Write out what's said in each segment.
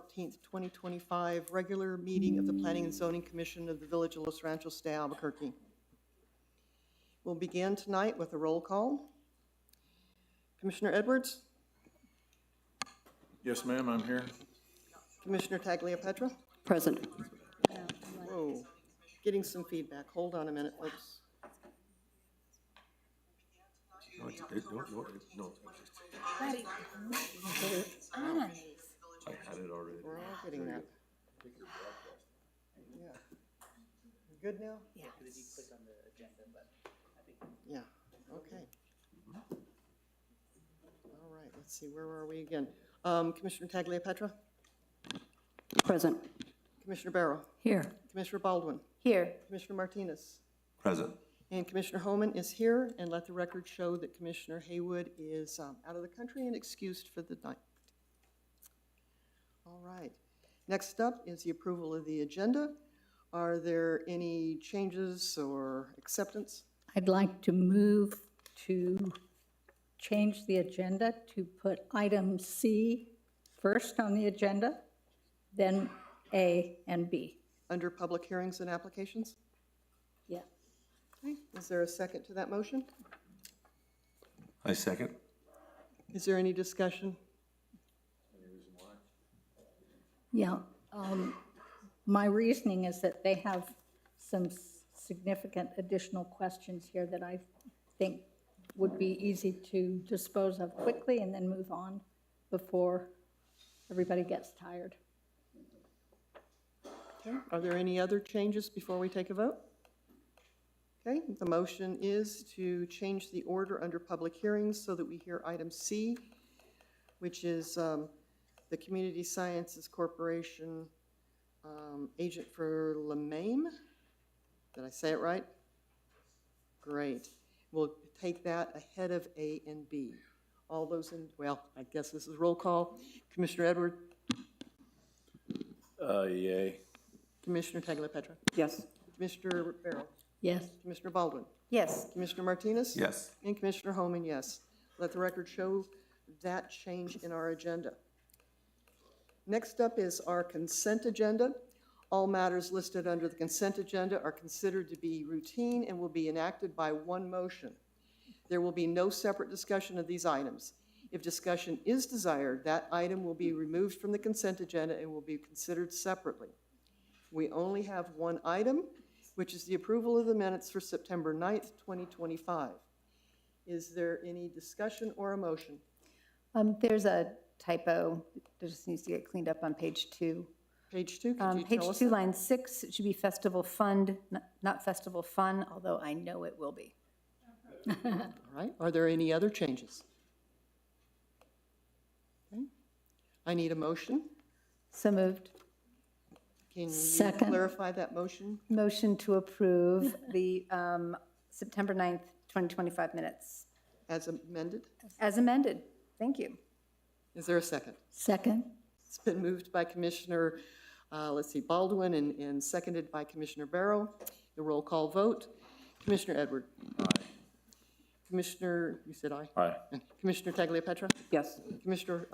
14th, 2025, regular meeting of the Planning and Zoning Commission of the Village of Los Ranchos de Albuquerque. We'll begin tonight with a roll call. Commissioner Edwards? Yes, ma'am, I'm here. Commissioner Tagliapetra? Present. Whoa, getting some feedback. Hold on a minute, folks. No. Buddy, on these. I had it already. We're all getting that. Yeah. You good now? Yeah. Yeah, okay. All right, let's see, where are we again? Commissioner Tagliapetra? Present. Commissioner Barrow? Here. Commissioner Baldwin? Here. Commissioner Martinez? Present. And Commissioner Homan is here, and let the record show that Commissioner Haywood is out of the country and excused for the night. All right. Next up is the approval of the agenda. Are there any changes or acceptance? I'd like to move to change the agenda to put item C first on the agenda, then A and B. Under public hearings and applications? Yeah. Okay. Is there a second to that motion? I second. Is there any discussion? Yeah. My reasoning is that they have some significant additional questions here that I think would be easy to dispose of quickly and then move on before everybody gets tired. Okay. Are there any other changes before we take a vote? Okay, the motion is to change the order under public hearings so that we hear item C, which is the Community Sciences Corporation agent for LeMame. Did I say it right? Great. We'll take that ahead of A and B. All those in, well, I guess this is roll call. Commissioner Edward? Yay. Commissioner Tagliapetra? Yes. Commissioner Barrow? Yes. Commissioner Baldwin? Yes. Commissioner Martinez? Yes. And Commissioner Homan, yes. Let the record show that change in our agenda. Next up is our consent agenda. All matters listed under the consent agenda are considered to be routine and will be enacted by one motion. There will be no separate discussion of these items. If discussion is desired, that item will be removed from the consent agenda and will be considered separately. We only have one item, which is the approval of the minutes for September 9th, 2025. Is there any discussion or a motion? There's a typo that just needs to get cleaned up on page 2. Page 2, could you Page tell us? 2, line 6, it should be festival fund, not festival fun, although I know it will be. All right, are there any other changes? Okay. I need a motion. So moved. Can you Second. clarify that motion? Motion to approve the September 9th, 2025 minutes As amended? as amended. Thank you. Is there a second? Second. It's been moved by Commissioner, Baldwin and seconded by Commissioner Barrow. The roll call vote. Commissioner Edward? Aye. Commissioner, you said aye? Aye. And Commissioner Tagliapetra? Yes. Commissioner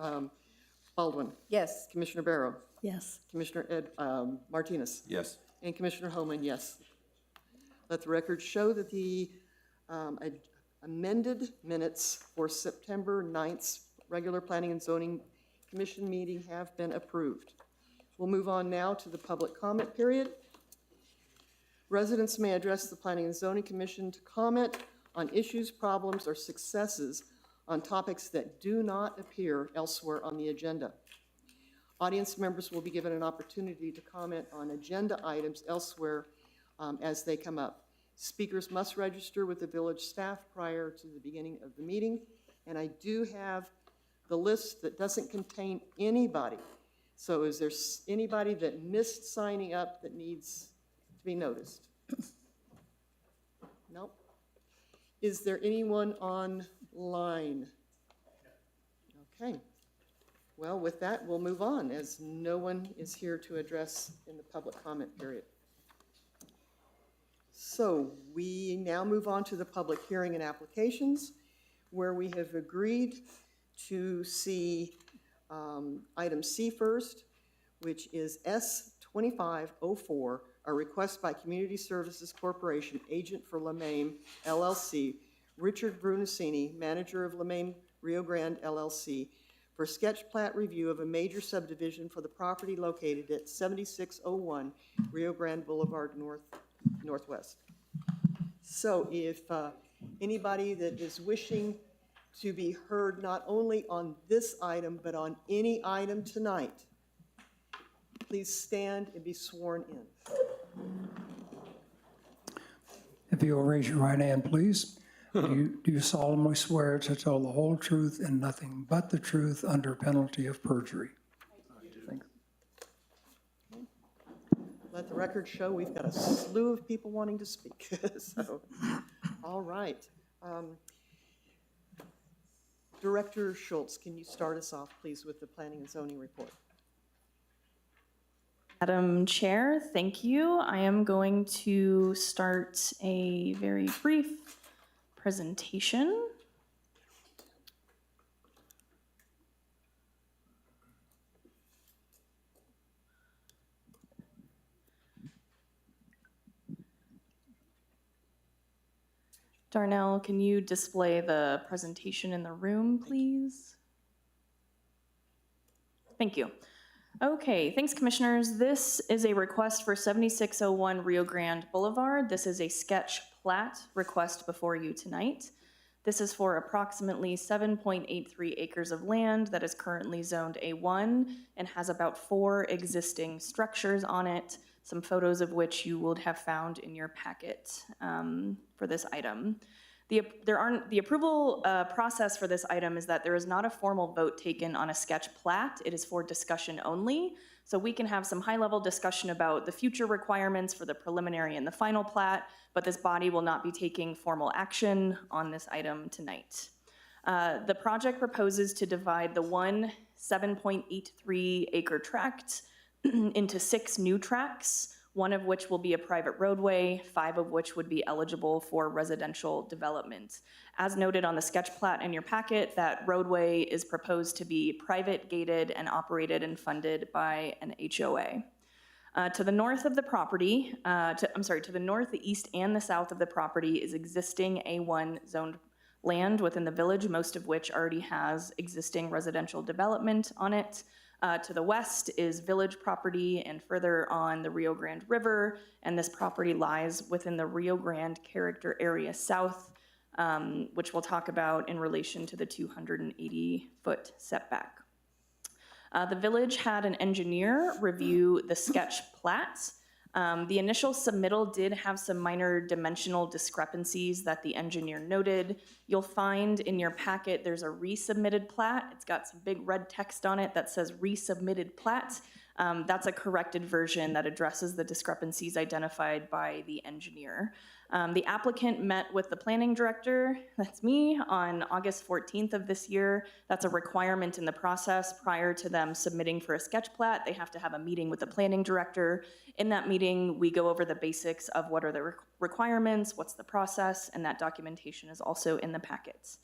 Baldwin? Yes. Commissioner Barrow? Yes. Commissioner Martinez? Yes. And Commissioner Homan, yes. Let the record show that the amended minutes for September 9th regular Planning and Zoning Commission meeting have been approved. We'll move on now to the public comment period. Residents may address the Planning and Zoning Commission to comment on issues, problems, or successes on topics that do not appear elsewhere on the agenda. Audience members will be given an opportunity to comment on agenda items elsewhere as they come up. Speakers must register with the village staff prior to the beginning of the meeting, and I do have the list that doesn't contain anybody. So is there anybody that missed signing up that needs to be noticed? Nope. Is there anyone online? Okay. Well, with that, we'll move on, as no one is here to address in the public comment period. So we now move on to the public hearing and applications, where we have agreed to see item C first, which is S2504, a request by Community Services Corporation, agent for LeMaine LLC, Richard Brunacini, manager of LeMaine Rio Grande LLC, for sketch plat review of a major subdivision for the property located at 7601 Rio Grande Boulevard Northwest. So if anybody that is wishing to be heard not only on this item, but on any item tonight, please stand and be sworn in. If you will raise your right hand, please. Do you solemnly swear to tell the whole truth and nothing but the truth under penalty of perjury? Let the record show we've got a slew of people wanting to speak. So, all right. Director Schultz, can you start us off, please, with the planning and zoning report? Madam Chair, thank you. I am going to start a very brief presentation. Darnell, can you display the presentation in the room, please? Thank you. Okay, thanks, Commissioners. This is a request for 7601 Rio Grande Boulevard. This is a sketch plat request before you tonight. This is for approximately 7.83 acres of land that is currently zoned A1 and has about 4 existing structures on it, some photos of which you would have found in your packet for this item. The approval process for this item is that there is not a formal vote taken on a sketch plat. It is for discussion only. So we can have some high-level discussion about the future requirements for the preliminary and the final plat, but this body will not be taking formal action on this item tonight. The project proposes to divide the one 7.83 acre tract into 6 new tracts, one of which will be a private roadway, 5 of which would be eligible for residential development. As noted on the sketch plat in your packet, that roadway is proposed to be private, gated, and operated and funded by an HOA. To the north of the property, to the north, the east, and the south of the property is existing A1 zoned land within the village, most of which already has existing residential development on it. To the west is village property, and further on the Rio Grande River, and this property lies within the Rio Grande Character Area South, which we'll talk about in relation to the 280-foot setback. The village had an engineer review the sketch plats. The initial submittal did have some minor dimensional discrepancies that the engineer noted. You'll find in your packet there's a resubmitted plat. It's got some big red text on it that says resubmitted plat. That's a corrected version that addresses the discrepancies identified by the engineer. The applicant met with the planning director, that's me, on August 14th of this year. That's a requirement in the process. Prior to them submitting for a sketch plat, they have to have a meeting with the planning director. In that meeting, we go over the basics of what are the requirements, what's the process, and that documentation is also in the packets.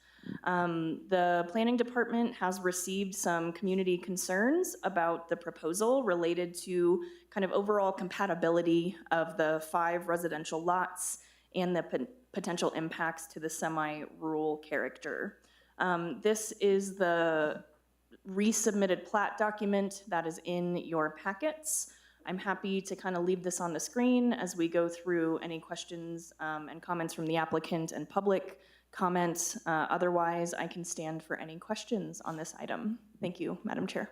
The planning department has received some community concerns about the proposal related to kind of overall compatibility of the 5 residential lots and the potential impacts to the semi-rural character. This is the resubmitted plat document that is in your packets. I'm happy to kind of leave this on the screen as we go through any questions and comments from the applicant and public comments. Otherwise, I can stand for any questions on this item. Thank you, Madam Chair.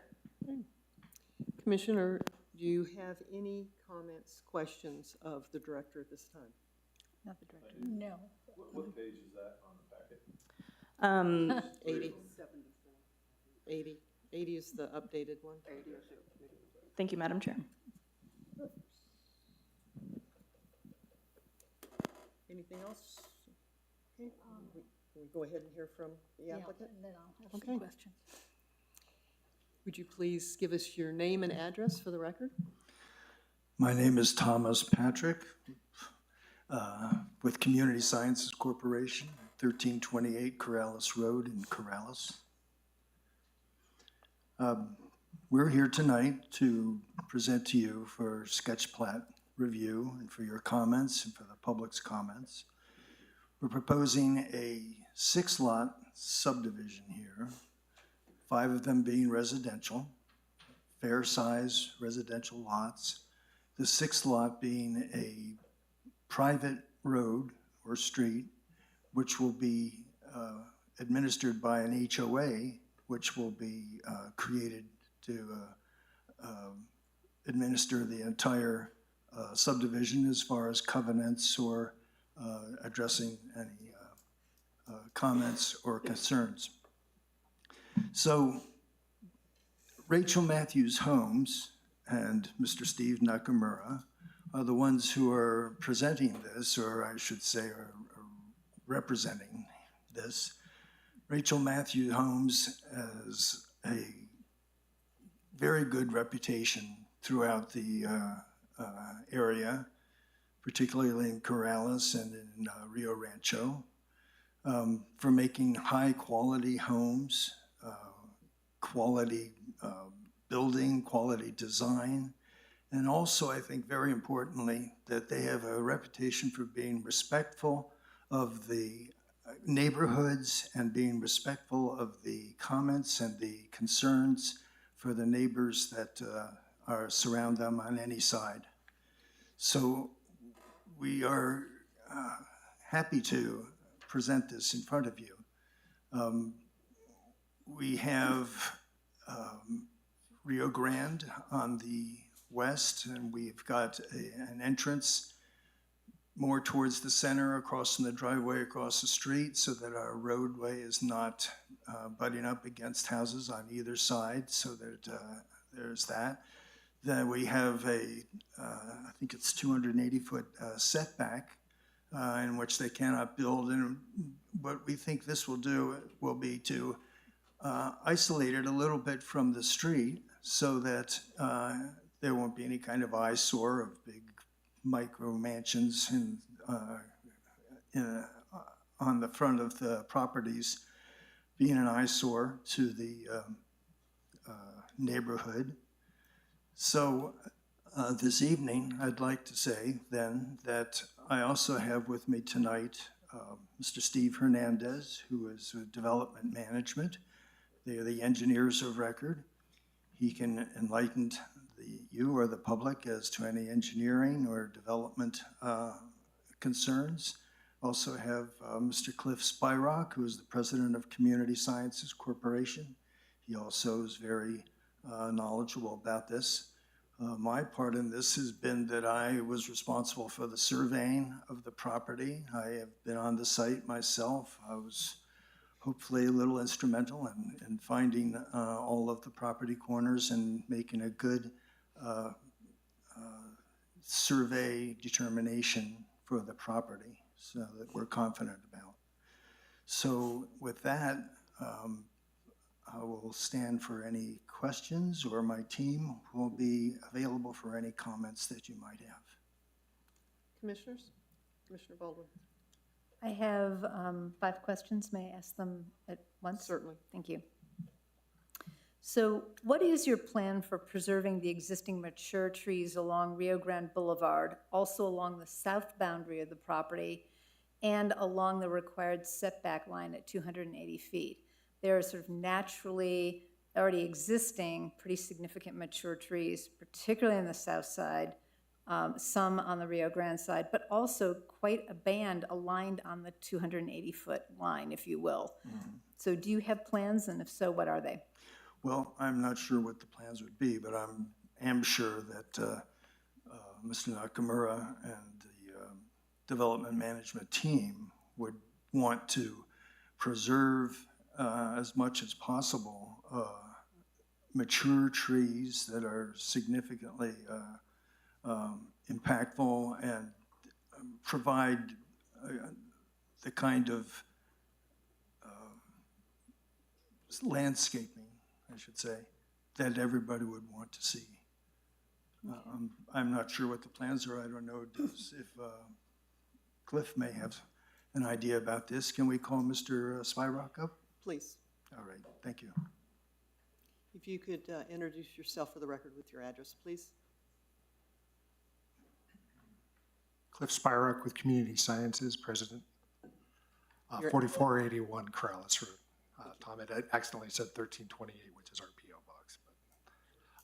Commissioner, do you have any comments, questions of the director at this time? Not the director. No. What page is that on the packet? 80. 80. 80 is the updated one. Thank you, Madam Chair. Anything else? Okay. Can we go ahead and hear from the applicant? And then I'll have Okay. some questions. Would you please give us your name and address for the record? My name is Thomas Patrick with Community Sciences Corporation, 1328 Corrales Road in Corrales. We're here tonight to present to you for sketch plat review and for your comments and for the public's comments. We're proposing a 6-lot subdivision here, 5 of them being residential, fair-size residential lots. The 6th lot being a private road or street, which will be administered by an HOA, which will be created to administer the entire subdivision as far as covenants or addressing any comments or concerns. So Rachel Matthews Homes and Mr. Steve Nakamura are the ones who are presenting this, or I should say are representing this. Rachel Matthews Homes has a very good reputation throughout the area, particularly in Corrales and in Rio Rancho, for making high-quality homes, quality building, quality design, and also, I think very importantly, that they have a reputation for being respectful of the neighborhoods and being respectful of the comments and the concerns for the neighbors that surround them on any side. So we are happy to present this in front of you. We have Rio Grande on the west, and we've got an entrance more towards the center across from the driveway across the street so that our roadway is not butting up against houses on either side, so that there's that. Then we have I think it's 280-foot setback in which they cannot build. And what we think this will do will be to isolate it a little bit from the street so that there won't be any kind of eyesore of big micro mansions on the front of the properties being an eyesore to the neighborhood. So this evening, I'd like to say then that I also have with me tonight Mr. Steve Hernandez, who is with Development Management. They are the engineers of record. He can enlighten you or the public as to any engineering or development concerns. Also have Mr. Cliff Spyrock, who is the president of Community Sciences Corporation. He also is very knowledgeable about this. My part in this has been that I was responsible for the surveying of the property. I have been on the site myself. I was hopefully a little instrumental in finding all of the property corners and making a good survey determination for the property so that we're confident about. So with that, I will stand for any questions, or my team will be available for any comments that you might have. Commissioners? Commissioner Baldwin? I have 5 questions. May I ask them at once? Certainly. Thank you. So what is your plan for preserving the existing mature trees along Rio Grande Boulevard, also along the south boundary of the property, and along the required setback line at 280 feet? There are sort of naturally already existing pretty significant mature trees, particularly on the south side, some on the Rio Grande side, but also quite a band aligned on the 280-foot line, if you will. Mm-hmm. So do you have plans, and if so, what are they? Well, I'm not sure what the plans would be, but I am sure that Mr. Nakamura and the development management team would want to preserve as much as possible mature trees that are significantly impactful and provide the kind of landscaping, I should say, that everybody would want to see. I'm not sure what the plans are. I don't know if Cliff may have an idea about this. Can we call Mr. Spyrock up? Please. All right, thank you. If you could introduce yourself for the record with your address, please. Cliff Spyrock with Community Sciences, President. 4481 Corrales Road. Tom, it accidentally said 1328, which is our PO box.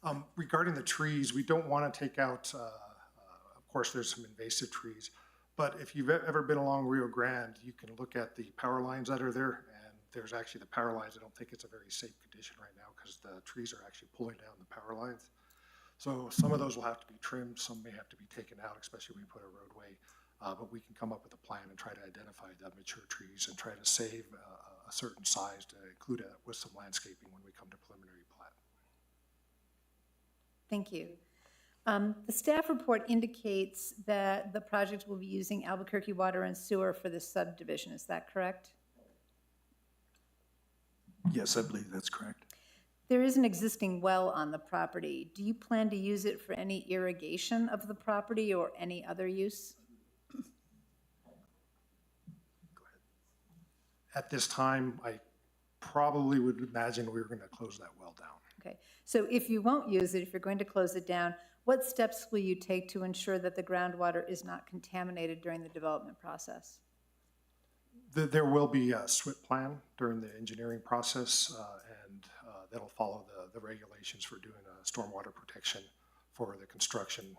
But, regarding the trees, we don't want to take out, of course, there's some invasive trees, but if you've ever been along Rio Grande, you can look at the power lines that are there, and there's actually the power lines. I don't think it's a very safe condition right now because the trees are actually pulling down the power lines. So some of those will have to be trimmed, some may have to be taken out, especially when we put a roadway. But we can come up with a plan and try to identify the mature trees and try to save a certain size to include it with some landscaping when we come to preliminary plat. Thank you. The staff report indicates that the project will be using Albuquerque Water and Sewer for this subdivision. Is that correct? Yes, I believe that's correct. There is an existing well on the property. Do you plan to use it for any irrigation of the property or any other use? At this time, I probably would imagine we were going to close that well down. Okay, so if you won't use it, if you're going to close it down, what steps will you take to ensure that the groundwater is not contaminated during the development process? There will be a SWIP plan during the engineering process, and that'll follow the regulations for doing stormwater protection for the construction.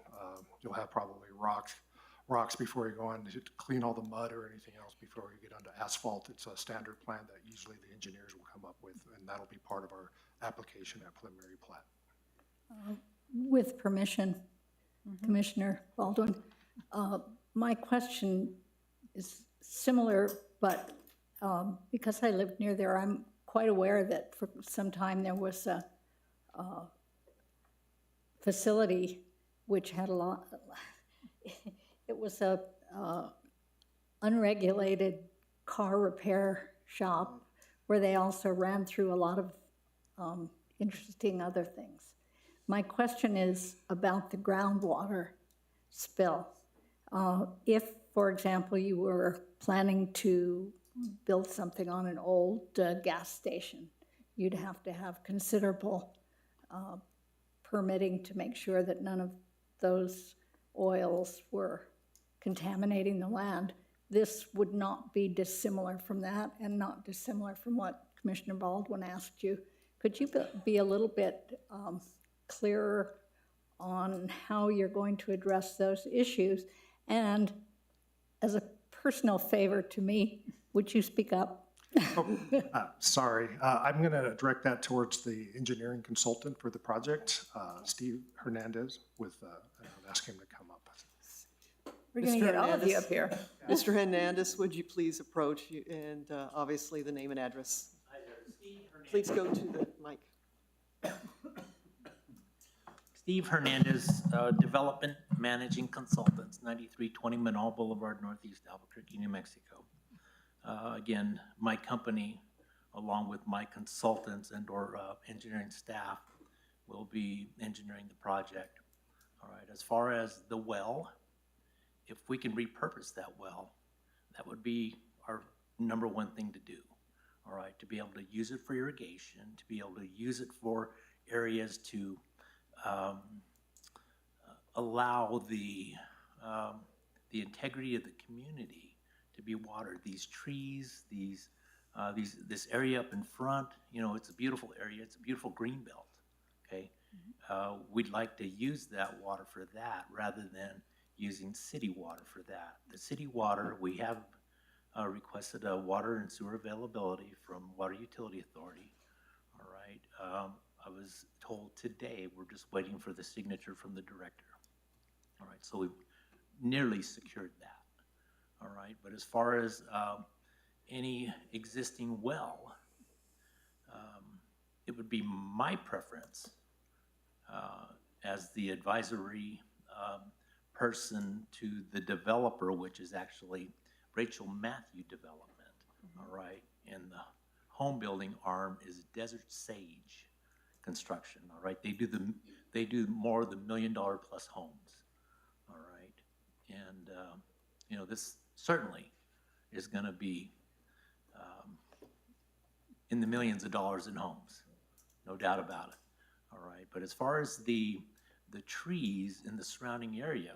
You'll have probably rocks before you go on to clean all the mud or anything else before you get onto asphalt. It's a standard plan that usually the engineers will come up with, and that'll be part of our application at preliminary plat. With permission, Commissioner Baldwin, my question is similar, but because I live near there, I'm quite aware that for some time there was a facility which had a lot, it was a unregulated car repair shop where they also ran through a lot of interesting other things. My question is about the groundwater spill. If, for example, you were planning to build something on an old gas station, you'd have to have considerable permitting to make sure that none of those oils were contaminating the land. This would not be dissimilar from that and not dissimilar from what Commissioner Baldwin asked you. Could you be a little bit clearer on how you're going to address those issues? And as a personal favor to me, would you speak up? Sorry, I'm going to direct that towards the engineering consultant for the project, Steve Hernandez, with, I'll ask him to come up. We're going to get all of you up here. Mr. Hernandez, would you please approach you and obviously the name and address? Please go to the mic. Steve Hernandez, Development Managing Consultants, 9320 Manal Boulevard, Northeast Albuquerque, New Mexico. Again, my company, along with my consultants and or engineering staff, will be engineering the project. All right, as far as the well, if we can repurpose that well, that would be our number one thing to do. All right, to be able to use it for irrigation, to be able to use it for areas to allow the integrity of the community to be watered. These trees, this area up in front, you know, it's a beautiful area. It's a beautiful green belt. Okay, we'd like to use that water for that rather than using city water for that. The city water, we have requested a water and sewer availability from Water Utility Authority. All right. I was told today we're just waiting for the signature from the director. All right, so we've nearly secured that. All right, but as far as any existing well, it would be my preference as the advisory person to the developer, which is actually Rachel Matthew Development. All right, and the home building arm is Desert Sage Construction. All right, they do more of the $1 million plus homes. All right, and you know, this certainly is going to be in the millions of dollars in homes, no doubt about it. all right? But as far as the trees in the surrounding area,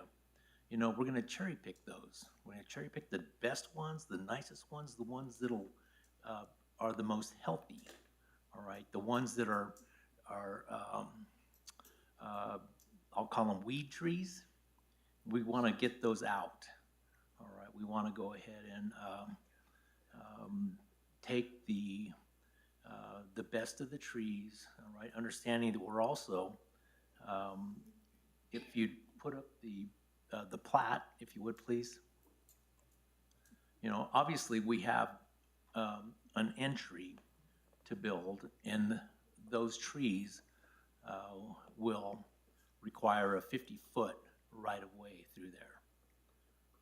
you know, we're gonna cherry pick those. We're gonna cherry pick the best ones, the nicest ones, the ones that'll, are the most healthy, all right? The ones that are I'll call them weed trees. We wanna get those out, all right? We wanna go ahead and, take the best of the trees, all right? Understanding that we're also, if you'd put up the plat, if you would please. You know, obviously, we have an entry to build, and those trees will require a 50-foot right-of-way through there,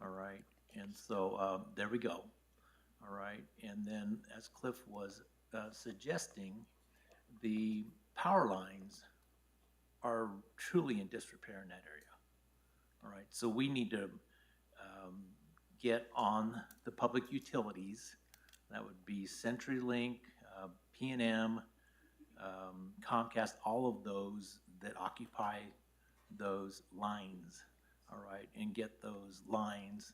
all right? And so, there we go, all right? And then, as Cliff was suggesting, the power lines are truly in disrepair in that area. All right, so we need to get on the public utilities. That would be CenturyLink, P&M, Comcast, all of those that occupy those lines, all right, and get those lines,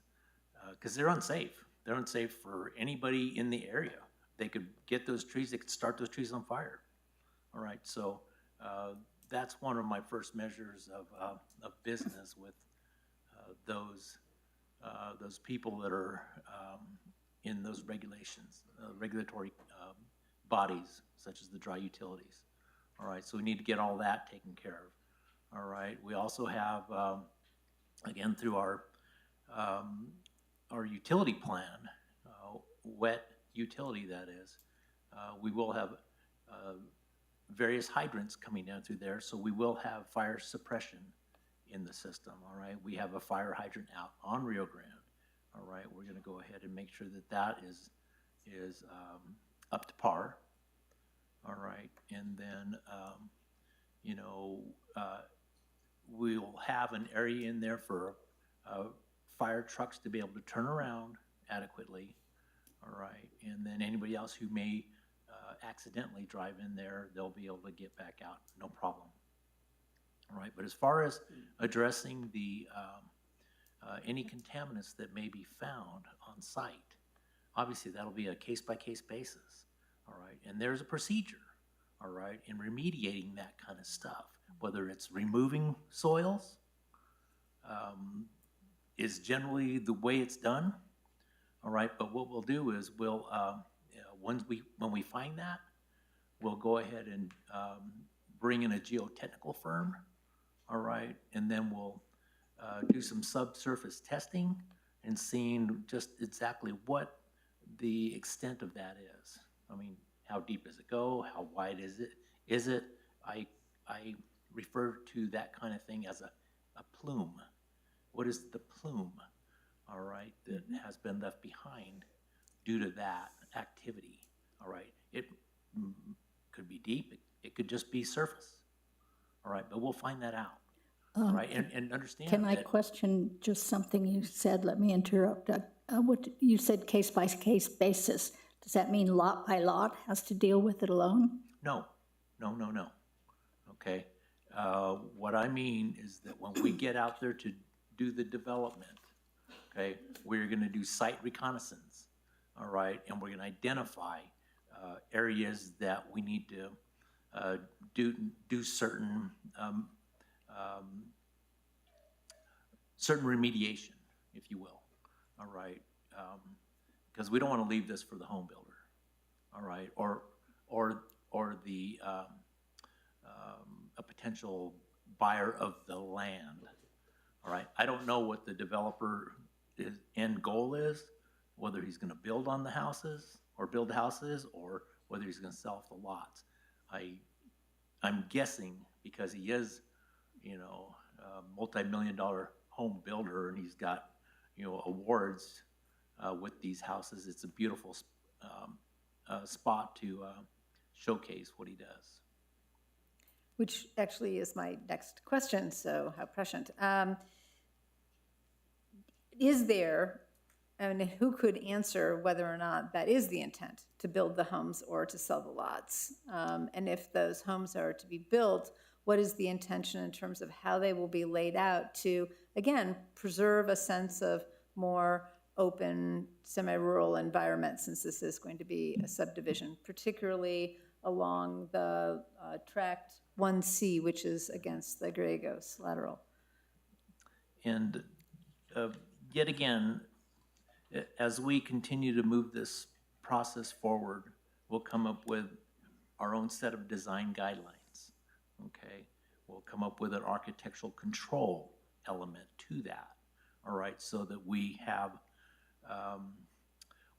because they're unsafe. They're unsafe for anybody in the area. They could get those trees, they could start those trees on fire. All right, so that's one of my first measures of business with those people that are in those regulations, regulatory bodies such as the dry utilities. All right, so we need to get all that taken care of. All right, we also have, again, through our utility plan, wet utility that is, we will have various hydrants coming down through there, so we will have fire suppression in the system, all right? We have a fire hydrant out on Rio Grande, all right? We're gonna go ahead and make sure that that is up to par, all right? And then, you know, we'll have an area in there for fire trucks to be able to turn around adequately, all right? And then anybody else who may accidentally drive in there, they'll be able to get back out, no problem. All right, but as far as addressing the any contaminants that may be found on site, obviously that'll be a case-by-case basis, all right? And there's a procedure, all right, in remediating that kind of stuff, whether it's removing soils, is generally the way it's done, all right? But what we'll do is we'll, when we find that, we'll go ahead and bring in a geotechnical firm, all right? And then we'll do some subsurface testing and seeing just exactly what the extent of that is. I mean, how deep does it go? How wide is it? I refer to that kind of thing as a plume. What is the plume, all right, that has been left behind due to that activity, all right? It could be deep, it could just be surface, all right? But we'll find that out, all right? And understand Can I that- question just something you said? Let me interrupt. What you said case-by-case basis. Does that mean lot by lot has to deal with it alone? No, okay? What I mean is that when we get out there to do the development, okay, we're gonna do site reconnaissance, all right? And we're gonna identify areas that we need to do certain certain remediation, if you will, all right? Because we don't want to leave this for the home builder, all right? Or the a potential buyer of the land, all right? I don't know what the developer end goal is, whether he's going to build on the houses or build houses, or whether he's going to sell off the lots. I'm guessing because he is, you know, a multi-million-dollar home builder and he's got, you know, awards with these houses. It's a beautiful spot to showcase what he does. Which actually is my next question, so how prescient. Is there, and who could answer whether or not that is the intent, to build the homes or to sell the lots? And if those homes are to be built, what is the intention in terms of how they will be laid out to, again, preserve a sense of more open, semi-rural environment, since this is going to be a subdivision, particularly along the tract 1C, which is against the Gallegos lateral. And yet again, as we continue to move this process forward, we'll come up with our own set of design guidelines, okay? We'll come up with an architectural control element to that, all right? So that we have,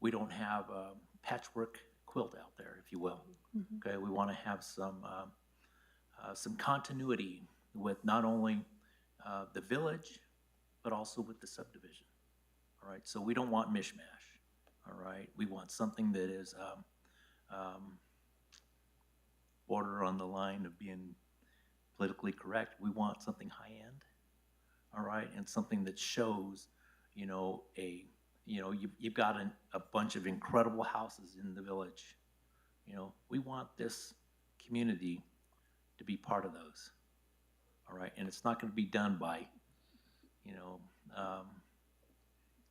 we don't have a patchwork quilt out there, if you will. Okay, we want to have some continuity with not only the village, but also with the subdivision. All right, so we don't want mishmash. All right, we want something that is border on the line of being politically correct. We want something high end. All right, and something that shows, you know, you've got a bunch of incredible houses in the village. You know, we want this community to be part of those. All right, and it's not going to be done by, you know,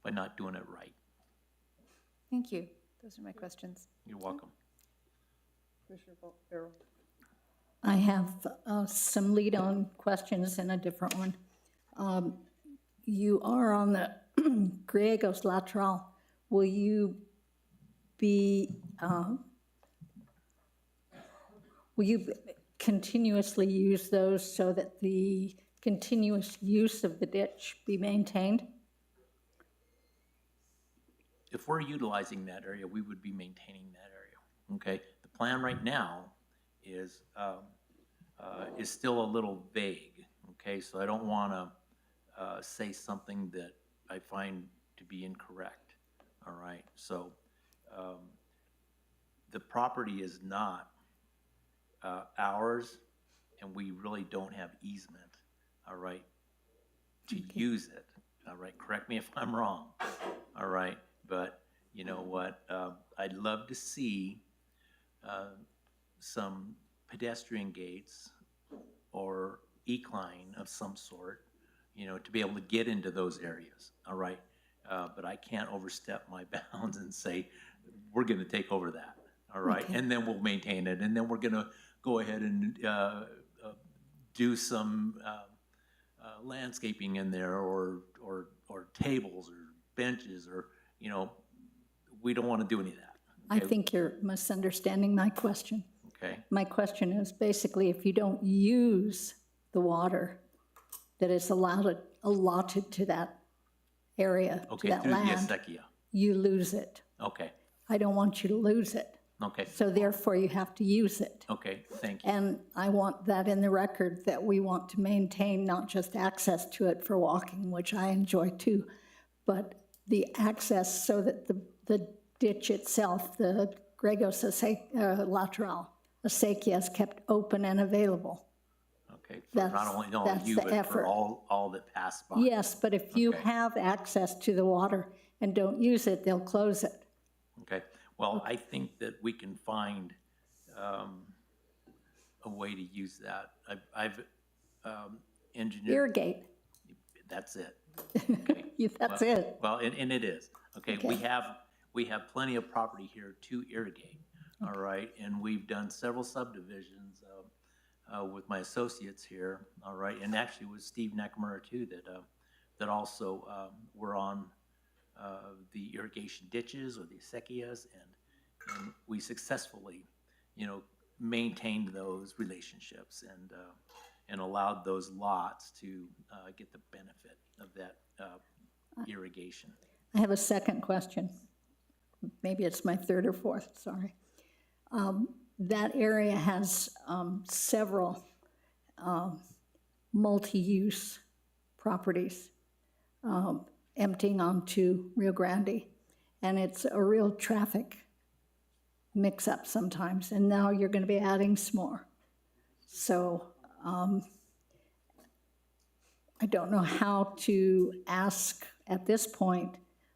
by not doing it right. Thank you. Those are my questions. You're welcome. Commissioner Farrell. I have some lead-on questions and a different one. You are on the Gallegos lateral. Will you be, will you continuously use those so that the continuous use of the ditch be maintained? If we're utilizing that area, we would be maintaining that area, okay? The plan right now is still a little vague, okay? So I don't want to say something that I find to be incorrect, all right? So the property is not ours, and we really don't have easement, all right, to use it, all right? Correct me if I'm wrong, all right? But you know what? I'd love to see some pedestrian gates or equine of some sort, you know, to be able to get into those areas, all right? But I can't overstep my bounds and say, we're going to take over that, all right? Okay. And then we'll maintain it, and then we're going to go ahead and do some landscaping in there, or tables or benches, or, you know, we don't want to do any of that. I think you're misunderstanding my question. Okay, My question is basically, if you don't use the water that is allotted to that area, to okay, that through the land, acequia. you lose it. Okay, I don't want you to lose it. okay, So therefore, you have to use it. okay, thank you. And I want that in the record, that we want to maintain not just access to it for walking, which I enjoy too, but the access so that the ditch itself, the Gallegos lateral acequia, is kept open and available. Okay, for not only that's you, the but for effort. all that pass by. Yes, but if you Okay. have access to the water and don't use it, they'll close it. Okay, well, I think that we can find a way to use that. I've engineered, Irrigate, that's it. Okay. that's Well- it. Well, and it is. Okay, we Okay. have plenty of property here to irrigate, all right? And we've done several subdivisions with my associates here, all right? And actually with Steve Nakamura too, that also were on the irrigation ditches or the acequias, and we successfully, you know, maintained those relationships and allowed those lots to get the benefit of that irrigation. I have a second question. Maybe it's my third or fourth, sorry. That area has several multi-use properties emptying onto Rio Grande, and it's a real traffic mix-up sometimes, and now you're going to be adding some more. So I don't know how to ask at this point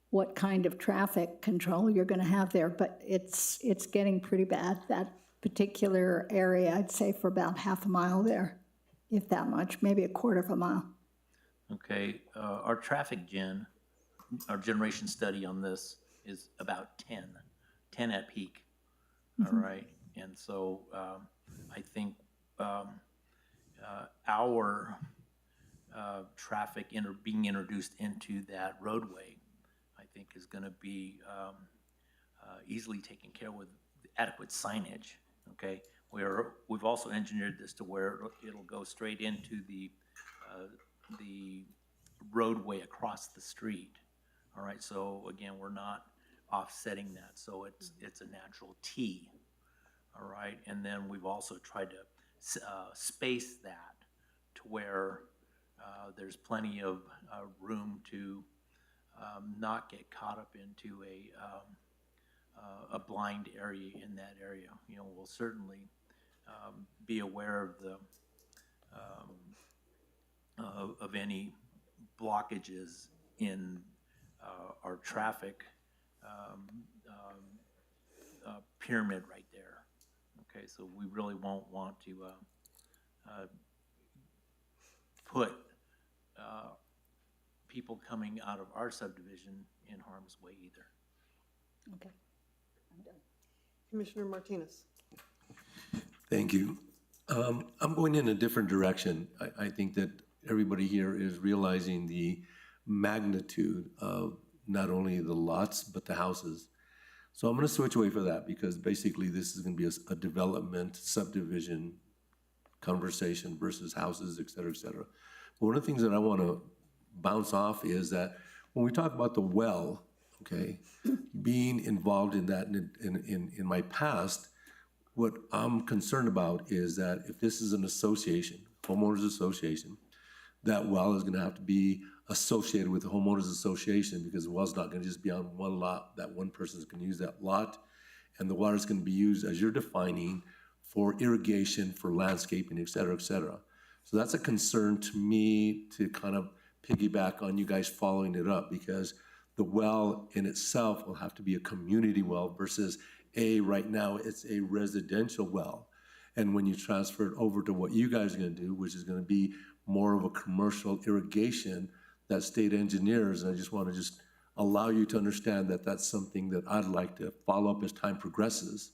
what kind of traffic control you're going to have there, but it's getting pretty bad, that particular area, I'd say for about half a mile there. if that much, maybe a quarter of a mile. Okay, our our generation study on this is about 10 at peak, all right? And so I think our traffic being introduced into that roadway, I think is gonna be easily taken care of with adequate signage, okay? We've also engineered this to where it'll go straight into the roadway across the street, all right? So again, we're not offsetting that, so it's a natural T, all right? And then we've also tried to space that to where there's plenty of room to not get caught up into a blind area in that area. You know, we'll certainly be aware of the of any blockages in our traffic pyramid right there. Okay, so we really won't want to put people coming out of our subdivision in harm's way either. Okay, I'm done. Commissioner Martinez. Thank you. I'm going in a different direction. I think that everybody here is realizing the magnitude of not only the lots, but the houses. So I'm going to switch away from that because basically this is going to be a development subdivision conversation versus houses, et cetera, et cetera. But one of the things that I want to bounce off is that when we talk about the well, okay, being involved in that in my past, what I'm concerned about is that if this is an association, homeowners association, that well is gonna have to be associated with the homeowners association because the well's not gonna just be on one lot, that one person's gonna use that lot, and the water's gonna be used, as you're defining, for irrigation, for landscaping, et cetera, et cetera. So that's a concern to me to kind of piggyback on you guys following it up because the well in itself will have to be a community well versus right now it's a residential well. And when you transfer it over to what you guys are gonna do, which is gonna be more of a commercial irrigation, that state engineers, and I just wanna allow you to understand that that's something that I'd like to follow up as time progresses.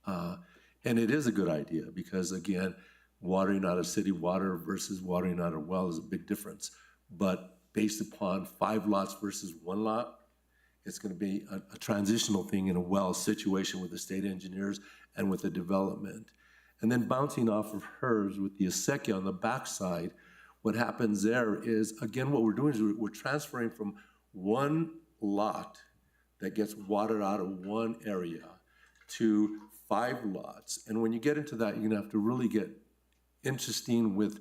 And it is a good idea because again, watering out of city water versus watering out of well is a big difference. But based upon 5 lots versus 1 lot, it's going to be a transitional thing in a well situation with the state engineers and with the development. And then bouncing off of hers with the acequia on the backside, what happens there is, again, what we're doing is we're transferring from 1 lot that gets watered out of 1 area to 5 lots. And when you get into that, you're going to have to really get interesting with,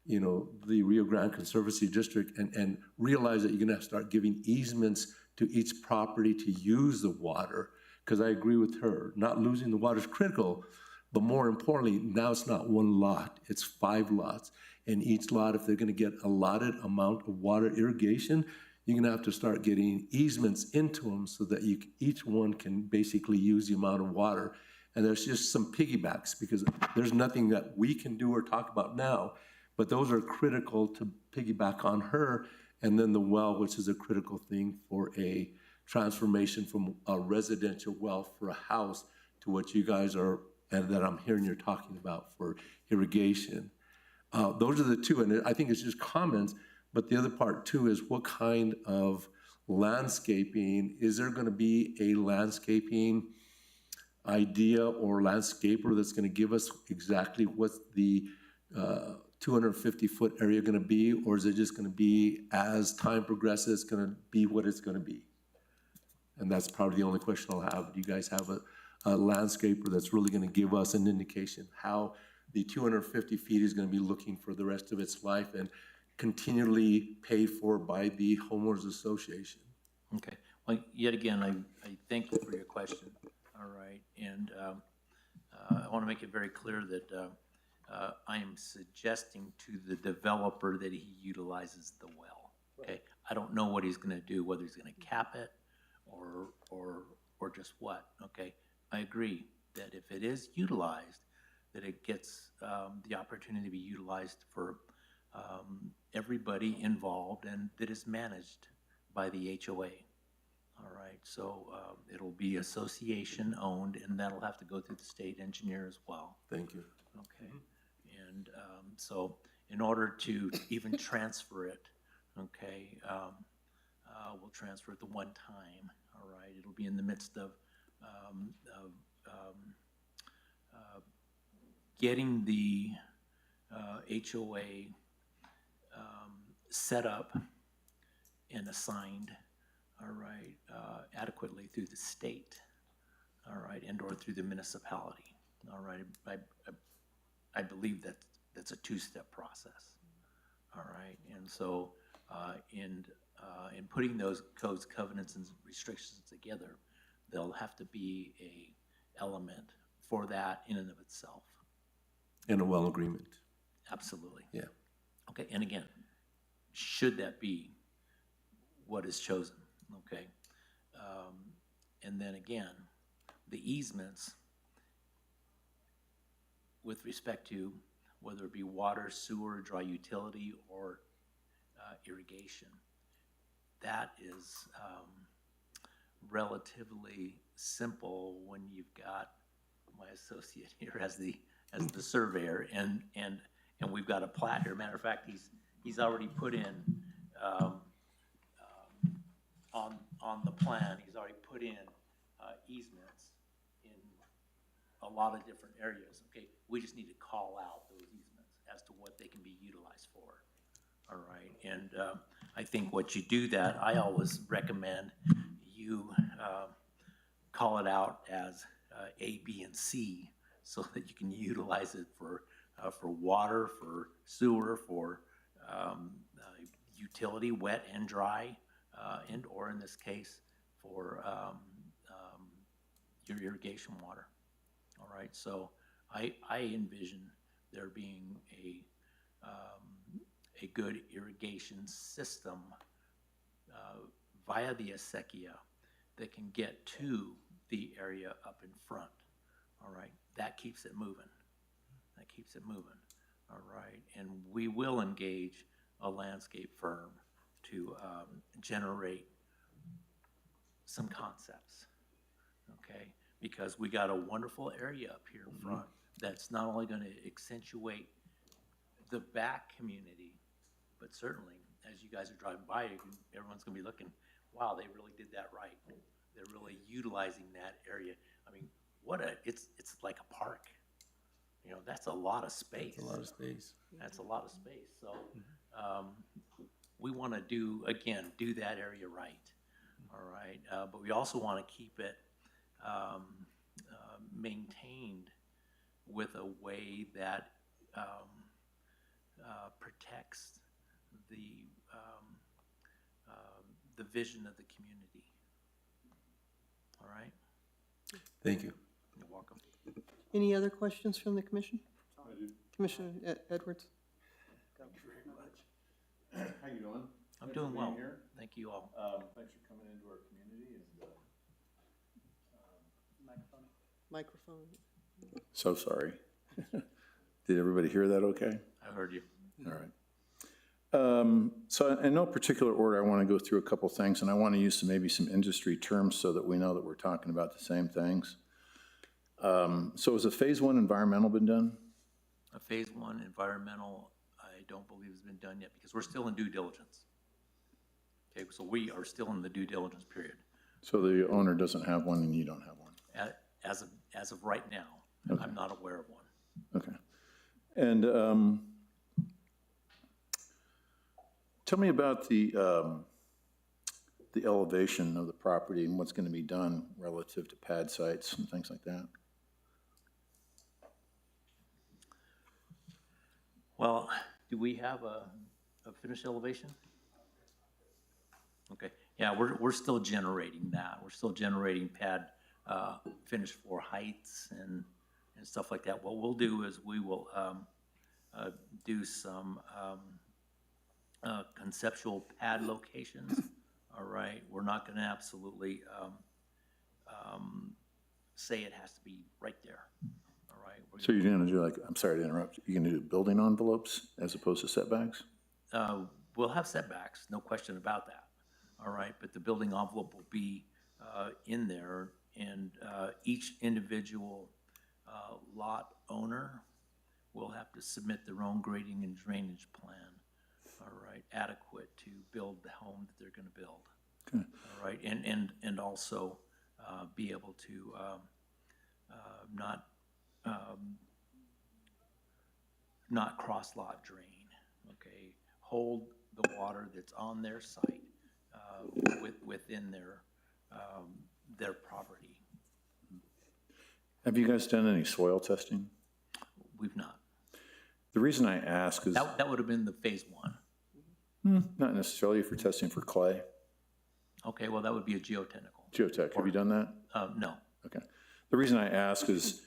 you know, the Rio Grande Conservancy District and realize that you're going to have to start giving easements to each property to use the water, because I agree with her. Not losing the water is critical, but more importantly, now it's not 1 lot, it's 5 lots. And each lot, if they're gonna get allotted amount of water irrigation, you're gonna have to start getting easements into them so that each one can basically use the amount of water. And there's just some piggybacks because there's nothing that we can do or talk about now, but those are critical to piggyback on her. And then the well, which is a critical thing for a transformation from a residential well for a house to what you guys are, and that I'm hearing you're talking about for irrigation. Those are the two, and I think it's just comments, but the other part too is what kind of landscaping, is there gonna be a landscaping idea or landscaper that's gonna give us exactly what's the 250-foot area gonna be, or is it just gonna be, as time progresses, it's gonna be what it's gonna be? And that's probably the only question I'll have. Do you guys have a landscaper that's really gonna give us an indication how the 250 feet is gonna be looking for the rest of its life and continually paid for by the homeowners association? Okay, well, yet again, I thank you for your question, all right? And I wanna make it very clear that I am suggesting to the developer that he utilizes the well, okay? I don't know what he's gonna do, whether he's gonna cap it or just what, okay? I agree that if it is utilized, that it gets the opportunity to be utilized for everybody involved and that is managed by the HOA. All right, so it'll be association-owned, and that'll have to go through the state engineer as well. Thank you. Okay, and so in order to even transfer it, okay, we'll transfer it the one time, all right? It'll be in the midst of getting the HOA set up and assigned, all right, adequately through the state, all right, and/or through the municipality, all right? I believe that that's a two-step process, all right? And so in putting those codes, covenants, and restrictions together, there'll have to be a element for that in and of itself. In a well agreement. Absolutely. Yeah. Okay, and again, should that be what is chosen, okay? And then again, the easements with respect to whether it be water, sewer, dry utility, or irrigation, that is relatively simple when you've got my associate here as the surveyor, and we've got a plat here. Matter of fact, he's already put in on the plan. He's already put in easements in a lot of different areas. Okay, we just need to call out those easements as to what they can be utilized for. All right, and I think what you do that, I always recommend you call it out as A, B, and C, so that you can utilize it for water, for sewer, for utility, wet and dry, and or in this case for your irrigation water. All right, so I envision there being a good irrigation system via the acequia that can get to the area up in front. All right, that keeps it moving. That keeps it moving. All right, and we will engage a landscape firm to generate some concepts, okay? Because we got a wonderful area up here in front that's not only going to accentuate the back community, but certainly as you guys are driving by, everyone's going to be looking, wow, they really did that right. They're really utilizing that area. I mean, it's like a park. You know, that's a lot of space. A lot of space. That's a lot of space. So we want to do that area right. All right. But we also want to keep it maintained with a way that protects the vision of the community. All right. Thank you. You're welcome. Any other questions from the commission? Commissioner Edwards? Thank you very much. How you doing? I'm Thanks doing for well. being here. Thank you all. Thanks for coming into our community and, Microphone. So sorry. Did everybody hear that okay? I heard you. All right. So in no particular order, I want to go through a couple things, and I want to use maybe some industry terms so that we know that we're talking about the same things. So has a phase one environmental been done? A phase one environmental, I don't believe has been done yet because we're still in due diligence. Okay, so we are still in the due diligence period. So the owner doesn't have one and you don't have one? As of right now, Okay. I'm not aware of one. Okay. And tell me about the elevation of the property and what's going to be done relative to pad sites and things like that. Well, do we have a finished elevation? Okay, yeah, we're still generating that. We're still generating pad finished floor heights and stuff like that. What we'll do is we will do some conceptual pad locations. All right, we're not going to absolutely say it has to be right there. All right, So you're gonna do like, I'm sorry to interrupt, you're gonna do building envelopes as opposed to setbacks? We'll have setbacks, no question about that, all right? But the building envelope will be in there, and each individual lot owner will have to submit their own grading and drainage plan, all right, adequate to build the home that they're gonna build. Okay. All right, and also be able to not cross-lot drain, okay? Hold the water that's on their site within their property. Have you guys done any soil testing? We've not. The reason I ask is, That would have been the phase one. not necessarily for testing for clay. Okay, well, that would be a geotechnical. Geotech, have you done that? No. Okay. The reason I ask is,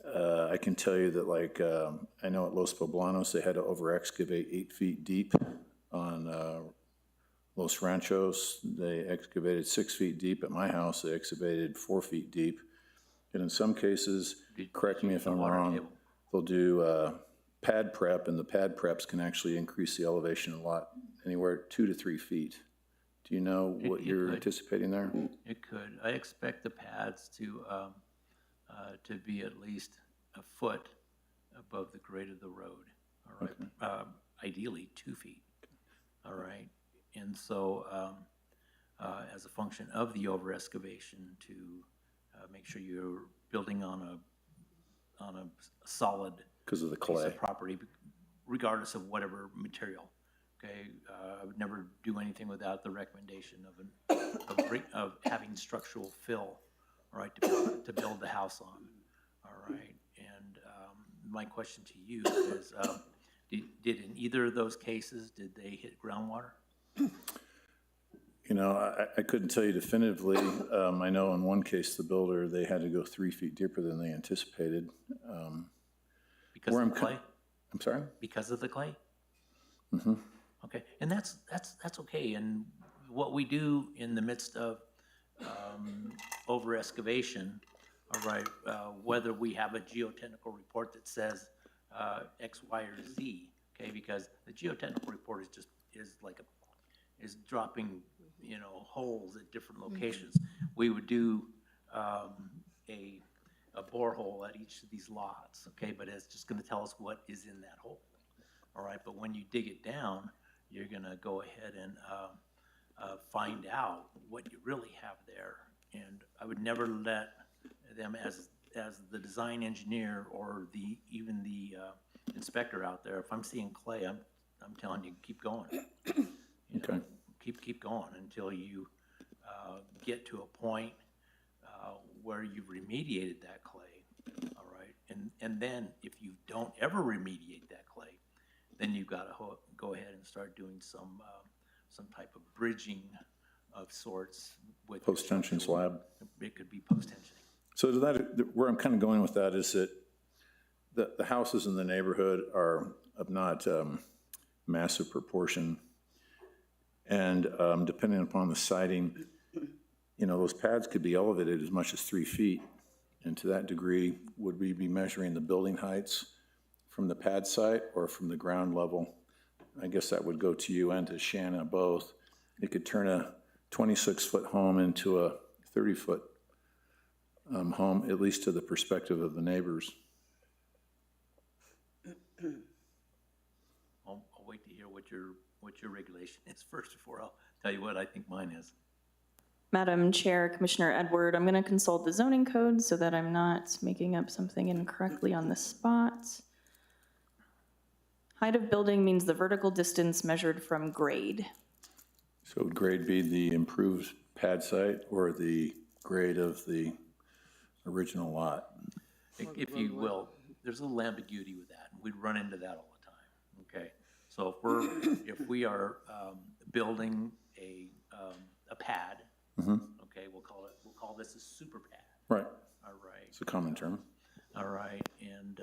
I can tell you that like, I know at Los Poblanos, they had to over excavate 8 feet deep. On Los Ranchos, they excavated 6 feet deep. At my house, they excavated 4 feet deep. And in some cases, correct me if I'm wrong, they'll do pad prep, and the pad preps can actually increase the elevation a lot, anywhere 2 to 3 feet. Do you know what you're anticipating there? It could. I expect the pads to be at least a foot above the grade of the road, all right? Ideally 2 feet, all right? And so as a function of the over excavation to make sure you're building on a solid Because of the piece clay. of property, regardless of whatever material. Okay, I would never do anything without the recommendation of having structural fill, all right, to build the house on, all right. And my question to you is, did in either of those cases, did they hit groundwater? You know, I couldn't tell you definitively. I know in one case, the builder, they had to go 3 feet deeper than they anticipated. Because Where of I'm the co- clay? I'm sorry? Because of the clay? Okay, and that's okay. And what we do in the midst of over excavation, all right, whether we have a geotechnical report that says X, Y, or Z, okay, because the geotechnical report is dropping, you know, holes at different locations. We would do a borehole at each of these lots, okay, but it's just gonna tell us what is in that hole, all right? But when you dig it down, you're gonna go ahead and find out what you really have there. And I would never let them, as the design engineer or even the inspector out there, if I'm seeing clay, I'm telling you, keep going. You know, Okay. keep going until you get to a point where you've remediated that clay, all right? And then if you don't ever remediate that clay, then you've got to go ahead and start doing some type of bridging of sorts with Post-tension slab. It could be post-tensioning. So to that, where I'm kind of going with that is that the houses in the neighborhood are of not massive proportion. And depending upon the siding, you know, those pads could be elevated as much as 3 feet. And to that degree, would we be measuring the building heights from the pad site or from the ground level? I guess that would go to you and to Shanna both. It could turn a 26-foot home into a 30-foot home, at least to the perspective of the neighbors. I'll wait to hear what your regulation is first before I'll tell you what I think mine is. Madam Chair, Commissioner Edward, I'm going to consult the zoning code so that I'm not making up something incorrectly on the spot. Height of building means the vertical distance measured from grade. So would grade be the improved pad site or the grade of the original lot? If you will, there's a little ambiguity with that, and we run into that all the time, okay? So if we are building a pad, okay, we'll call this a super pad. Right, All right, it's a common term. all right, and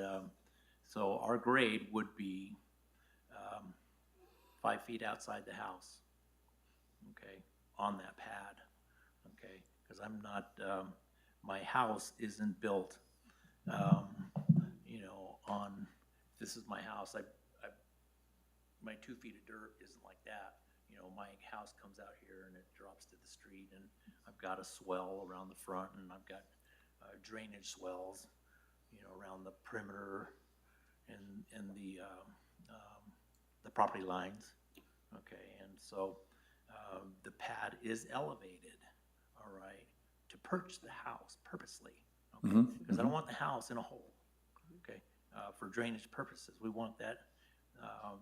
so our grade would be 5 feet outside the house, okay, on that pad, okay? Because I'm not, my house isn't built, you know, on, this is my house, my 2 feet of dirt isn't like that. You know, my house comes out here and it drops to the street, and I've got a swell around the front, and I've got drainage swells, you know, around the perimeter and the property lines. Okay, and so the pad is elevated, all right, to perch the house purposely, okay? Because I don't want the house in a hole, okay? For drainage purposes, we want that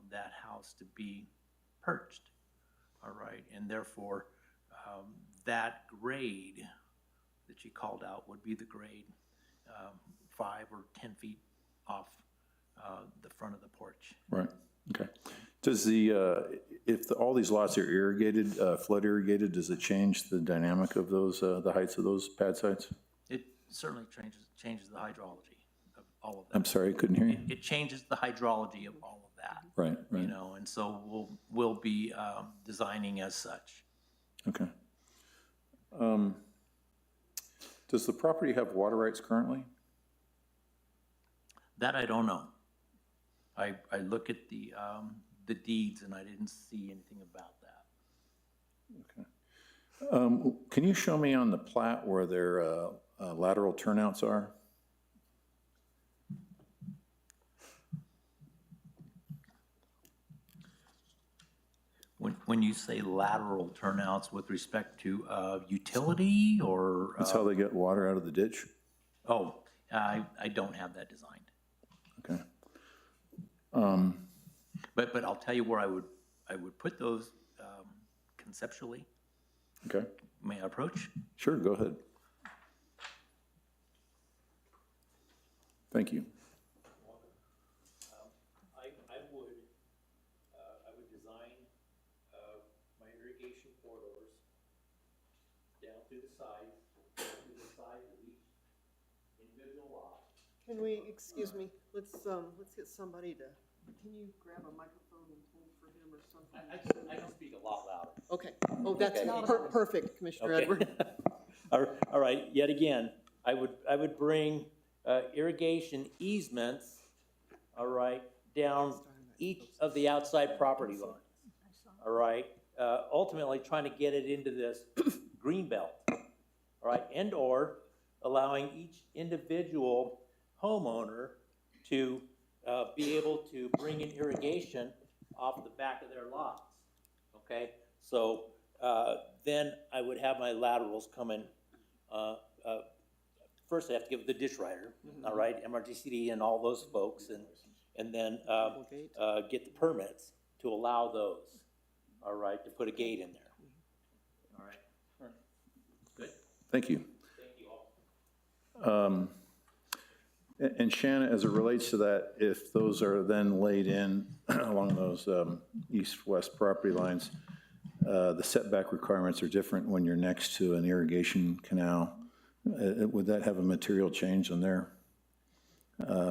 that house to be perched, all right? And therefore, that grade that you called out would be the grade 5 or 10 feet off the front of the porch. Right, okay. Does if all these lots are irrigated, flood irrigated, does it change the dynamic of those, the heights of those pad sites? It certainly changes the hydrology of all of that. I'm sorry, I couldn't hear you. It changes the hydrology of all of that. Right, right. You know, and so we'll be designing as such. Okay. Does the property have water rights currently? That I don't know. I look at the deeds and I didn't see anything about that. Okay. Can you show me on the plat where their lateral turnouts are? When you say lateral turnouts with respect to utility or? That's how they get water out of the ditch? Oh, I don't have that designed. Okay. But I'll tell you where I would put those conceptually. Okay. May I approach? Sure, go ahead. Thank you. I would design my irrigation corridors down through the sides of each individual lot. Can we, excuse me, let's get somebody to, can you grab a microphone and hold for him or something? I can speak a lot louder. Okay, oh, that's perfect, Commissioner Okay. Edward. All right, yet again, I would bring irrigation easements, all right, down each of the outside property lines, all right? Ultimately, trying to get it into this green belt, all right? And/or allowing each individual homeowner to be able to bring in irrigation off the back of their lots, okay? So then I would have my laterals come in. First, I have to give it the dish rider, all right, MRGCD and all those folks, and then get the permits to allow those, all right, to put a gate in there. All right. Good. Thank you. Thank you all. And Shanna, as it relates to that, if those are then laid in along those east-west property lines, the setback requirements are different when you're next to an irrigation canal. Would that have a material change on their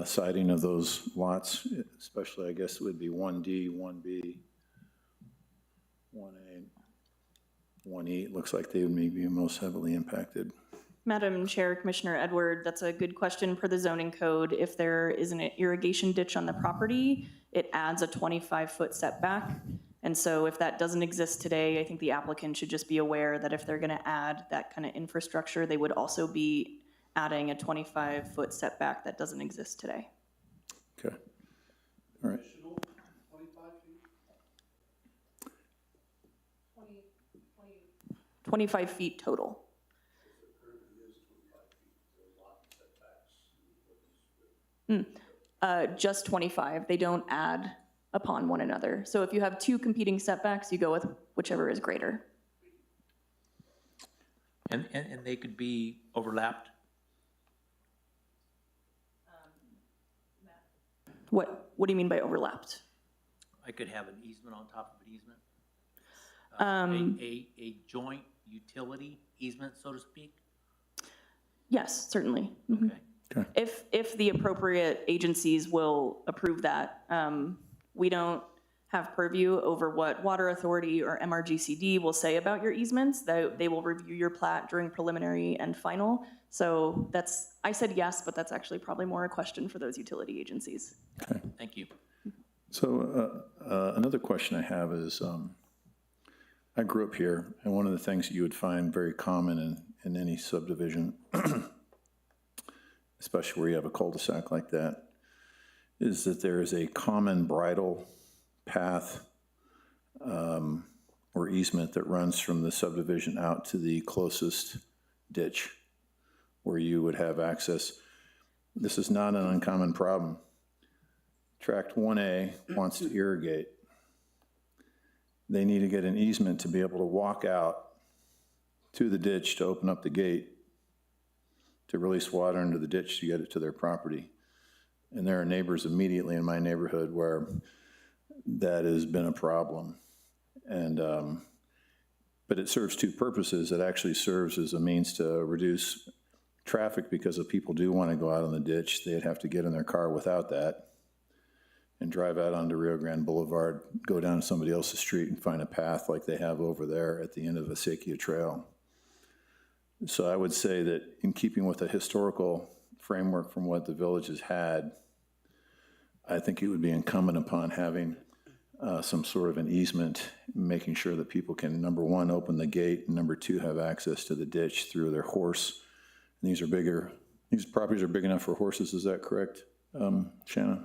siding of those lots? Especially, I guess it would be 1D, 1B, 1A, 1E. It looks like they would maybe be most heavily impacted. Madam Chair, Commissioner Edward, that's a good question per the zoning code. If there is an irrigation ditch on the property, it adds a 25-foot setback. And so if that doesn't exist today, I think the applicant should just be aware that if they're going to add that kind of infrastructure, they would also be adding a 25-foot setback that doesn't exist today. Okay. All right. 25 feet total. Just 25. They don't add upon one another. So if you have two competing setbacks, you go with whichever is greater. And they could be overlapped? What do you mean by overlapped? I could have an easement on top of an easement? A joint utility easement, so to speak? Yes, certainly. Mhm. Okay. If the appropriate agencies will approve that. We don't have purview over what Water Authority or MRGCD will say about your easements. They will review your plat during preliminary and final. So that's, I said yes, but that's actually probably more a question for those utility agencies. Thank you. So another question I have is, I grew up here, and one of the things that you would find very common in any subdivision, especially where you have a cul-de-sac like that, is that there is a common bridle path or easement that runs from the subdivision out to the closest ditch where you would have access. This is not an uncommon problem. Tract 1A wants to irrigate. They need to get an easement to be able to walk out to the ditch to open up the gate to release water into the ditch to get it to their property. And there are neighbors immediately in my neighborhood where that has been a problem. And, but it serves two purposes. It actually serves as a means to reduce traffic because if people do want to go out on the ditch, they'd have to get in their car without that and drive out onto Rio Grande Boulevard, go down somebody else's street and find a path like they have over there at the end of Acequia Trail. So I would say that in keeping with the historical framework from what the village has had, I think it would be incumbent upon having some sort of an easement, making sure that people can, number one, open the gate, and number two, have access to the ditch through their horse. And these properties are big enough for horses, is that correct, Shanna?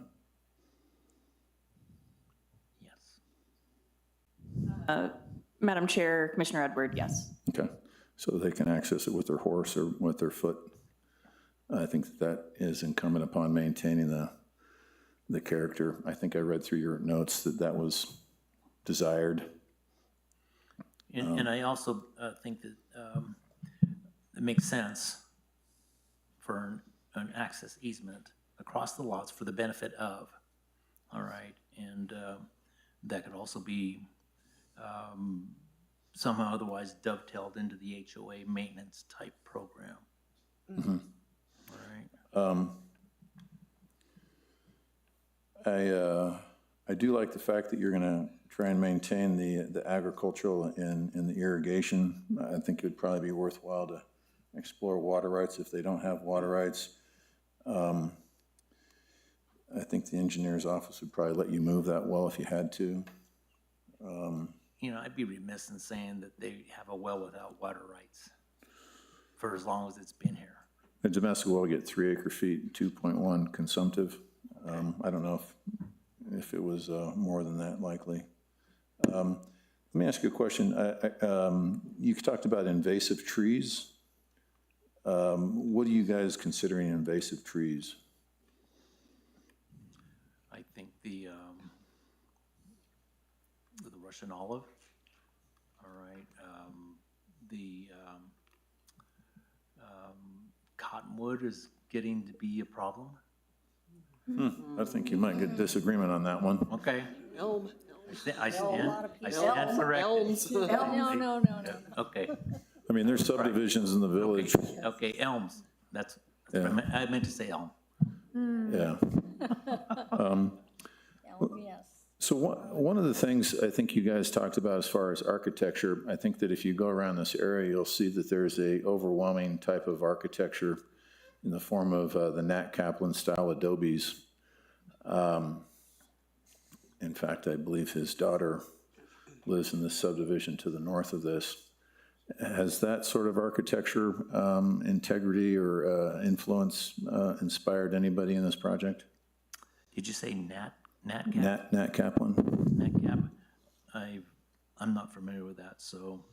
Madam Chair, Commissioner Edward, yes. Okay, so they can access it with their horse or with their foot. I think that is incumbent upon maintaining the character. I think I read through your notes that that was desired. And I also think that it makes sense for an access easement across the lots for the benefit of, all right? And that could also be somehow otherwise dovetailed into the HOA maintenance type program. Mm-hmm. All right. I do like the fact that you're gonna try and maintain the agricultural and the irrigation. I think it would probably be worthwhile to explore water rights if they don't have water rights. I think the engineer's office would probably let you move that well if you had to. You know, I'd be remiss in saying that they have a well without water rights for as long as it's been here. A domestic well would get 3 acre-feet, 2.1 consumptive. I don't know if it was more than that likely. Let me ask you a question. You talked about invasive trees. What are you guys considering invasive trees? I think the Russian olive, all right, the cottonwood is getting to be a problem. I think you might get disagreement on that one. Okay. Elm. I stand corrected. Elms. No. Okay, I mean, there's subdivisions in the village. okay, elms, that's, Yeah. I meant to say elm. Yeah. Yes. So one of the things I think you guys talked about as far as architecture, I think that if you go around this area, you'll see that there's a overwhelming type of architecture in the form of the Nat Kaplan style adobes. In fact, I believe his daughter lives in this subdivision to the north of this. Has that sort of architecture integrity or influence inspired anybody in this project? Did you say Nat Cap? Nat Kaplan. Nat Cap? I'm not familiar with that, so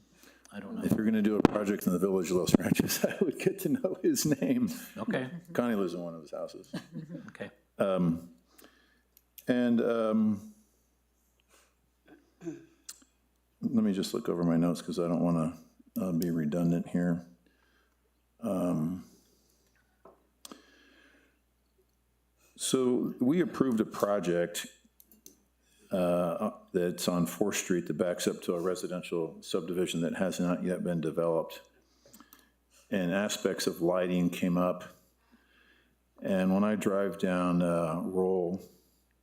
I don't know. If you're going to do a project in the Village of Los Ranchos, I would get to know his name. Okay, Connie lives in one of his houses. okay. Let me just look over my notes because I don't want to be redundant here. So we approved a project that's on 4th Street that backs up to a residential subdivision that has not yet been developed. And aspects of lighting came up. And when I drive down Roll,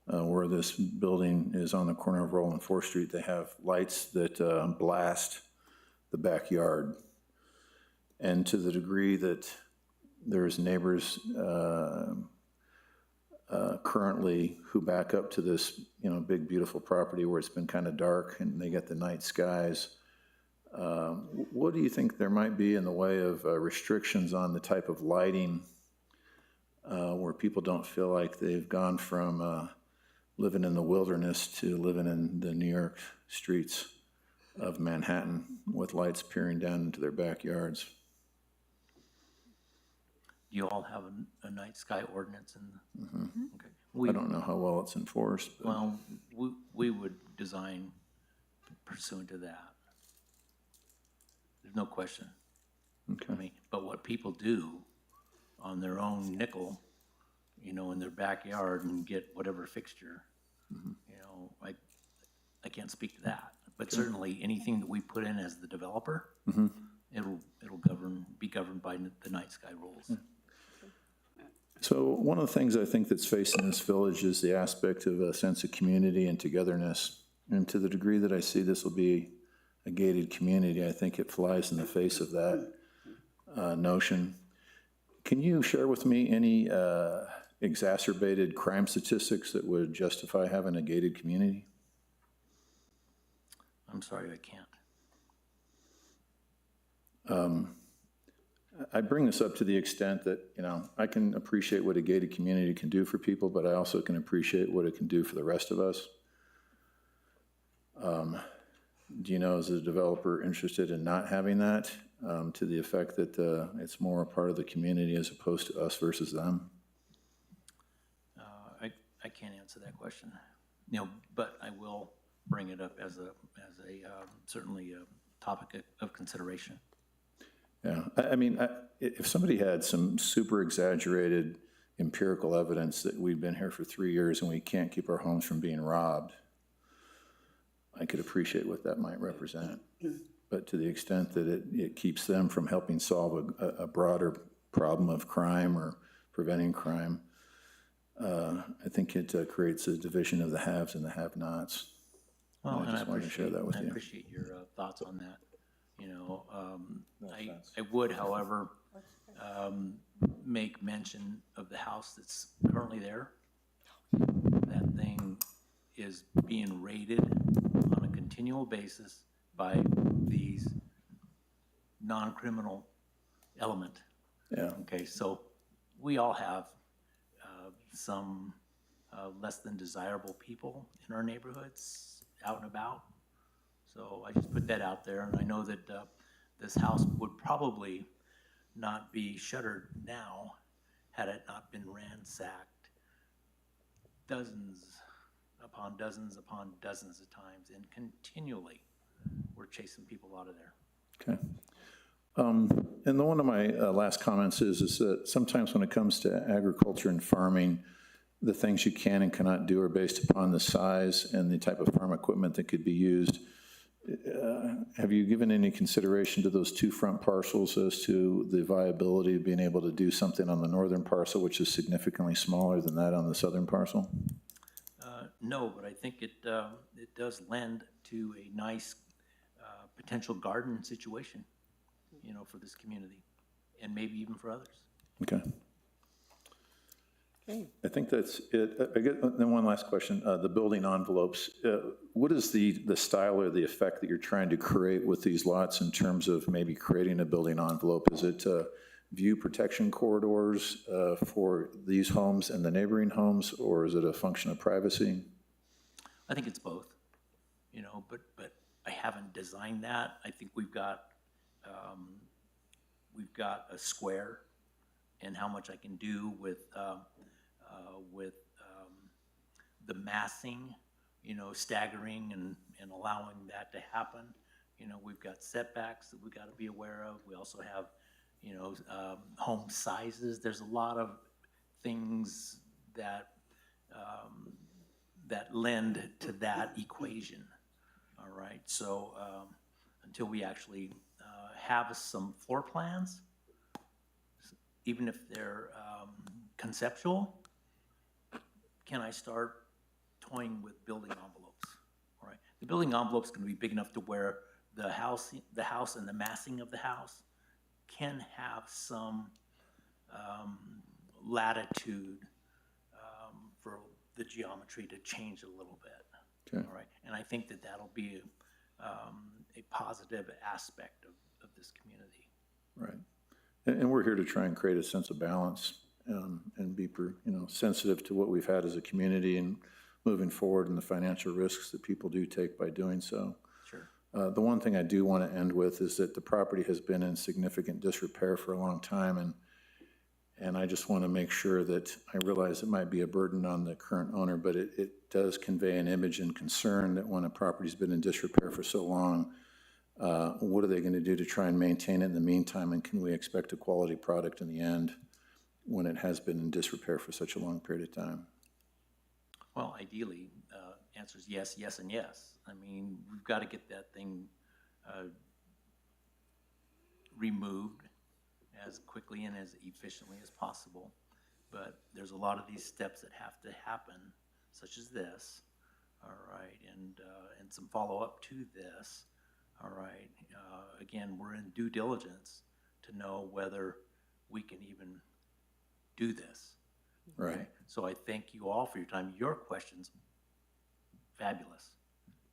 where this building is on the corner of Roll and 4th Street, they have lights that blast the backyard. And to the degree that there's neighbors currently who back up to this, big, beautiful property where it's been kind of dark and they get the night skies, what do you think there might be in the way of restrictions on the type of lighting where people don't feel like they've gone from living in the wilderness to living in the New York streets of Manhattan with lights peering down into their backyards? You all have a night sky ordinance in the, okay. I don't know how well it's enforced, but. Well, we would design pursuant to that. There's no question. Okay. I mean, but what people do on their own nickel, in their backyard and get whatever fixture, I can't speak to that. But certainly anything that we put in as the developer, it'll be governed by the night sky rules. So one of the things I think that's facing this village is the aspect of a sense of community and togetherness. And to the degree that I see this will be a gated community, I think it flies in the face of that notion. Can you share with me any exacerbated crime statistics that would justify having a gated community? I'm sorry, I can't. I bring this up to the extent that, I can appreciate what a gated community can do for people, but I also can appreciate what it can do for the rest of us. Do you know, is the developer interested in not having that, to the effect that it's more a part of the community as opposed to us versus them? I can't answer that question, but I will bring it up as a certainly a topic of consideration. Yeah, I mean, if somebody had some super exaggerated empirical evidence that we've been here for 3 years and we can't keep our homes from being robbed, I could appreciate what that might represent. But to the extent that it keeps them from helping solve a broader problem of crime or preventing crime, I think it creates a division of the haves and the have-nots. Well, and I just wanted to share that with you. appreciate your thoughts on that. I would, however, make mention of the house that's currently there. That thing is being raided on a continual basis by these non-criminal element. Yeah. Okay, so we all have some less than desirable people in our neighborhoods out and about. So I just put that out there, and I know that this house would probably not be shuttered now had it not been ransacked dozens upon dozens upon dozens of times, and continually we're chasing people out of there. Okay. And one of my last comments is that sometimes when it comes to agriculture and farming, the things you can and cannot do are based upon the size and the type of farm equipment that could be used. Have you given any consideration to those two front parcels as to the viability of being able to do something on the northern parcel, which is significantly smaller than that on the southern parcel? No, but I think it does lend to a nice potential garden situation, for this community, and maybe even for others. Okay. Okay. I think that's it. I get, then one last question, the building envelopes. What is the style or the effect that you're trying to create with these lots in terms of maybe creating a building envelope? Is it view protection corridors for these homes and the neighboring homes, or is it a function of privacy? I think it's both, but I haven't designed that. I think we've got a square and how much I can do with the massing, staggering and allowing that to happen. We've got setbacks that we've got to be aware of. We also have, home sizes. There's a lot of things that that lend to that equation. All right, so until we actually have some floor plans, even if they're conceptual, can I start toying with building envelopes, all right? The building envelope's gonna be big enough to where the house and the massing of the house can have some latitude for the geometry to change a little bit. Okay. All right, and I think that that'll be a positive aspect of this community. Right. And we're here to try and create a sense of balance and be, sensitive to what we've had as a community and moving forward and the financial risks that people do take by doing so. Sure. The one thing I do want to end with is that the property has been in significant disrepair for a long time, and I just want to make sure that I realize it might be a burden on the current owner, but it does convey an image and concern that when a property's been in disrepair for so long, what are they going to do to try and maintain it in the meantime, and can we expect a quality product in the end when it has been in disrepair for such a long period of time? Well, ideally, answers yes, yes, and yes. I mean, we've got to get that thing removed as quickly and as efficiently as possible. But there's a lot of these steps that have to happen, such as this, all right, and some follow-up to this, all right. Again, we're in due diligence to know whether we can even do this. Right. Okay? So I thank you all for your time. Your questions, fabulous,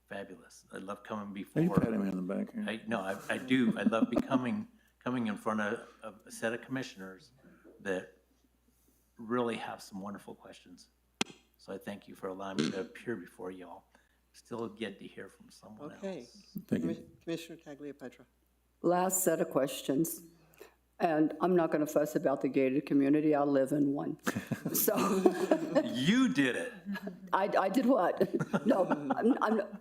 fabulous. I love coming before. Are you patting me on the back here? I do. I love coming in front of a set of commissioners that really have some wonderful questions. So I thank you for allowing me to appear before y'all. Still get to hear from someone Okay. else. Thank you. Commissioner Tagliapetra. Last set of questions. And I'm not going to fuss about the gated community. I live in one. So You did it. I did what? No,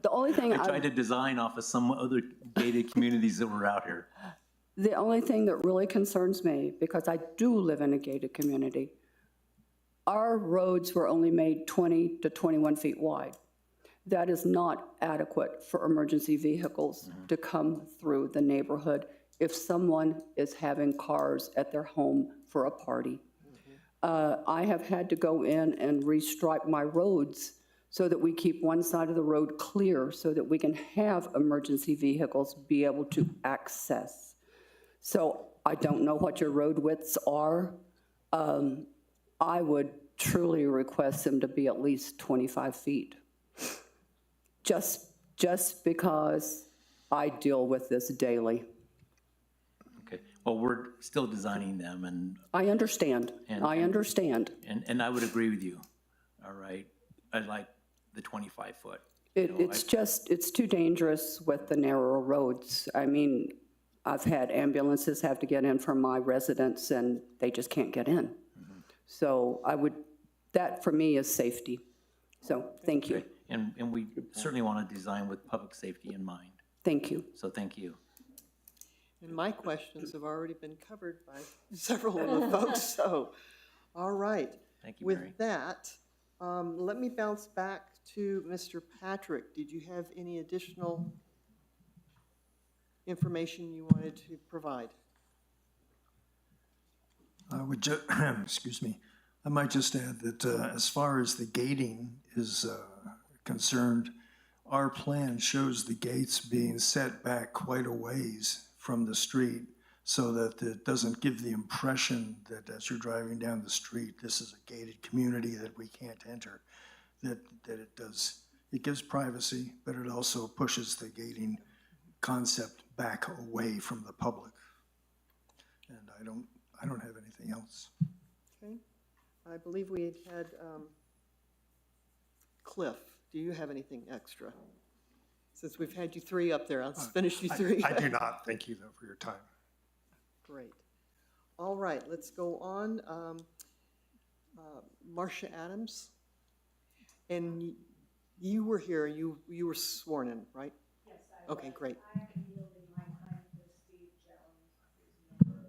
the only thing I tried to design off of some other gated communities that were out here. the only thing that really concerns me, because I do live in a gated community, our roads were only made 20 to 21 feet wide. That is not adequate for emergency vehicles to come through the neighborhood if someone is having cars at their home for a party. I have had to go in and restripe my roads so that we keep one side of the road clear so that we can have emergency vehicles be able to access. So I don't know what your road widths are. I would truly request them to be at least 25 feet. Just because I deal with this daily. Okay, well, we're still designing them, and I understand, I understand. And I would agree with you, all right? I like the 25-foot. It's too dangerous with the narrower roads. I mean, I've had ambulances have to get in from my residence, and they just can't get in. So that for me is safety. So, thank you, And we certainly want to design with public safety in mind, thank you. so thank you. And my questions have already been covered by several of the folks, so, all right. Thank you, Mary. With that, let me bounce back to Mr. Patrick. Did you have any additional information you wanted to provide? I would just, excuse me, I might just add that as far as the gating is concerned, our plan shows the gates being set back quite a ways from the street so that it doesn't give the impression that as you're driving down the street, this is a gated community that we can't enter, that it gives privacy, but it also pushes the gating concept back away from the public. And I don't have anything else. Okay. I believe we had Cliff. Do you have anything extra? Since we've had you three up there, let's finish you three. I do not. Thank you, though, for your time. Great. All right, let's go on. Marcia Adams. And you were here, you were sworn in, right? Yes, I was. Okay, great. I am yielding my time to Steve Jones,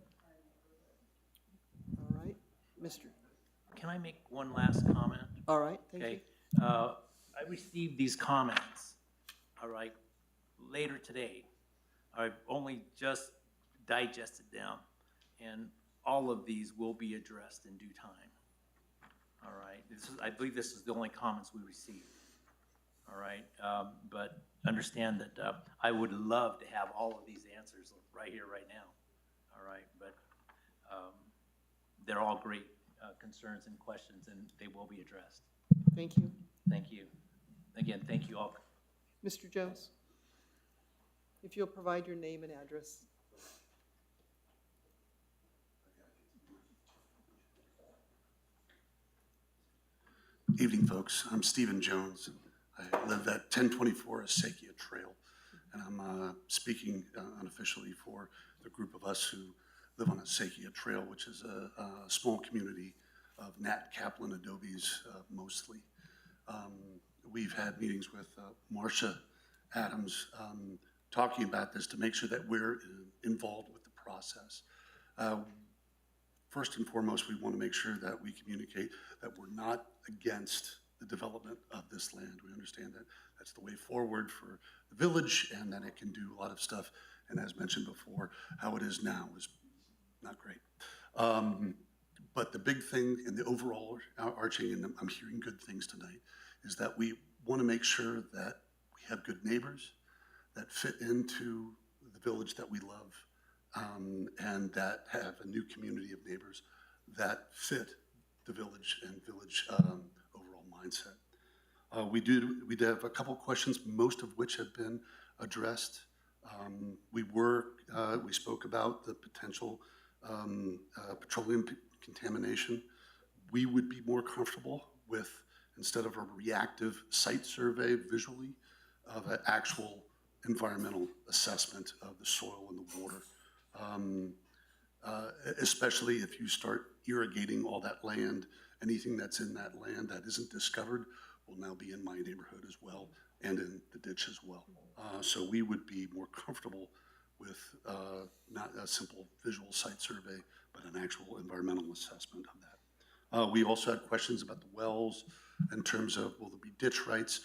All right, Mr. Can I make one last comment? All right, thank you. Okay, I received these comments, all right, later today. I've only just digested them, and all of these will be addressed in due time. All right, I believe this is the only comments we received. all right? But understand that I would love to have all of these answers right here, right now, all right? But they're all great concerns and questions, and they will be addressed. Thank you. Thank you. Again, thank you all. Mr. Jones, if you'll provide your name and address. Evening, folks. I'm Stephen Jones. I live at 1024 Asakia Trail, and I'm speaking unofficially for the group of us who live on Asakia Trail, which is a small community of Nat Kaplan adobes mostly. We've had meetings with Marcia Adams talking about this to make sure that we're involved with the process. First and foremost, we want to make sure that we communicate that we're not against the development of this land. We understand that that's the way forward for the village and that it can do a lot of stuff. And as mentioned before, how it is now is not great. But the big thing and the overall arching, and I'm hearing good things tonight, is that we want to make sure that we have good neighbors that fit into the village that we love. And that have a new community of neighbors that fit the village and village overall mindset. We did have a couple questions, most of which have been addressed. We spoke about the potential petroleum contamination. We would be more comfortable with, instead of a reactive site survey visually, of an actual environmental assessment of the soil and the water. Especially if you start irrigating all that land, anything that's in that land that isn't discovered will now be in my neighborhood as well and in the ditch as well. So we would be more comfortable with not a simple visual site survey, but an actual environmental assessment of that. We also had questions about the wells in terms of, will there be ditch rights?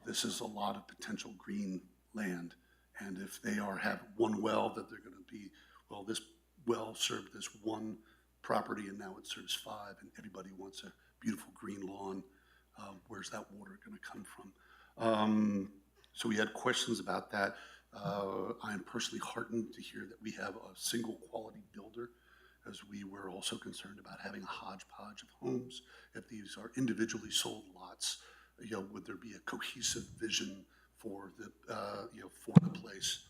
This is a lot of potential green land. And if they have one well, that they're going to be, well, this well served this one property and now it serves 5, and everybody wants a beautiful green lawn. Where's that water going to come from? So we had questions about that. I am personally heartened to hear that we have a single quality builder, as we were also concerned about having a hodgepodge of homes. If these are individually sold lots, would there be a cohesive vision for the for the place,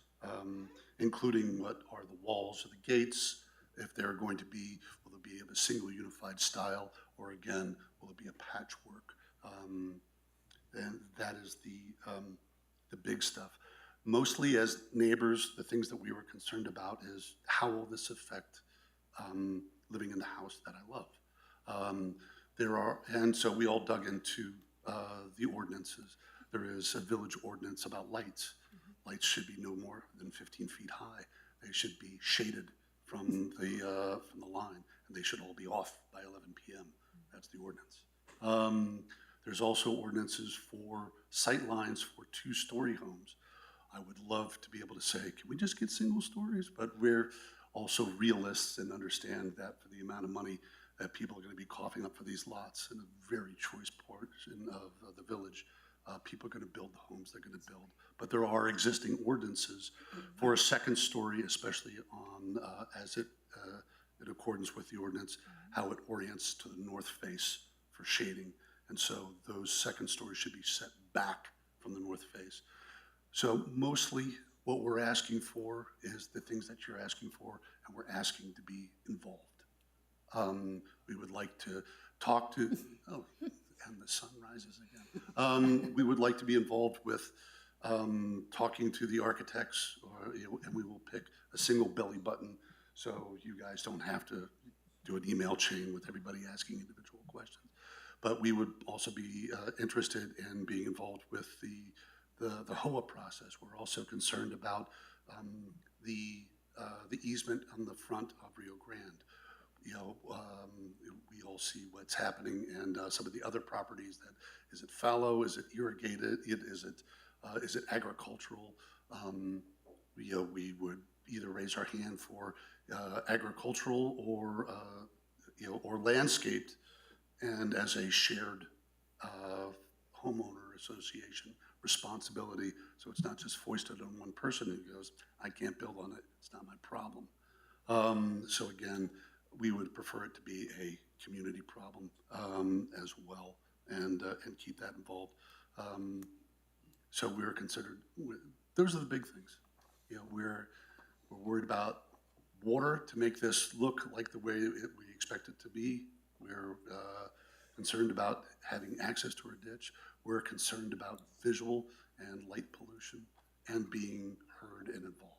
including what are the walls or the gates, if they're going to be, will it be of a single unified style, or again, will it be a patchwork? And that is the big stuff. Mostly as neighbors, the things that we were concerned about is how will this affect living in the house that I love? And so we all dug into the ordinances. There is a village ordinance about lights. Lights should be no more than 15 feet high. They should be shaded from the line, and they should all be off by 11 p.m. That's the ordinance. There's also ordinances for sight lines for 2-story homes. I would love to be able to say, can we just get single stories? But we're also realists and understand that for the amount of money that people are going to be coughing up for these lots in a very choice portion of the village, people are going to build the homes they're going to build. But there are existing ordinances for a 2nd story, especially on, in accordance with the ordinance, how it orients to the north face for shading. And so those 2nd stories should be set back from the north face. So mostly what we're asking for is the things that you're asking for, and we're asking to be involved. We would like to talk to, oh, and the sun rises again. We would like to be involved with talking to the architects, and we will pick a single belly button so you guys don't have to do an email chain with everybody asking individual questions. But we would also be interested in being involved with the HOA process. We're also concerned about the easement on the front of Rio Grande. We all see what's happening, and some of the other properties. That is it fallow? Is it irrigated? Is it agricultural? We would either raise our hand for agricultural or landscaped, and as a shared homeowner association responsibility, so it's not just foisted on one person who goes, I can't build on it, it's not my problem. So again, we would prefer it to be a community problem as well, and keep that involved. So we're considered, those are the big things. You know, we're worried about water to make this look like the way we expect it to be. We're concerned about having access to our ditch. We're concerned about visual and light pollution and being heard and involved.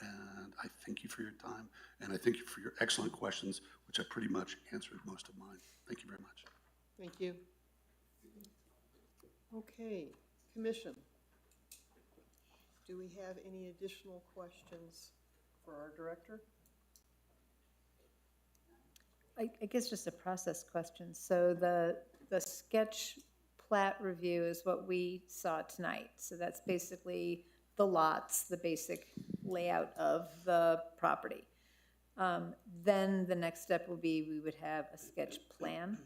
And I thank you for your time, and I thank you for your excellent questions, which I pretty much answered most of mine. Thank you very much. Thank you. Okay, Commission. Do we have any additional questions for our director? I guess just a process question. So the sketch plat review is what we saw tonight. So that's basically the lots, the basic layout of the property. Then the next step will be we would have a sketch plan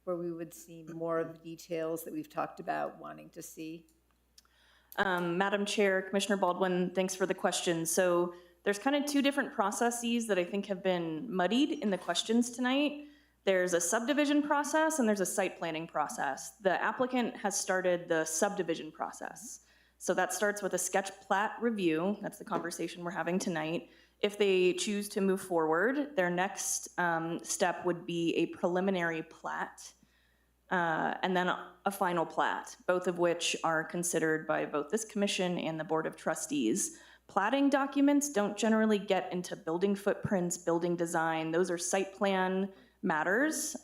where we would see more of the details that we've talked about wanting to see. Madam Chair, Commissioner Baldwin, thanks for the question. So there's kind of two different processes that I think have been muddied in the questions tonight. There's a subdivision process and there's a site planning process. The applicant has started the subdivision process. So that starts with a sketch plat review. That's the conversation we're having tonight. If they choose to move forward, their next step would be a preliminary plat and then a final plat, both of which are considered by both this commission and the Board of Trustees. Platting documents don't generally get into building footprints, building design. Those are site plan matters.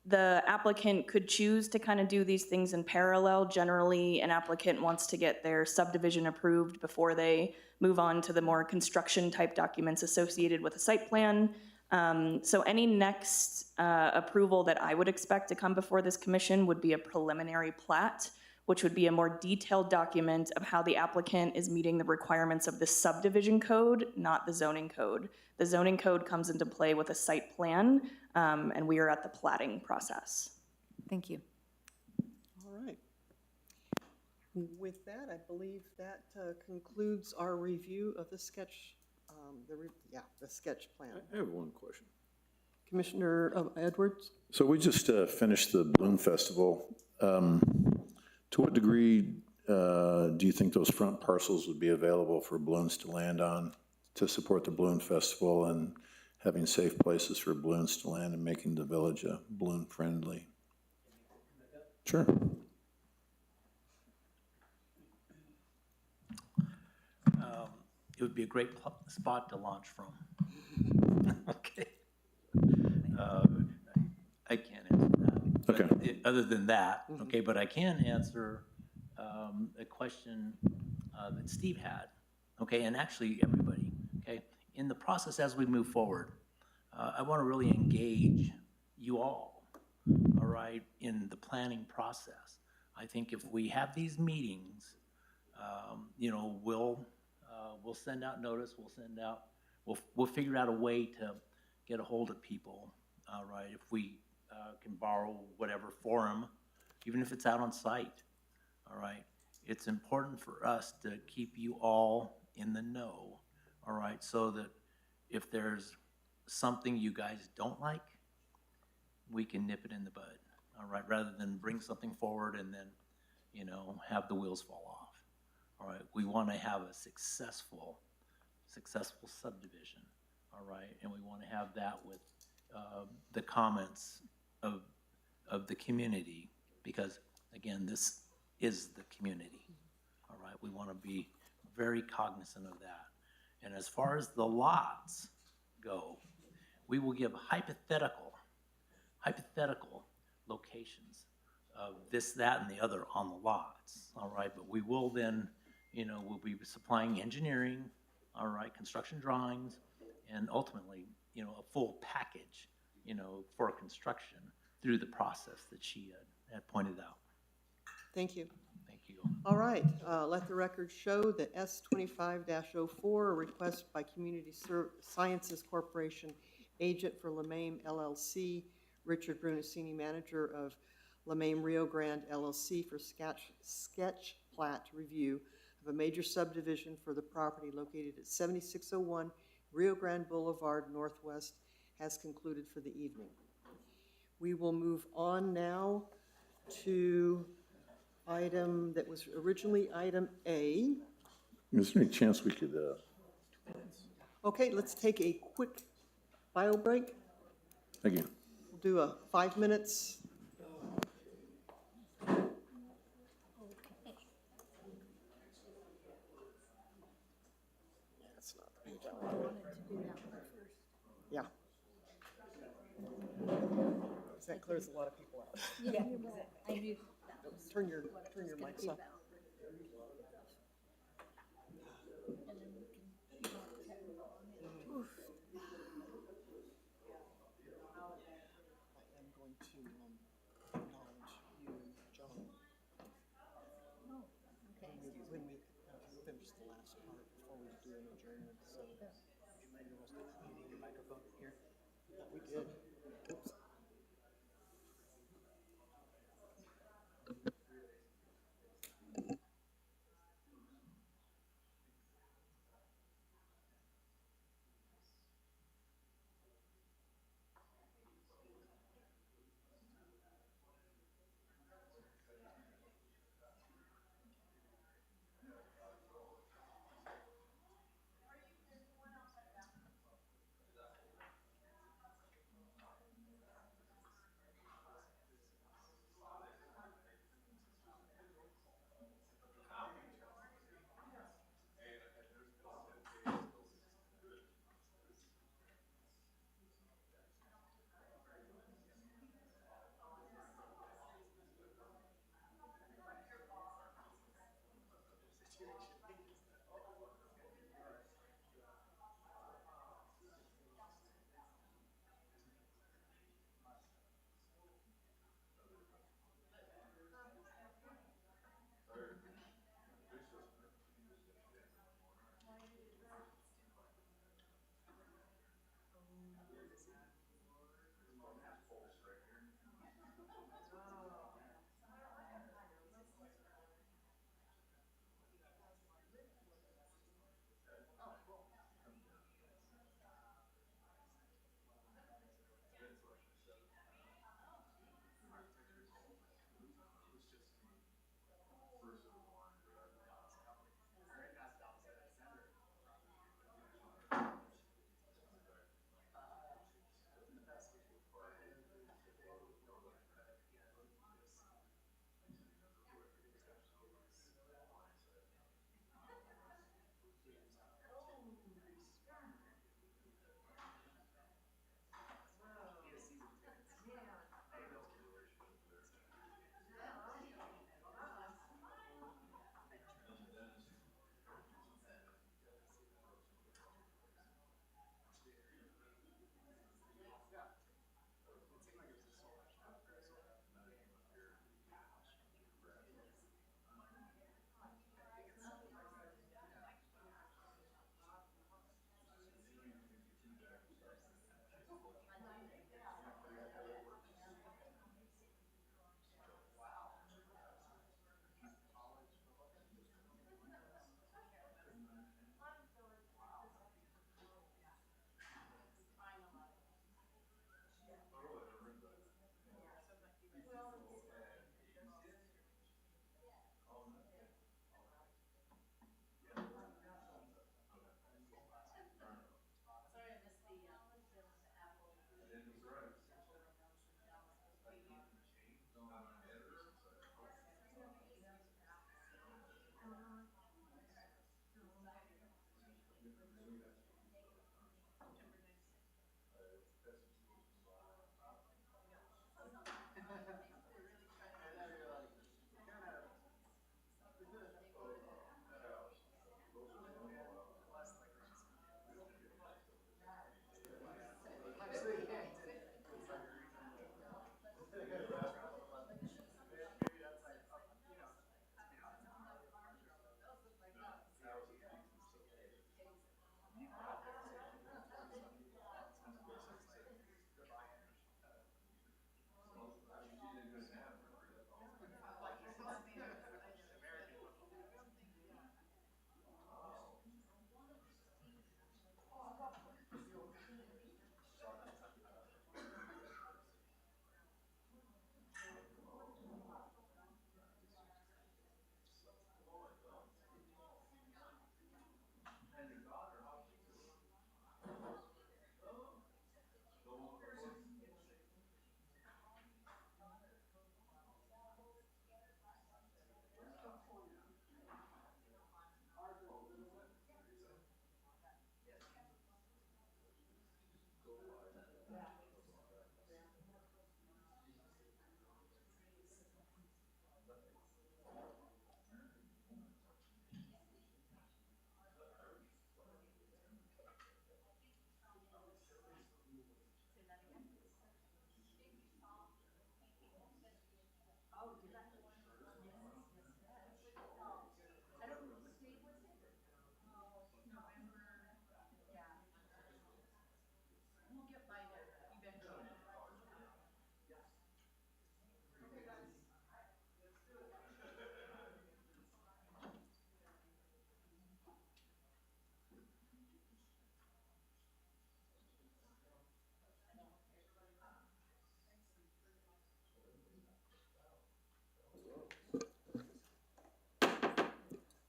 The applicant could choose to kind of do these things in parallel. Generally, an applicant wants to get their subdivision approved before they move on to the more construction type documents associated with a site plan. So any next approval that I would expect to come before this commission would be a preliminary plat, which would be a more detailed document of how the applicant is meeting the requirements of the subdivision code, not the zoning code. The zoning code comes into play with a site plan, and we are at the platting process. Thank you. All right. With that, I believe that concludes our review of the sketch, the sketch plan. I have one question. Commissioner Edwards? So we just finished the Balloon Festival. To what degree do you think those front parcels would be available for balloons to land on to support the Balloon Festival and having safe places for balloons to land and making the village balloon friendly? Sure. It would be a great spot to launch from. Okay. I can't answer that. Okay. But other than that, okay, but I can answer a question that Steve had, okay, and actually everybody, okay? In the process as we move forward, I want to really engage you all right, in the planning process. I think if we have these meetings, you know, we'll send out notice, we'll figure out a way to get a hold of people, right? If we can borrow whatever forum, even if it's out on site, all right? It's important for us to keep you all in the know, all right? So that if there's something you guys don't like, we can nip it in the bud, all right? Rather than bring something forward and then, you know, have the wheels fall off, all right? We want to have a successful subdivision, all right? And we want to have that with the comments of the community, because again, this is the community, all right? We want to be very cognizant of that. And as far as the lots go, we will give hypothetical locations of this, that, and the other on the lots, all right? But we will then, you know, we'll be supplying engineering, all right, construction drawings, and ultimately, you know, a full package, you know, for construction through the process that she had pointed out. Thank you. Thank you. All right, let the record show that S-25-04, a request by Community Sciences Corporation, agent for LeMame LLC, Richard Brunacini, manager of Lemaine Rio Grande LLC for sketch plat review of a major subdivision for the property located at 7601 Rio Grande Boulevard Northwest has concluded for the evening. We will move on now to item that was originally item A. Is there any chance we could, Okay, let's take a quick bio break. again, We'll do a 5 minutes. That's not the page I wanted. Yeah. That clears a lot of people out. Turn your mics off. I am going to acknowledge you, John. When we finish the last part before we do an adjournment, so. Muting your microphone here? We did. Oops.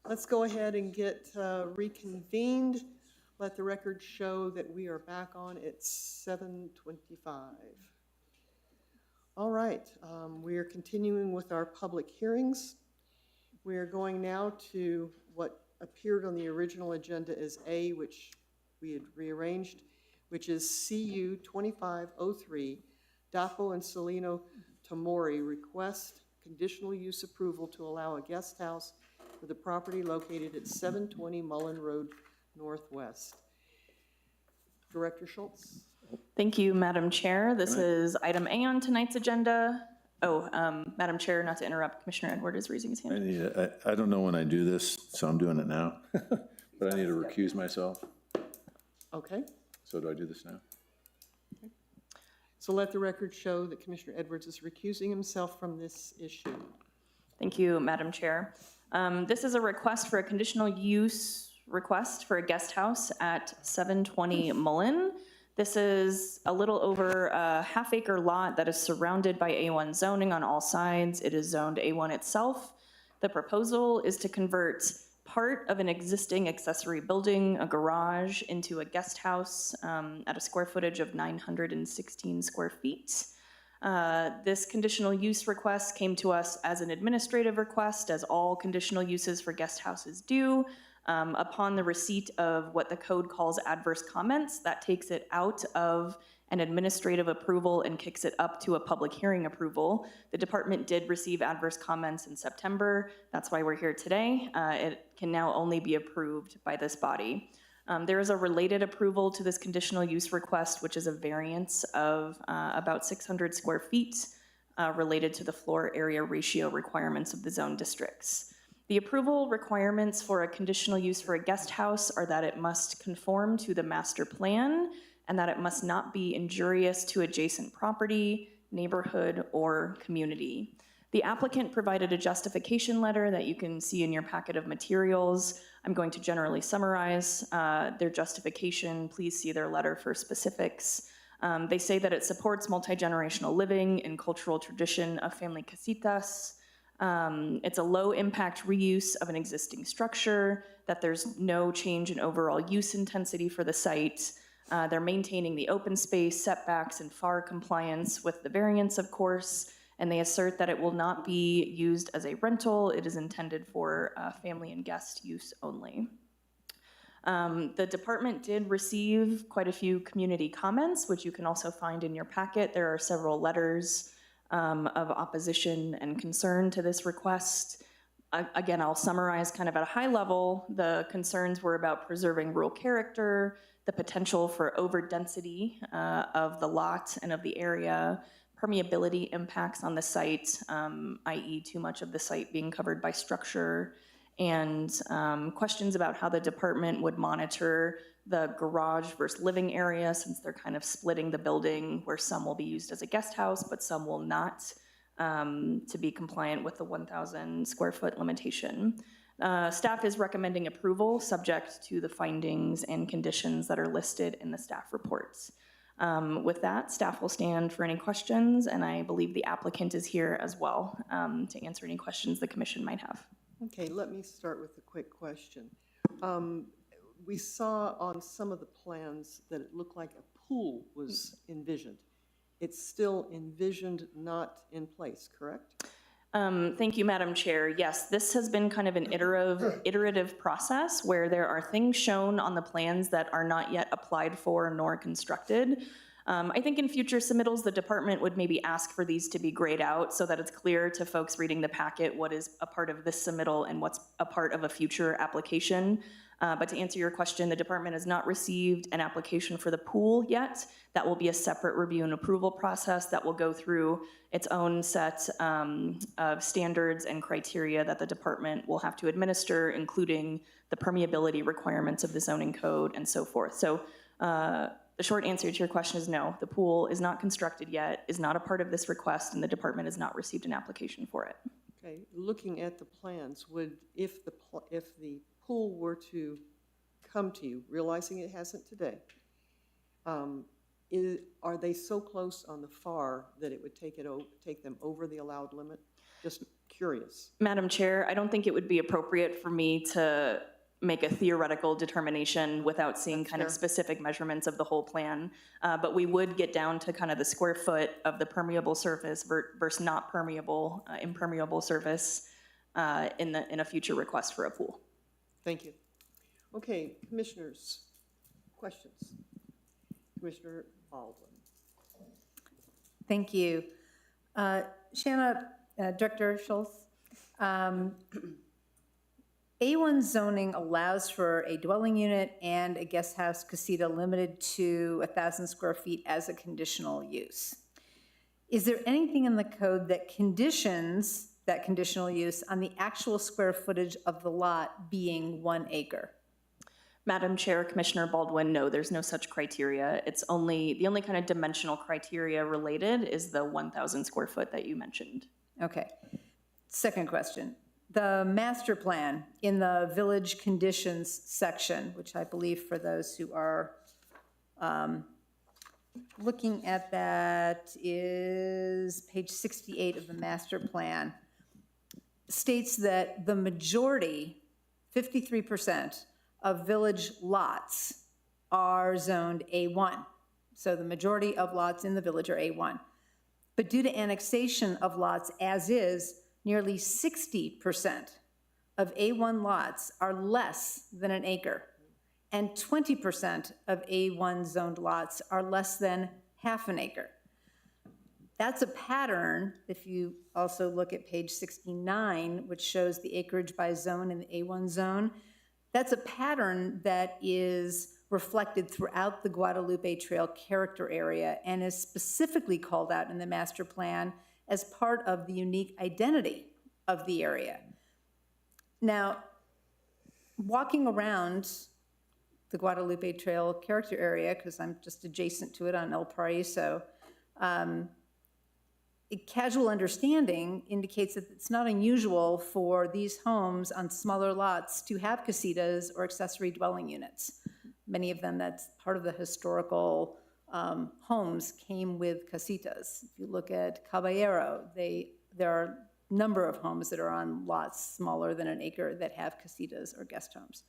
Let's go ahead and get reconvened. Let the record show that we are back on at 7:25. All right, we are continuing with our public hearings. We are going now to what appeared on the original agenda as A, which we had rearranged, which is CU 2503, Dapo and Celino Tamori request conditional use approval to allow a guest house for the property located at 720 Mullen Road Northwest. Director Schultz? Thank you, Madam Chair. This is item A on tonight's agenda. Oh, Madam Chair, not to interrupt, Commissioner Edward is raising his hand. I don't know when I do this, so I'm doing it now, but I need to recuse myself. Okay, So do I do this now? so let the record show that Commissioner Edwards is recusing himself from this issue. Thank you, Madam Chair. This is a request for a conditional use request for a guest house at 720 Mullen. This is a little over a half-acre lot that is surrounded by A1 zoning on all sides. It is zoned A1 itself. The proposal is to convert part of an existing accessory building, a garage, into a guest house at a square footage of 916 square feet. This conditional use request came to us as an administrative request, as all conditional uses for guest houses do. Upon the receipt of what the code calls adverse comments, that takes it out of an administrative approval and kicks it up to a public hearing approval. The department did receive adverse comments in September. That's why we're here today. It can now only be approved by this body. There is a related approval to this conditional use request, which is a variance of about 600 square feet related to the floor area ratio requirements of the zone districts. The approval requirements for a conditional use for a guest house are that it must conform to the master plan and that it must not be injurious to adjacent property, neighborhood, or community. The applicant provided a justification letter that you can see in your packet of materials. I'm going to generally summarize their justification. Please see their letter for specifics. They say that it supports multi-generational living and cultural tradition of family casitas. It's a low impact reuse of an existing structure, that there's no change in overall use intensity for the site. They're maintaining the open space, setbacks, and FAR compliance with the variance, of course, and they assert that it will not be used as a rental. It is intended for family and guest use only. The department did receive quite a few community comments, which you can also find in your packet. There are several letters of opposition and concern to this request. Again, I'll summarize kind of at a high level. The concerns were about preserving rural character, the potential for overdensity of the lot and of the area, permeability impacts on the site, i.e. too much of the site being covered by structure, and questions about how the department would monitor the garage versus living area, since they're kind of splitting the building where some will be used as a guest house, but some will not, to be compliant with the 1,000 square foot limitation. Staff is recommending approval subject to the findings and conditions that are listed in the staff reports. With that, staff will stand for any questions, and I believe the applicant is here as well to answer any questions the commission might have. Okay, let me start with a quick question. We saw on some of the plans that it looked like a pool was envisioned. It's still envisioned, not in place, correct? Thank you, Madam Chair. Yes, this has been kind of an iterative process where there are things shown on the plans that are not yet applied for nor constructed. I think in future submittals, the department would maybe ask for these to be grayed out so that it's clear to folks reading the packet what is a part of this submittal and what's a part of a future application. But to answer your question, the department has not received an application for the pool yet. That will be a separate review and approval process that will go through its own set of standards and criteria that the department will have to administer, including the permeability requirements of the zoning code and so forth. So the short answer to your question is no, the pool is not constructed yet, is not a part of this request, and the department has not received an application for it. Okay, looking at the plans, if the pool were to come to you, realizing it hasn't today, are they so close on the FAR that it would take them over the allowed limit? Just Curious. Madam Chair, I don't think it would be appropriate for me to make a theoretical determination without seeing kind of fair. specific measurements of the whole plan. But we would get down to kind of the square foot of the permeable surface versus not permeable, impermeable surface in a future request for a pool. Thank you. Okay, commissioners, questions? Commissioner Baldwin. Thank you. Shanna, Director Schultz, A1 zoning allows for a dwelling unit and a guest house casita limited to 1,000 square feet as a conditional use. Is there anything in the code that conditions that conditional use on the actual square footage of the lot being 1 acre? Madam Chair, Commissioner Baldwin, no, there's no such criteria. It's only, the only kind of dimensional criteria related is the 1,000 square foot that you mentioned. Okay. Second question. The master plan in the village conditions section, which I believe for those who are looking at that is page 68 of the master plan, states that the majority, 53%, of village lots are zoned A1. So the majority of lots in the village are A1. But due to annexation of lots as is, nearly 60% of A1 lots are less than an acre, and 20% of A1 zoned lots are less than half an acre. That's a pattern, if you also look at page 69, which shows the acreage by zone in the A1 zone. That's a pattern that is reflected throughout the Guadalupe Trail character area and is specifically called out in the master plan as part of the unique identity of the area. Now, walking around the Guadalupe Trail character area, because I'm just adjacent to it on El Paraiso, a casual understanding indicates that it's not unusual for these homes on smaller lots to have casitas or accessory dwelling units. Many of them, that's part of the historical homes came with casitas. If you look at Caballero, there are a number of homes that are on lots smaller than an acre that have casitas or guest homes.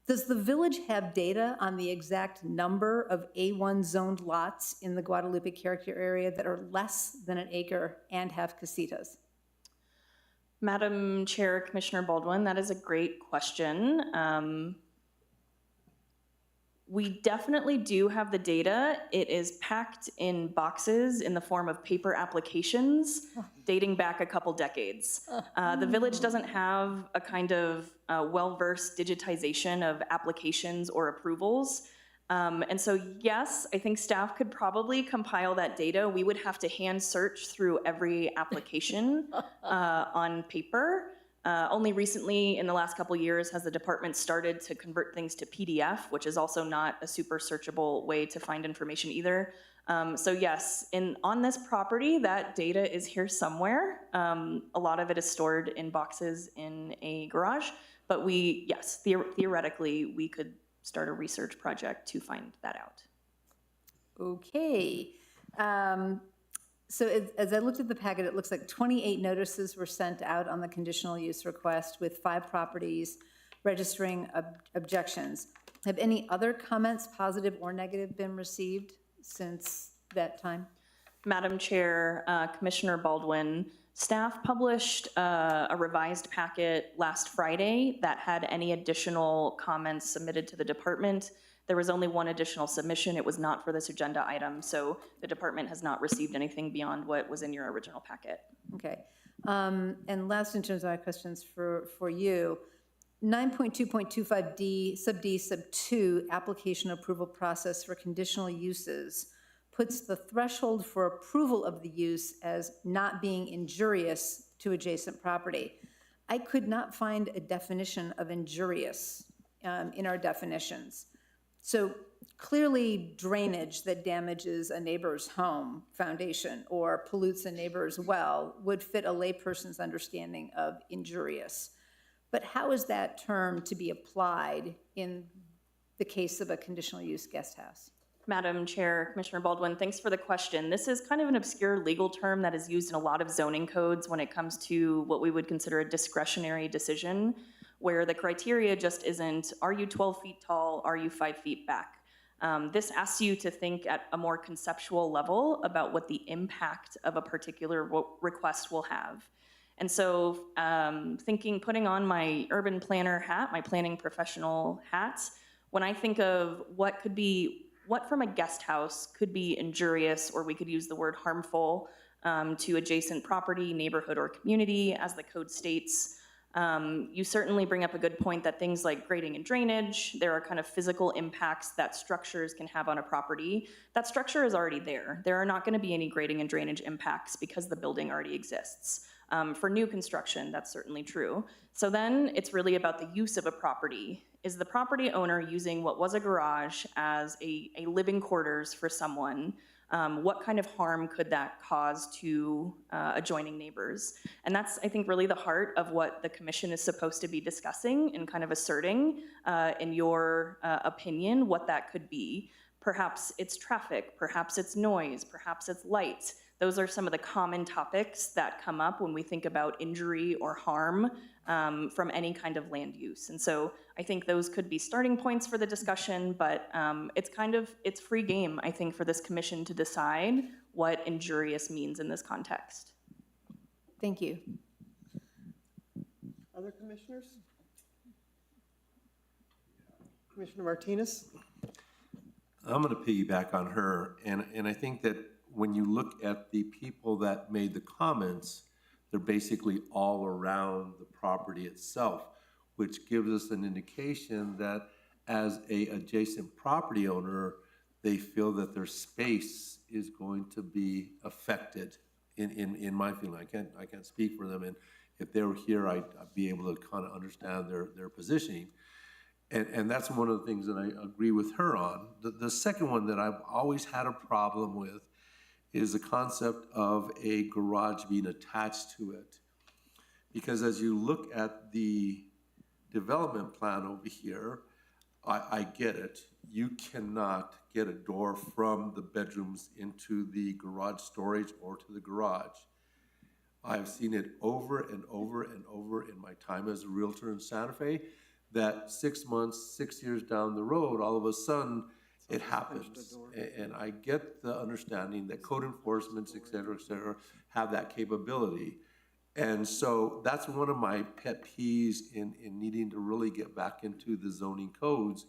Does the village have data on the exact number of A1 zoned lots in the Guadalupe character area that are less than an acre and have casitas? Madam Chair, Commissioner Baldwin, that is a great question. We definitely do have the data. It is packed in boxes in the form of paper applications dating back a couple decades. The village doesn't have a kind of well-versed digitization of applications or approvals. And so, yes, I think staff could probably compile that data. We would have to hand search through every application on paper. Only recently, in the last couple years, has the department started to convert things to PDF, which is also not a super searchable way to find information either. So yes, on this property, that data is here somewhere. A lot of it is stored in boxes in a garage, but yes, theoretically, we could start a research project to find that out. Okay. So as I looked at the packet, it looks like 28 notices were sent out on the conditional use request with 5 properties registering objections. Have any other comments, positive or negative, been received since that time? Madam Chair, Commissioner Baldwin, staff published a revised packet last Friday that had any additional comments submitted to the department. There was only one additional submission. It was not for this agenda item, so the department has not received anything beyond what was in your original packet. Okay. And last in terms of my questions for you, 9.2.25D, sub D, sub 2, application approval process for conditional uses puts the threshold for approval of the use as not being injurious to adjacent property. I could not find a definition of injurious in our definitions. So clearly drainage that damages a neighbor's home foundation or pollutes a neighbor's well would fit a layperson's understanding of injurious. But how is that term to be applied in the case of a conditional use guest house? Madam Chair, Commissioner Baldwin, thanks for the question. This is kind of an obscure legal term that is used in a lot of zoning codes when it comes to what we would consider a discretionary decision, where the criteria just isn't, are you 12 feet tall, are you 5 feet back? This asks you to think at a more conceptual level about what the impact of a particular request will have. And so putting on my urban planner hat, my planning professional hat, when I think of what from a guest house could be injurious, or we could use the word harmful to adjacent property, neighborhood, or community, as the code states, you certainly bring up a good point that things like grading and drainage, there are kind of physical impacts that structures can have on a property. That structure is already there. There are not going to be any grading and drainage impacts because the building already exists. For new construction, that's certainly true. So then it's really about the use of a property. Is the property owner using what was a garage as a living quarters for someone? What kind of harm could that cause to adjoining neighbors? And that's, I think, really the heart of what the commission is supposed to be discussing and kind of asserting, in your opinion, what that could be. Perhaps it's traffic, perhaps it's noise, perhaps it's light. Those are some of the common topics that come up when we think about injury or harm from any kind of land use. And so I think those could be starting points for the discussion, but it's free game, I think, for this commission to decide what injurious means in this context. Thank you. Other commissioners? Commissioner Martinez? I'm going to piggyback on her, and I think that when you look at the people that made the comments, they're basically all around the property itself, which gives us an indication that as a adjacent property owner, they feel that their space is going to be affected. In my feeling, I can't speak for them, and if they were here, I'd be able to kind of understand their positioning. And that's one of the things that I agree with her on. The second one that I've always had a problem with is the concept of a garage being attached to it. Because as you look at the development plan over here, I get it. You cannot get a door from the bedrooms into the garage storage or to the garage. I've seen it over and over and over in my time as a realtor in Santa Fe, that 6 months, 6 years down the road, all of a sudden, it happens. And I get the understanding that code enforcement, et cetera, have that capability. And so that's one of my pet peeves in needing to really get back into the zoning codes,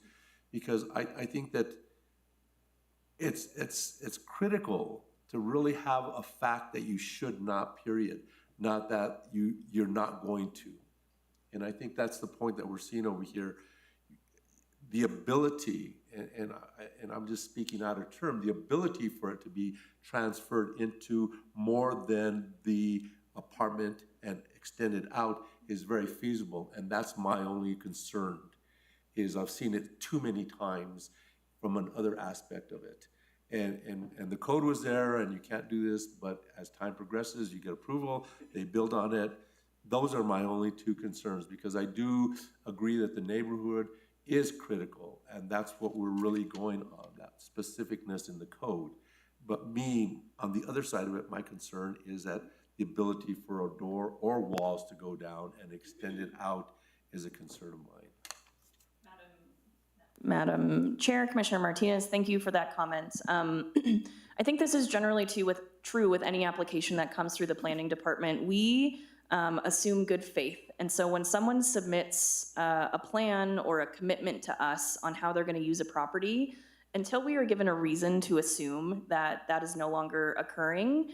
because I think that it's critical to really have a fact that you should not, period, not that you're not going to. And I think that's the point that we're seeing over here. The ability, and I'm just speaking out of term, the ability for it to be transferred into more than the apartment and extended out is very feasible. And that's my only concern, is I've seen it too many times from another aspect of it. And the code was there, and you can't do this, but as time progresses, you get approval, they build on it. Those are my only two concerns, because I do agree that the neighborhood is critical, and that's what we're really going on, that specificness in the code. But me, on the other side of it, my concern is that the ability for a door or walls to go down and extend it out is a concern of mine. Madam Chair, Commissioner Martinez, thank you for that comment. I think this is generally true with any application that comes through the planning department. We assume good faith. And so when someone submits a plan or a commitment to us on how they're going to use a property, until we are given a reason to assume that that is no longer occurring,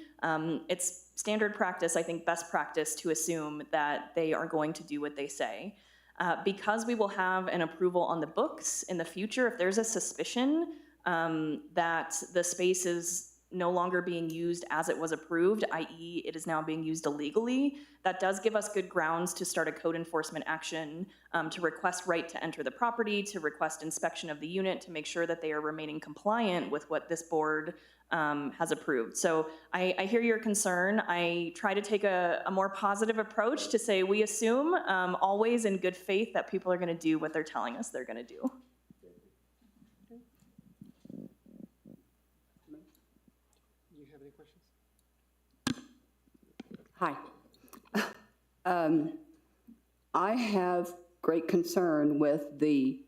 it's standard practice, I think best practice, to assume that they are going to do what they say. Because we will have an approval on the books in the future, if there's a suspicion that the space is no longer being used as it was approved, i.e. it is now being used illegally, that does give us good grounds to start a code enforcement action, to request right to enter the property, to request inspection of the unit, to make sure that they are remaining compliant with what this board has approved. So I hear your concern. I try to take a more positive approach to say we assume always in good faith that people are going to do what they're telling us they're going to do. have any questions? Hi. I have great concern with the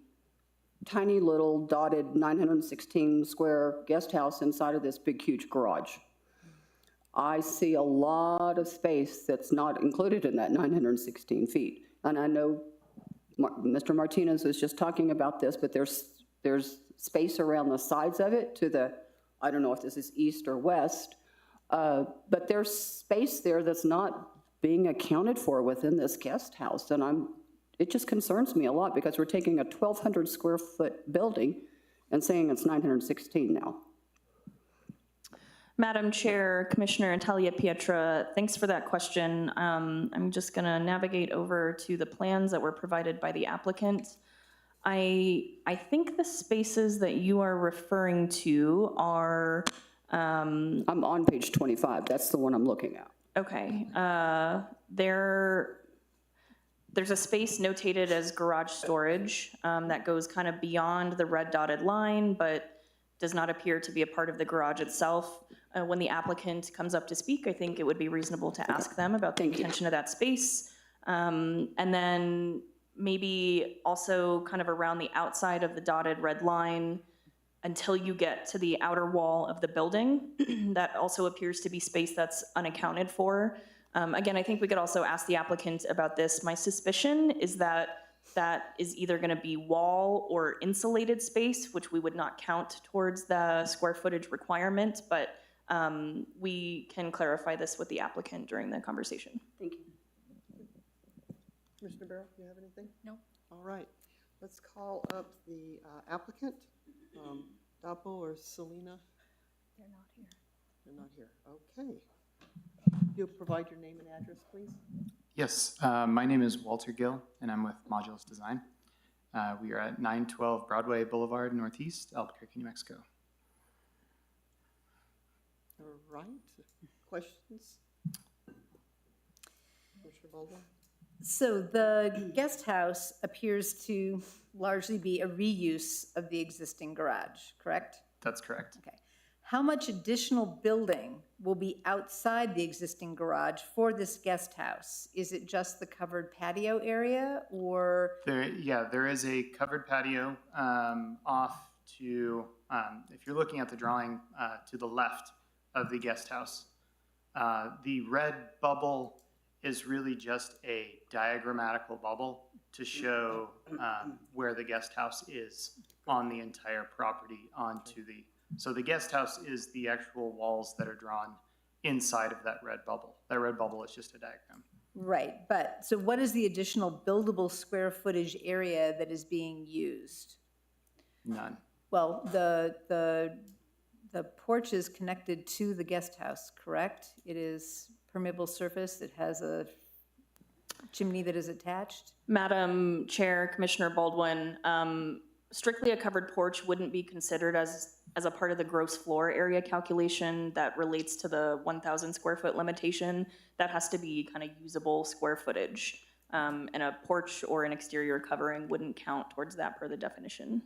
tiny little dotted 916 square guest house inside of this big, huge garage. I see a lot of space that's not included in that 916 feet. And I know Mr. Martinez was just talking about this, but there's space around the sides of it to the, I don't know if this is east or west, but there's space there that's not being accounted for within this guest house. And it just concerns me a lot because we're taking a 1,200 square foot building and saying it's 916 now. Madam Chair, Commissioner Natalia Pietra, thanks for that question. I'm just going to navigate over to the plans that were provided by the applicant. I think the spaces that you are referring to are... I'm on page 25. That's the one I'm looking at. Okay. There's a space notated as garage storage that goes kind of beyond the red dotted line, but does not appear to be a part of the garage itself. When the applicant comes up to speak, I think it would be reasonable to ask them about the intention of that space. And then maybe also kind of around the outside of the dotted red line until you get to the outer wall of the building. That also appears to be space that's unaccounted for. Again, I think we could also ask the applicant about this. My suspicion is that that is either going to be wall or insulated space, which we would not count towards the square footage requirement, but we can clarify this with the applicant during the conversation. Thank you. Commissioner Barrow, do you have anything? No. All right, let's call up the applicant, Dapo or Selena. They're not here. They're not here, okay. You'll provide your name and address, please? Yes, my name is Walter Gill, and I'm with Modulus Design. We are at 912 Broadway Boulevard, Northeast, Albuquerque, New Mexico. All right, questions? Commissioner Baldwin? So the guest house appears to largely be a reuse of the existing garage, correct? That's correct. Okay. How much additional building will be outside the existing garage for this guest house? Is it just the covered patio area or? There is a covered patio off to, if you're looking at the drawing, to the left of the guest house. The red bubble is really just a diagrammatical bubble to show where the guest house is on the entire property so the guest house is the actual walls that are drawn inside of that red bubble. That red bubble is just a diagram. Right, but so what is the additional buildable square footage area that is being used? None. Well, the porch is connected to the guest house, correct? It is permeable surface. It has a chimney that is attached. Madam Chair, Commissioner Baldwin, strictly a covered porch wouldn't be considered as a part of the gross floor area calculation that relates to the 1,000 square foot limitation. That has to be kind of usable square footage. And a porch or an exterior covering wouldn't count towards that per the definition.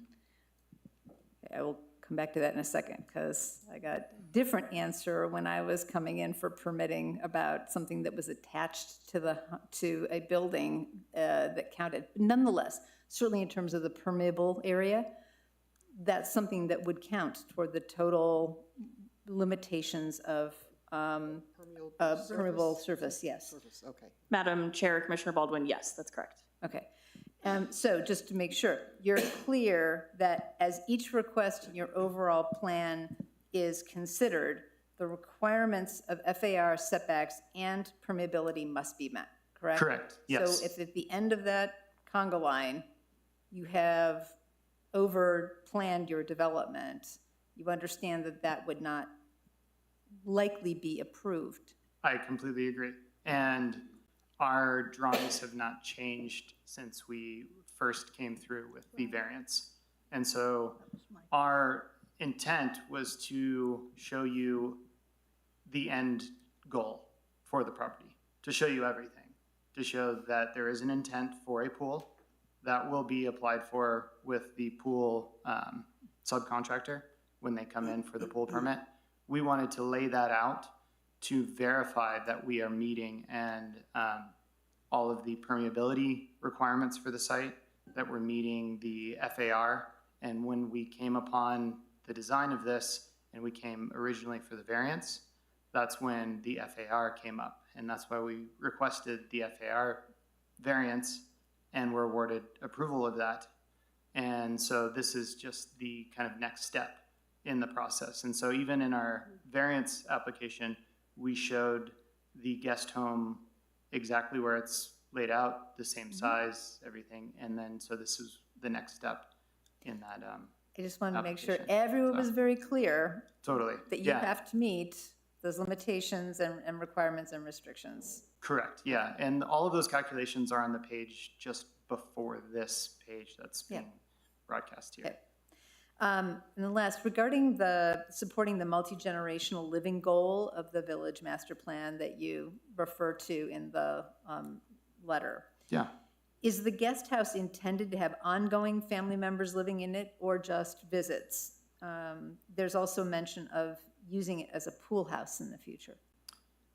Okay, I will come back to that in a second because I got a different answer when I was coming in for permitting about something that was attached to a building that counted. Nonetheless, certainly in terms of the permeable area, that's something that would count toward the total limitations of permeable surface, yes. Surface, okay. Madam Chair, Commissioner Baldwin, yes, that's correct. Okay. So just to make sure, you're clear that as each request in your overall plan is considered, the requirements of FAR setbacks and permeability must be met, correct? Correct, yes. So if at the end of that conga line, you have over-planned your development, you understand that that would not likely be approved. I completely agree. And our drawings have not changed since we first came through with the variance. And so our intent was to show you the end goal for the property, to show you everything, to show that there is an intent for a pool that will be applied for with the pool subcontractor when they come in for the pool permit. we wanted to lay that out to verify that we are meeting and all of the permeability requirements for the site, that we're meeting the FAR. And when we came upon the design of this and we came originally for the variance, that's when the FAR came up. And that's why we requested the FAR variance and were awarded approval of that. And so this is just the kind of next step in the process. And so even in our variance application, we showed the guest home exactly where it's laid out, the same size, everything. And then, so this is the next step in that. I just wanted to make sure application. everyone was very clear Totally. that you Yeah. have to meet those limitations and requirements and restrictions. Correct, yeah. And all of those calculations are on the page just before this page that's being broadcast here. Okay. And the last, regarding supporting the multi-generational living goal of the village master plan that you refer to in the letter. Yeah. Is the guest house intended to have ongoing family members living in it or just visits? There's also mention of using it as a pool house in the future.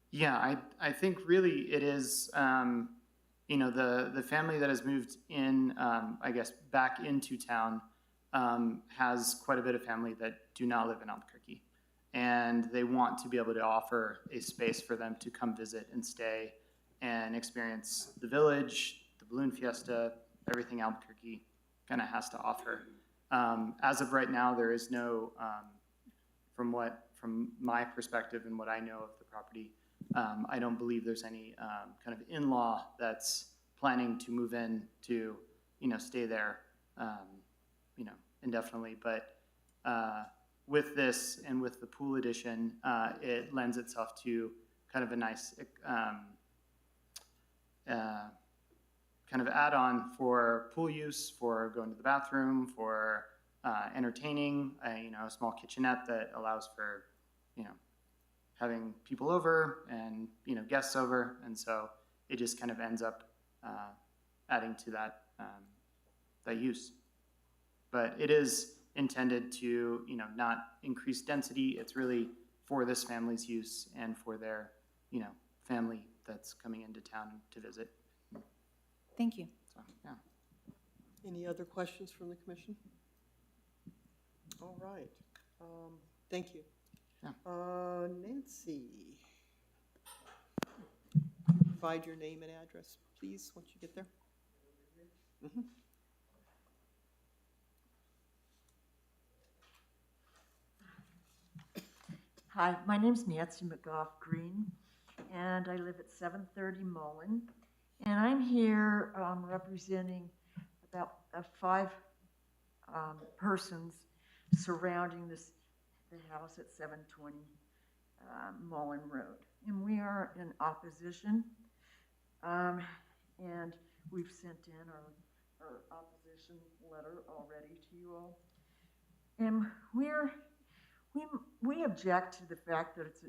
Yeah, I think really it is, the family that has moved in, I guess, back into town has quite a bit of family that do not live in Albuquerque. And they want to be able to offer a space for them to come visit and stay and experience the village, the balloon fiesta, everything Albuquerque kind of has to offer. As of right now, there is no, from my perspective and what I know of the property, I don't believe there's any kind of in-law that's planning to move in to, stay there, indefinitely. But with this and with the pool addition, it lends itself to kind of a nice kind of add-on for pool use, for going to the bathroom, for entertaining, a small kitchenette that allows for, having people over and, guests over. And so it just kind of ends up adding to that, that use. But it is intended to, not increase density. It's really for this family's use and for their, family that's coming into town to visit. Thank you. So, yeah. Any other questions from the commission? All right, thank you. Yeah. Nancy, provide your name and address, please, once you get there. Mhm. Hi, my name's Nancy McGough Green, and I live at 730 Mullen. And I'm here representing about 5 persons surrounding the house at 720 Mullen Road. And we are in opposition, and we've sent in our opposition letter already to you all. And we object to the fact that it's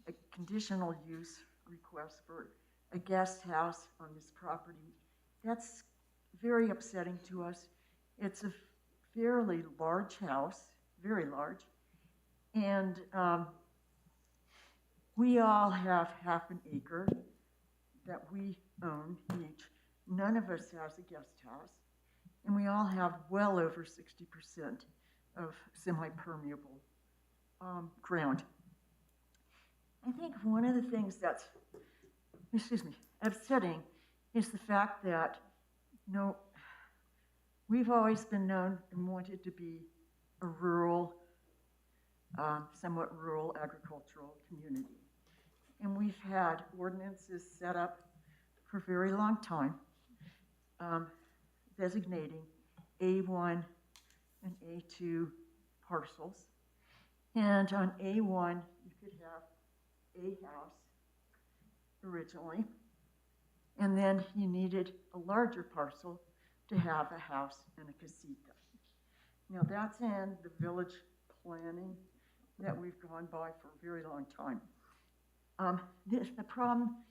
a conditional use request for a guest house on this property. That's very upsetting to us. It's a fairly large house, very large, and we all have half an acre that we own each. None of us has a guest house, and we all have well over 60% of semi-permeable ground. I think one of the things that's, upsetting is the fact that, we've always been known and wanted to be a rural, somewhat rural agricultural community. And we've had ordinances set up for a very long time, designating A1 and A2 parcels. And on A1, you could have a house originally, and then you needed a larger parcel to have a house and a casita. Now that's in the village planning that we've gone by for a very long time. The problem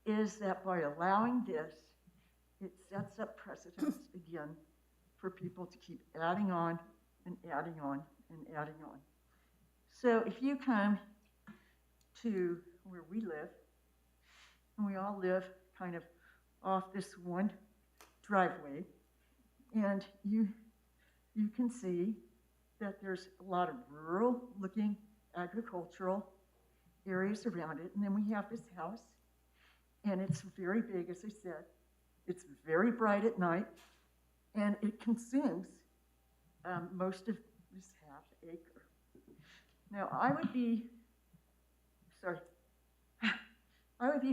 is that by allowing this, it sets up precedents again for people to keep adding on and adding on and adding on. So if you come to where we live, and we all live kind of off this one driveway, and you can see that there's a lot of rural-looking agricultural areas around it, and then we have this house, and it's very big, as I said. It's very bright at night, and it consumes most of this half acre. Now, I would be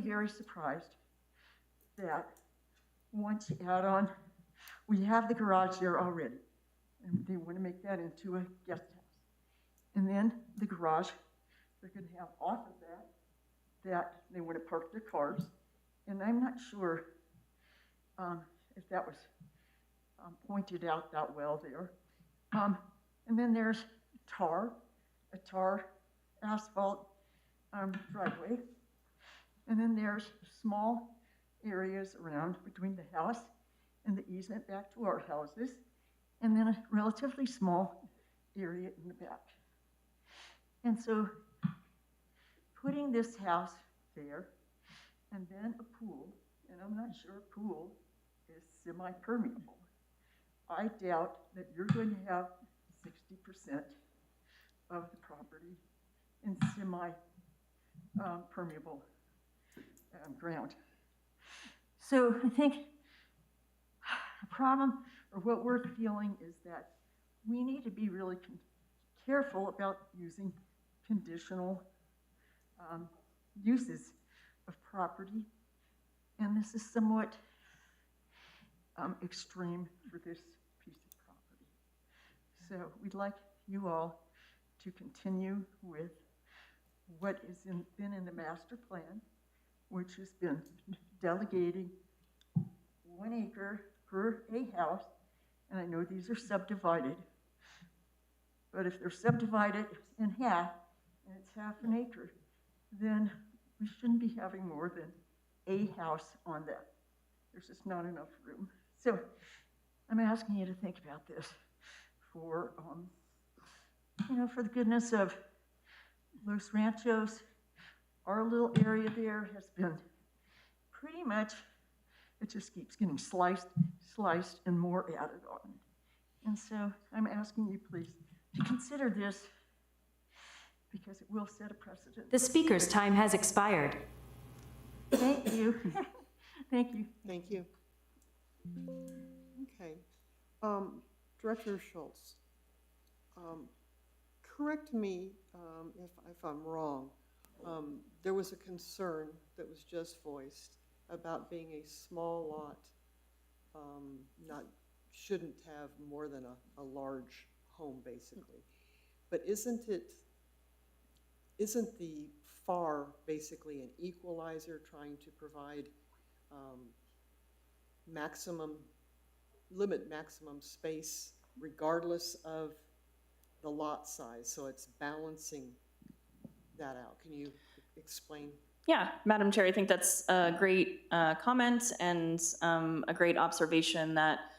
very surprised that once you add on, we have the garage there already, and they want to make that into a guest house. And then the garage, they're going to have off of that they want to park their cars, and I'm not sure if that was pointed out that well there. And then there's a tar asphalt driveway. And then there's small areas around between the house and the easement back to our houses. And then a relatively small area in the back. And so putting this house there and then a pool, and I'm not sure a pool is semi-permeable. I doubt that you're going to have 60% of the property in semi-permeable ground. So I think the problem, or what we're feeling, is that we need to be really careful about using conditional uses of property. And this is somewhat extreme for this piece of property. So we'd like you all to continue with what is been in the master plan, which has been delegating 1 acre per a house. And I know these are subdivided, but if they're subdivided in half, and it's half an acre, then we shouldn't be having more than a house on that. There's just not enough room. So I'm asking you to think about this for, for the goodness of Los Ranchos. Our little area there has been pretty much, it just keeps getting sliced, and more added on. And so I'm asking you, please, to consider this, because it will set a precedent. The speaker's time has expired. Thank you. Thank you. Thank you. Okay. Director Schultz, correct me if I'm wrong. There was a concern that was just voiced about being a small lot, shouldn't have more than a large home, basically. But isn't the FAR basically an equalizer, trying to provide limit maximum space regardless of the lot size? So it's balancing that out. Can you explain? Yeah, Madam Chair, I think that's a great comment and a great observation that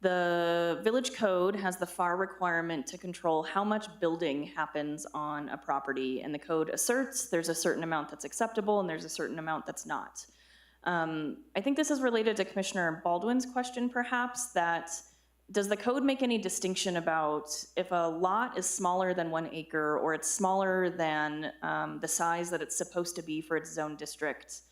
the village code has the FAR requirement to control how much building happens on a property, and the code asserts there's a certain amount that's acceptable and there's a certain amount that's not. I think this is related to Commissioner Baldwin's question, perhaps, that does the code make any distinction about if a lot is smaller than 1 acre or it's smaller than the size that it's supposed to be for its zone district?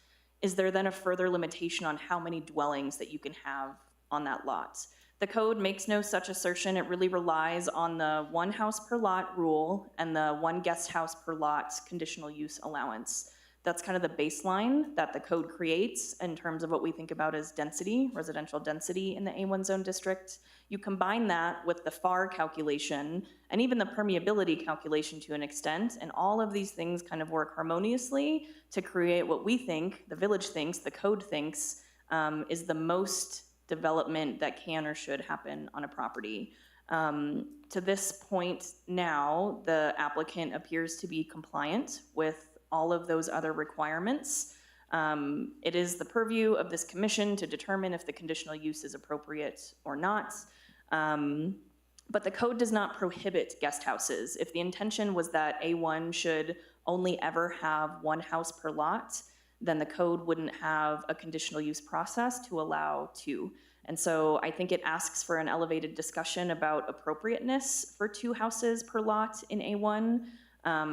Is there then a further limitation on how many dwellings that you can have on that lot? The code makes no such assertion. It really relies on the 1 house per lot rule and the 1 guest house per lot conditional use allowance. That's kind of the baseline that the code creates in terms of what we think about as density, residential density in the A1 zone district. You combine that with the FAR calculation and even the permeability calculation to an extent, and all of these things kind of work harmoniously to create what we think, the village thinks, the code thinks, is the most development that can or should happen on a property. To this point now, the applicant appears to be compliant with all of those other requirements. It is the purview of this commission to determine if the conditional use is appropriate or not. But the code does not prohibit guest houses. If the intention was that A1 should only ever have one house per lot, then the code wouldn't have a conditional use process to allow two. And so I think it asks for an elevated discussion about appropriateness for 2 houses per lot in A1,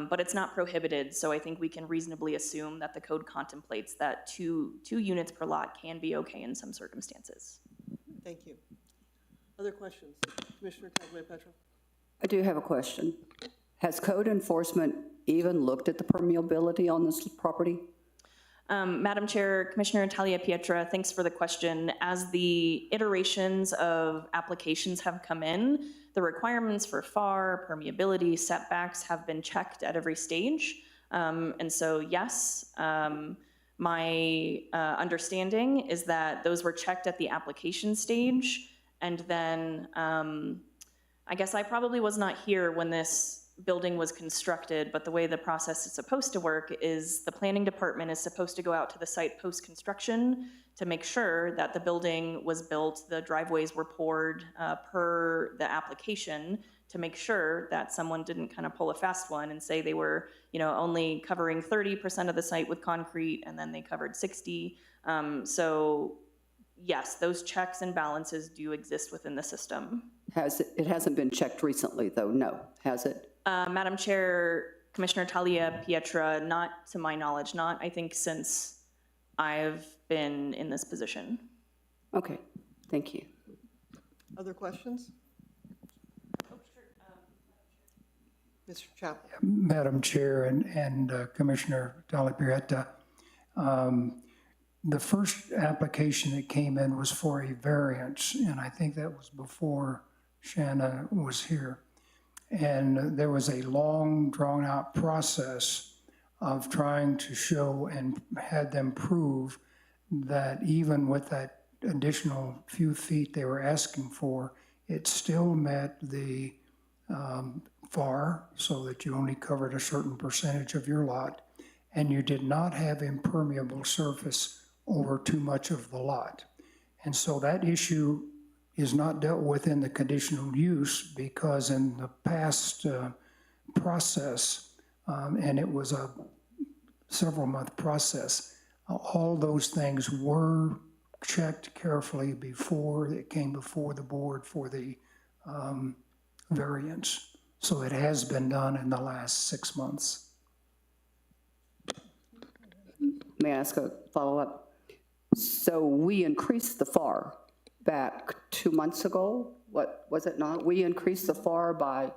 but it's not prohibited. So I think we can reasonably assume that the code contemplates that two units per lot can be okay in some circumstances. Thank you. Other questions? Commissioner Taglia-Petra? I do have a question. Has code enforcement even looked at the permeability on this property? Madam Chair, Commissioner Tagliapietra, thanks for the question. As the iterations of applications have come in, the requirements for FAR, permeability, setbacks have been checked at every stage. And so, yes, my understanding is that those were checked at the application stage. And then I guess I probably was not here when this building was constructed, but the way the process is supposed to work is the planning department is supposed to go out to the site post-construction to make sure that the building was built, the driveways were poured per the application, to make sure that someone didn't kind of pull a fast one and say they were, only covering 30% of the site with concrete and then they covered 60. So yes, those checks and balances do exist within the system. It hasn't been checked recently, though, no, has it? Madam Chair, Commissioner Tagliapietra, not to my knowledge, not I think since I've been in this position. Okay, thank you. Other questions? Mr. Chapel? Madam Chair and Commissioner Tagliapietra, the first application that came in was for a variance, and I think that was before Shanna was here. And there was a long, drawn-out process of trying to show and had them prove that even with that additional few feet they were asking for, it still met the FAR, so that you only covered a certain percentage of your lot, and you did not have impermeable surface over too much of the lot. And so that issue is not dealt with in the conditional use, because in the past process, and it was a several-month process, all those things were checked carefully before it came before the board for the variance. So it has been done in the last 6 months. May I ask a follow-up? So we increased the FAR back 2 months ago, what was it not? We increased the FAR by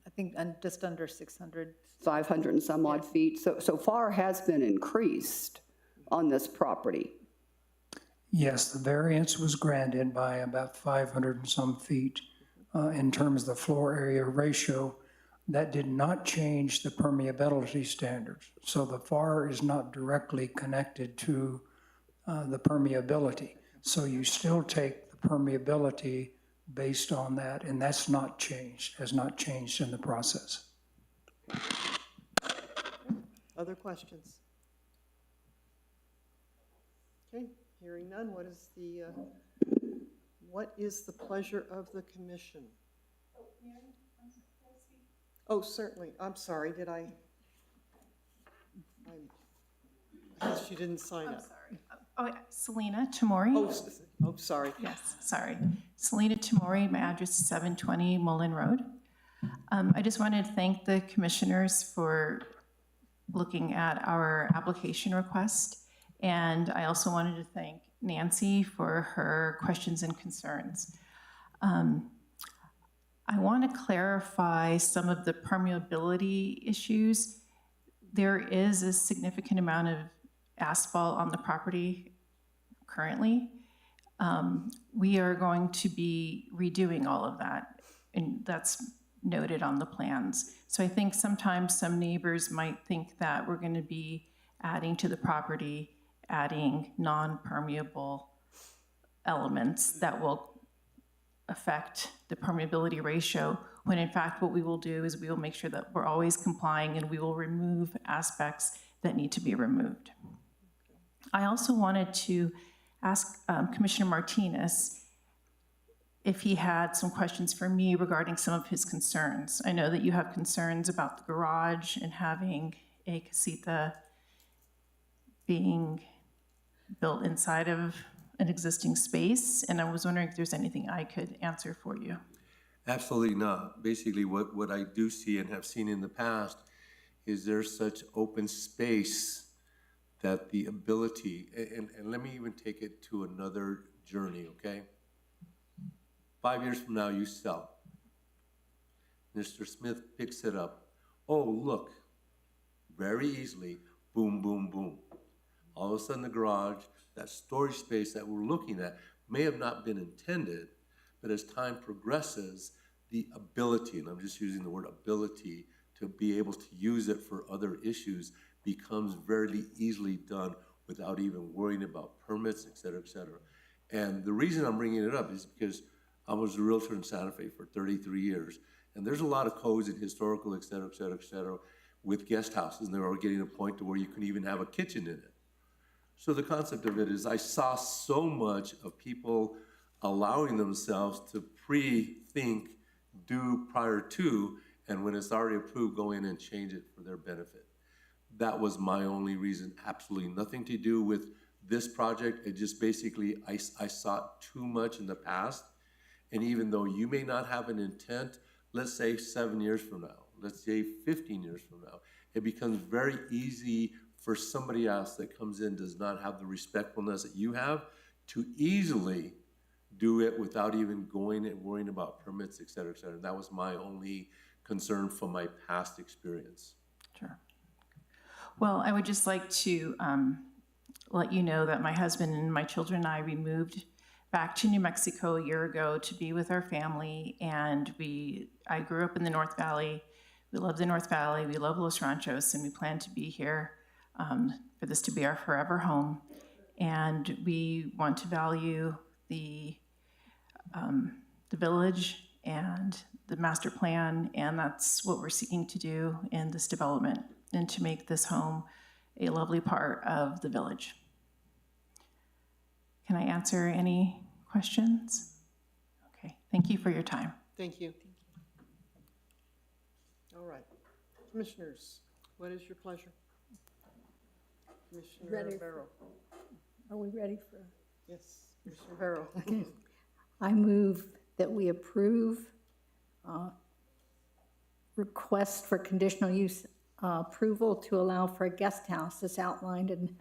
I think just under 600. 500 and some odd feet. So FAR has been increased on this property. Yes, the variance was granted by about 500 and some feet in terms of the floor area ratio. That did not change the permeability standards. So the FAR is not directly connected to the permeability. So you still take the permeability based on that, and that's not changed, has not changed in the process. Other questions? Okay, hearing none, what is the pleasure of the commission? Oh, certainly, I'm sorry, did I guess you didn't sign up. Oh, Selena Tamori. Oh, sorry. Yes, sorry. Selena Tamori, my address is 720 Mullen Road. I just wanted to thank the commissioners for looking at our application request. And I also wanted to thank Nancy for her questions and concerns. I want to clarify some of the permeability issues. There is a significant amount of asphalt on the property currently. We are going to be redoing all of that, and that's noted on the plans. So I think sometimes some neighbors might think that we're going to be adding to the property, adding non-permeable elements that will affect the permeability ratio, when in fact what we will do is we will make sure that we're always complying and we will remove aspects that need to be removed. I also wanted to ask Commissioner Martinez if he had some questions for me regarding some of his concerns. I know that you have concerns about the garage and having a casita being built inside of an existing space, and I was wondering if there's anything I could answer for you. Absolutely not. Basically, what I do see and have seen in the past is there's such open space that the ability, and let me even take it to another journey, okay? 5 years from now, you sell. Mr. Smith picks it up. Oh, look, very easily, boom, boom, boom. All of a sudden, the garage, that storage space that we're looking at may have not been intended, but as time progresses, the ability, and I'm just using the word ability, to be able to use it for other issues becomes very easily done without even worrying about permits, et cetera, et cetera. And the reason I'm bringing it up is because I was a realtor in Santa Fe for 33 years, and there's a lot of codes and historical, et cetera, et cetera, et cetera, with guest houses, and they were getting to a point to where you can even have a kitchen in it. So the concept of it is I saw so much of people allowing themselves to pre-think, do prior to, and when it's already approved, go in and change it for their benefit. That was my only reason, absolutely nothing to do with this project. It just basically, I saw too much in the past, and even though you may not have an intent, let's say 7 years from now, let's say 15 years from now, it becomes very easy for somebody else that comes in, does not have the respectfulness that you have, to easily do it without even going and worrying about permits, et cetera, et cetera. That was my only concern from my past experience. Sure. Well, I would just like to let you know that my husband and my children and I, we moved back to New Mexico a year ago to be with our family, and I grew up in the North Valley. We love the North Valley, we love Los Ranchos, and we plan to be here for this to be our forever home. And we want to value the village and the master plan, and that's what we're seeking to do in this development, and to make this home a lovely part of the village. Can I answer any questions? Okay, thank you for your time. Thank you. All right. Commissioners, what is your pleasure? Commissioner Ready. Barrow. Are we ready for? Yes, Commissioner Barrow. I move that we approve request for conditional use approval to allow for a guest house as outlined in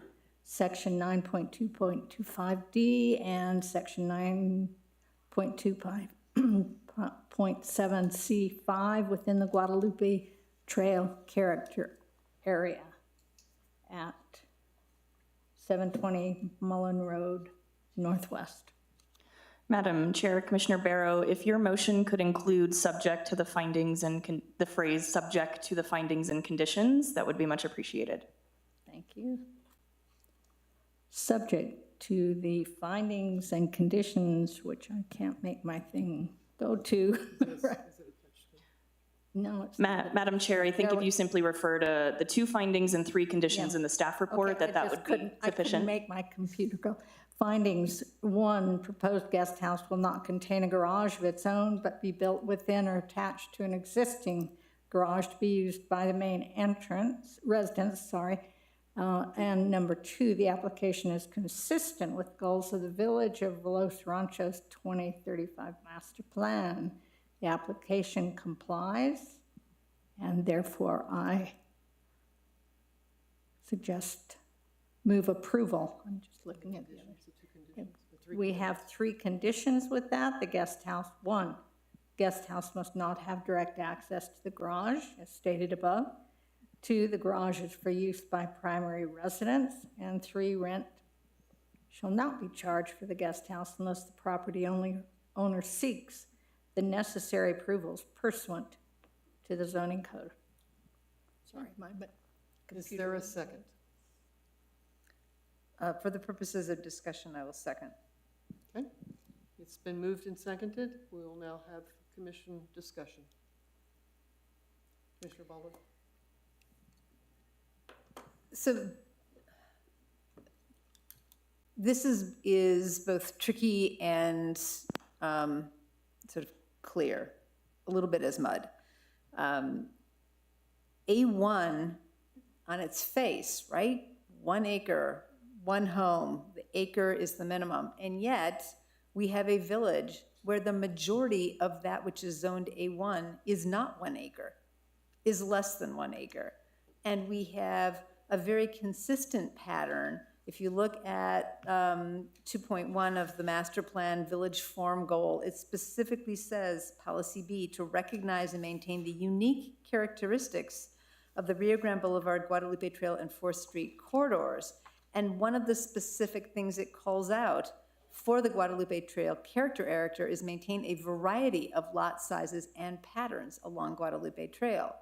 section 9.2.25D and section 9.25.7C5 within the Guadalupe Trail character area at 720 Mullen Road Northwest. Madam Chair, Commissioner Barrow, if your motion could include subject to the findings and the phrase subject to the findings and conditions, that would be much appreciated. Thank you. Subject to the findings and conditions, which I can't make my thing go to. No, it's not. Madam Chair, I think if you simply refer to the 2 findings and 3 conditions in the staff report, Okay, that would be I couldn't sufficient. make my computer go. Findings, 1, proposed guest house will not contain a garage of its own, but be built within or attached to an existing garage to be used by the main residence. And number 2, the application is consistent with goals of the Village of Los Ranchos 2035 Master Plan. The application complies, and therefore I suggest move approval. I'm just looking at the others. We have 3 conditions with that. The guest house, 1, guest house must not have direct access to the garage, as stated above. 2, the garage is for use by primary residents. And 3, rent shall not be charged for the guest house unless the property owner seeks the necessary approvals pursuant to the zoning code. Sorry, my computer. Is there a second? For the purposes of discussion, I will second. Okay. It's been moved and seconded. We will now have commission discussion. Commissioner Baldwin. So this is both tricky and sort of clear, a little bit as mud. A1 on its face, right? 1 acre, 1 home, the acre is the minimum. And yet, we have a village where the majority of that which is zoned A1 is not 1 acre, is less than 1 acre. And we have a very consistent pattern. If you look at 2.1 of the master plan village form goal, it specifically says, policy B, to recognize and maintain the unique characteristics of the Rio Grande Boulevard, Guadalupe Trail, and 4th Street corridors. And one of the specific things it calls out for the Guadalupe Trail character is maintain a variety of lot sizes and patterns along Guadalupe Trail.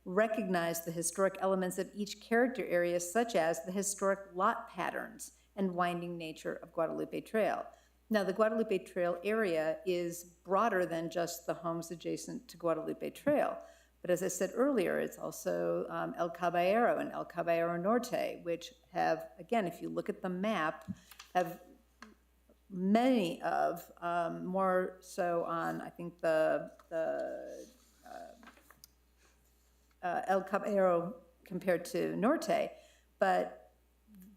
Recognize the historic elements of each character area, such as the historic lot patterns and winding nature of Guadalupe Trail. Now, the Guadalupe Trail area is broader than just the homes adjacent to Guadalupe Trail. But as I said earlier, it's also El Caballero and El Caballero Norte, which have, again, if you look at the map, have many of, more so on, I think, the El Caballero compared to Norte, but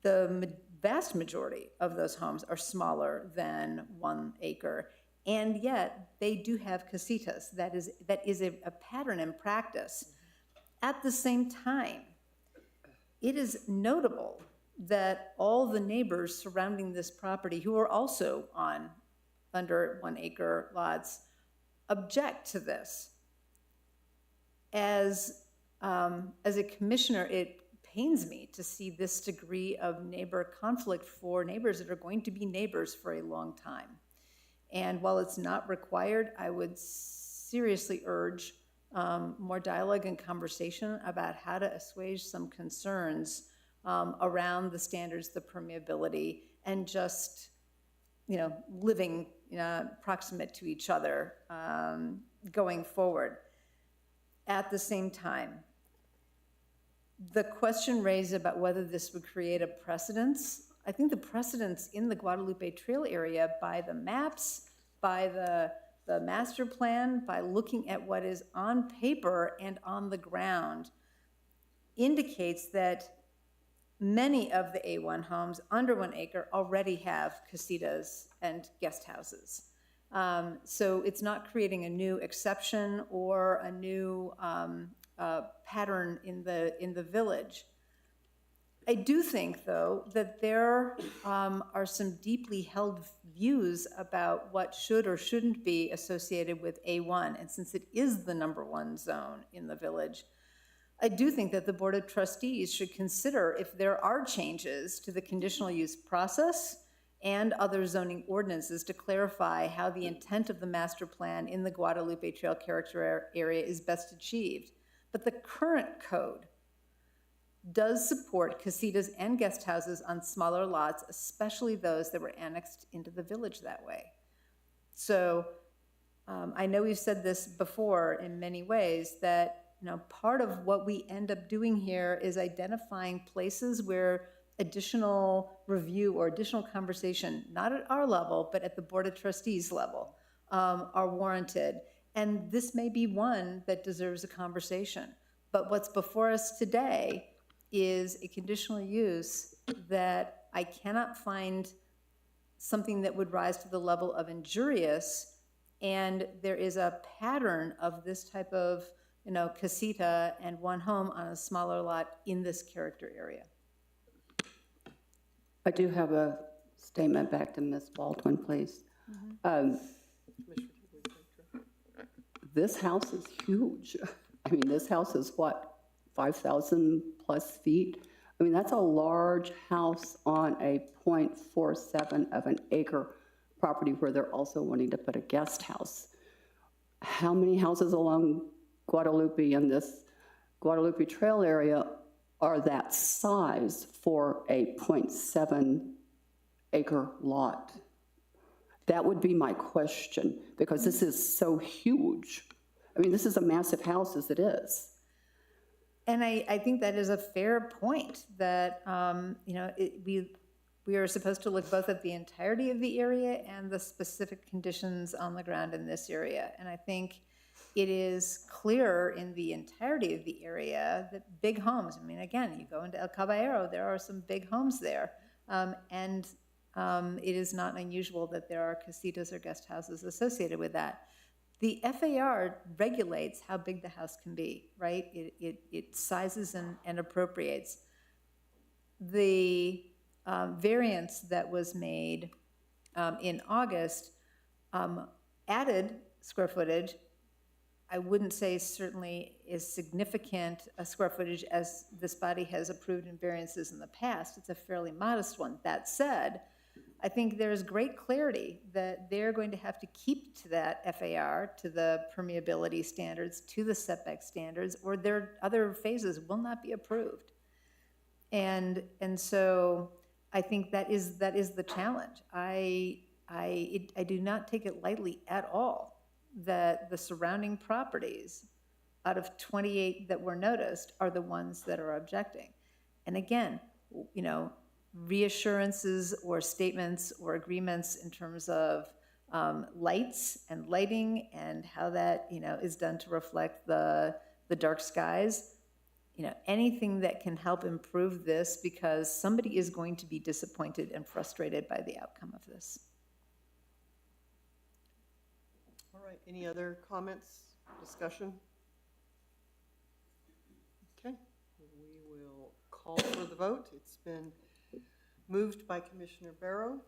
the vast majority of those homes are smaller than 1 acre. And yet, they do have casitas. That is a pattern in practice. At the same time, it is notable that all the neighbors surrounding this property, who are also on under 1 acre lots, object to this. As a commissioner, it pains me to see this degree of neighbor conflict for neighbors that are going to be neighbors for a long time. And while it's not required, I would seriously urge more dialogue and conversation about how to assuage some concerns around the standards, the permeability, and just, living proximate to each other going forward. At the same time, the question raised about whether this would create a precedence, I think the precedence in the Guadalupe Trail area by the maps, by the master plan, by looking at what is on paper and on the ground, indicates that many of the A1 homes under 1 acre already have casitas and guest houses. So it's not creating a new exception or a new pattern in the village. I do think, though, that there are some deeply held views about what should or shouldn't be associated with A1. And since it is the #1 zone in the village, I do think that the Board of Trustees should consider if there are changes to the conditional use process and other zoning ordinances to clarify how the intent of the master plan in the Guadalupe Trail character area is best achieved. But the current code does support casitas and guest houses on smaller lots, especially those that were annexed into the village that way. So I know we've said this before in many ways, that part of what we end up doing here is identifying places where additional review or additional conversation, not at our level, but at the Board of Trustees level, are warranted. And this may be one that deserves a conversation. But what's before us today is a conditional use that I cannot find something that would rise to the level of injurious, and there is a pattern of this type of casita and 1 home on a smaller lot in this character area. I do have a statement back to Ms. Baldwin, please. This house is huge. I mean, this house is what, 5,000 plus feet? I mean, that's a large house on a 0.47 of an acre property where they're also wanting to put a guest house. How many houses along Guadalupe in this Guadalupe Trail area are that size for a 0.7 acre lot? That would be my question, because this is so huge. I mean, this is a massive house as it is. And I think that is a fair point, that we are supposed to look both at the entirety of the area and the specific conditions on the ground in this area. And I think it is clear in the entirety of the area that big homes, I mean, again, you go into El Caballero, there are some big homes there. It is not unusual that there are casitas or guest houses associated with that. The FAR regulates how big the house can be, right? It sizes and appropriates. The variance that was made in August added square footage. I wouldn't say certainly is significant a square footage as this body has approved in variances in the past. It's a fairly modest one. That said, I think there is great clarity that they're going to have to keep to that FAR, to the permeability standards, to the setback standards, or their other phases will not be approved. And so I think that is the challenge. I do not take it lightly at all that the surrounding properties, out of 28 that were noticed, are the ones that are objecting. And again, you know, reassurances or statements or agreements in terms of lights and lighting and how that, you know, is done to reflect the dark skies. You know, anything that can help improve this, because somebody is going to be disappointed and frustrated by the outcome of this. All right, any other comments, discussion? Okay, we will call for the vote. It's been moved by Commissioner Barrow,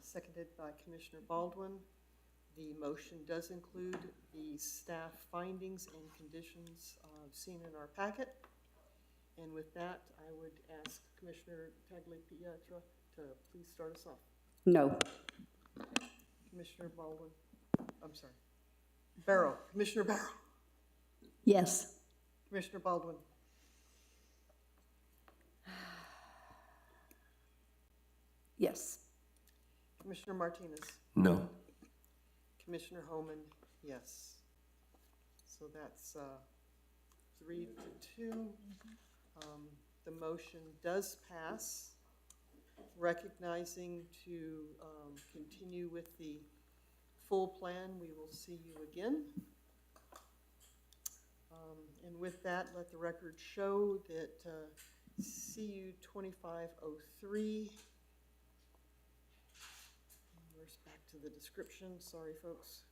seconded by Commissioner Baldwin. The motion does include the staff findings and conditions seen in our packet. And with that, I would ask Commissioner Tagliapietra to please start us off. No. Commissioner Baldwin, I'm sorry. Barrow, Commissioner Barrow. Yes. Commissioner Baldwin. Yes. Commissioner Martinez. No. Commissioner Homan, yes. So that's 3-2. The motion does pass. Recognizing to continue with the full plan, we will see you again. And with that, let the record show that CU 2503. Where's back to the description? Sorry, folks.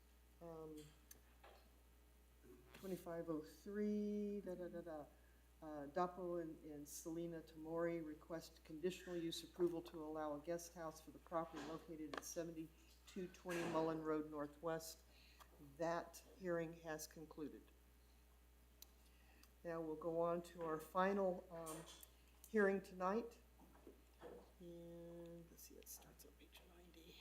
2503, Dapo and Selena Tamori request conditional use approval to allow a guest house for the property located at 7220 Mullen Road Northwest. That hearing has concluded. Now we'll go on to our final hearing tonight. And let's see, it starts on page 90.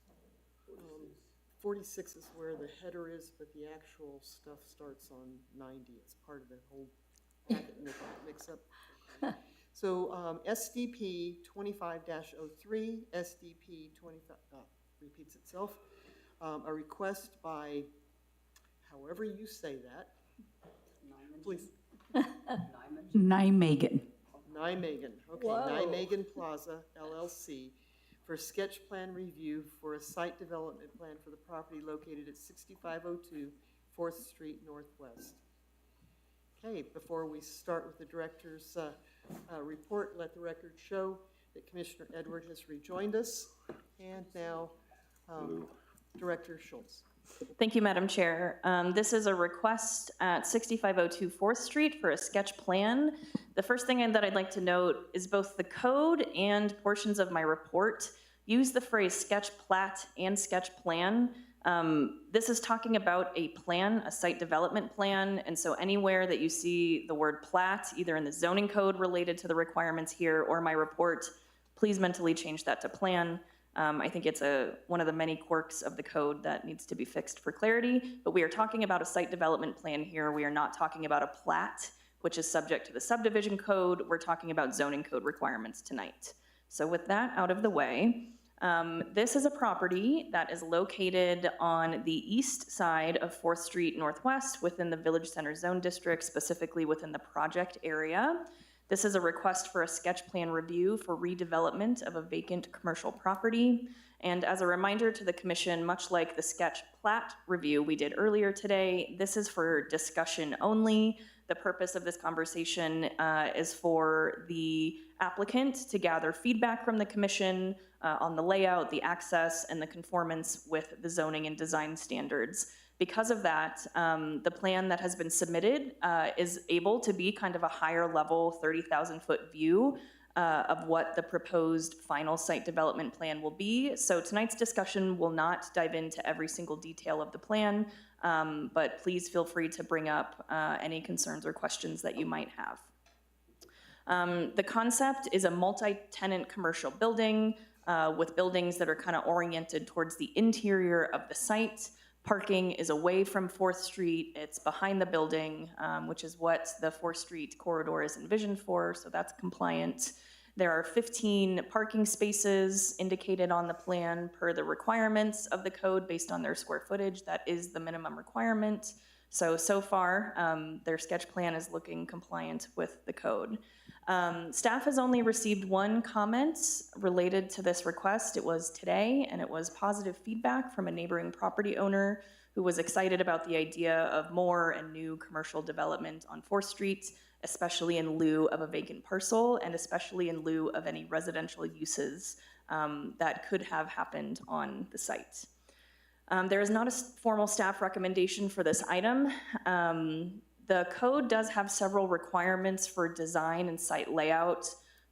Henderson 46 is where the header is, but the actual stuff starts on 90. It's part of the whole packet mix-up. So SDP 25-03, SDP 25, repeats itself. A request by, however you say that, please. Nijmegen. Nijmegen, okay, Whoa. Nijmegen Plaza LLC for sketch plan review for a site development plan for the property located at 6502 4th Street Northwest. Okay, before we start with the director's report, let the record show that Commissioner Edward has rejoined us. And now, Director Schultz. Thank you, Madam Chair. This is a request at 6502 4th Street for a sketch plan. The first thing that I'd like to note is both the code and portions of my report use the phrase sketch plat and sketch plan. This is talking about a plan, a site development plan, and so anywhere that you see the word plat, either in the zoning code related to the requirements here or my report, please mentally change that to plan. I think it's one of the many quirks of the code that needs to be fixed for clarity, but we are talking about a site development plan here. We are not talking about a plat, which is subject to the subdivision code. We're talking about zoning code requirements tonight. So with that out of the way, This is a property that is located on the east side of 4th Street Northwest within the Village Center Zone District, specifically within the project area. This is a request for a sketch plan review for redevelopment of a vacant commercial property. And as a reminder to the commission, much like the sketch plat review we did earlier today, this is for discussion only. The purpose of this conversation is for the applicant to gather feedback from the commission on the layout, the access, and the conformance with the zoning and design standards. Because of that, the plan that has been submitted is able to be kind of a higher level 30,000-foot view of what the proposed final site development plan will be. So tonight's discussion will not dive into every single detail of the plan, but please feel free to bring up any concerns or questions that you might have. The concept is a multi-tenant commercial building with buildings that are kind of oriented towards the interior of the site. Parking is away from 4th Street. It's behind the building, which is what the 4th Street corridor is envisioned for, so that's compliant. There are 15 parking spaces indicated on the plan per the requirements of the code based on their square footage. That is the minimum requirement. So far, their sketch plan is looking compliant with the code. Staff has only received one comment related to this request. It was today, and it was positive feedback from a neighboring property owner who was excited about the idea of more and new commercial development on 4th Street, especially in lieu of a vacant parcel and especially in lieu of any residential uses that could have happened on the site. There is not a formal staff recommendation for this item. The code does have several requirements for design and site layout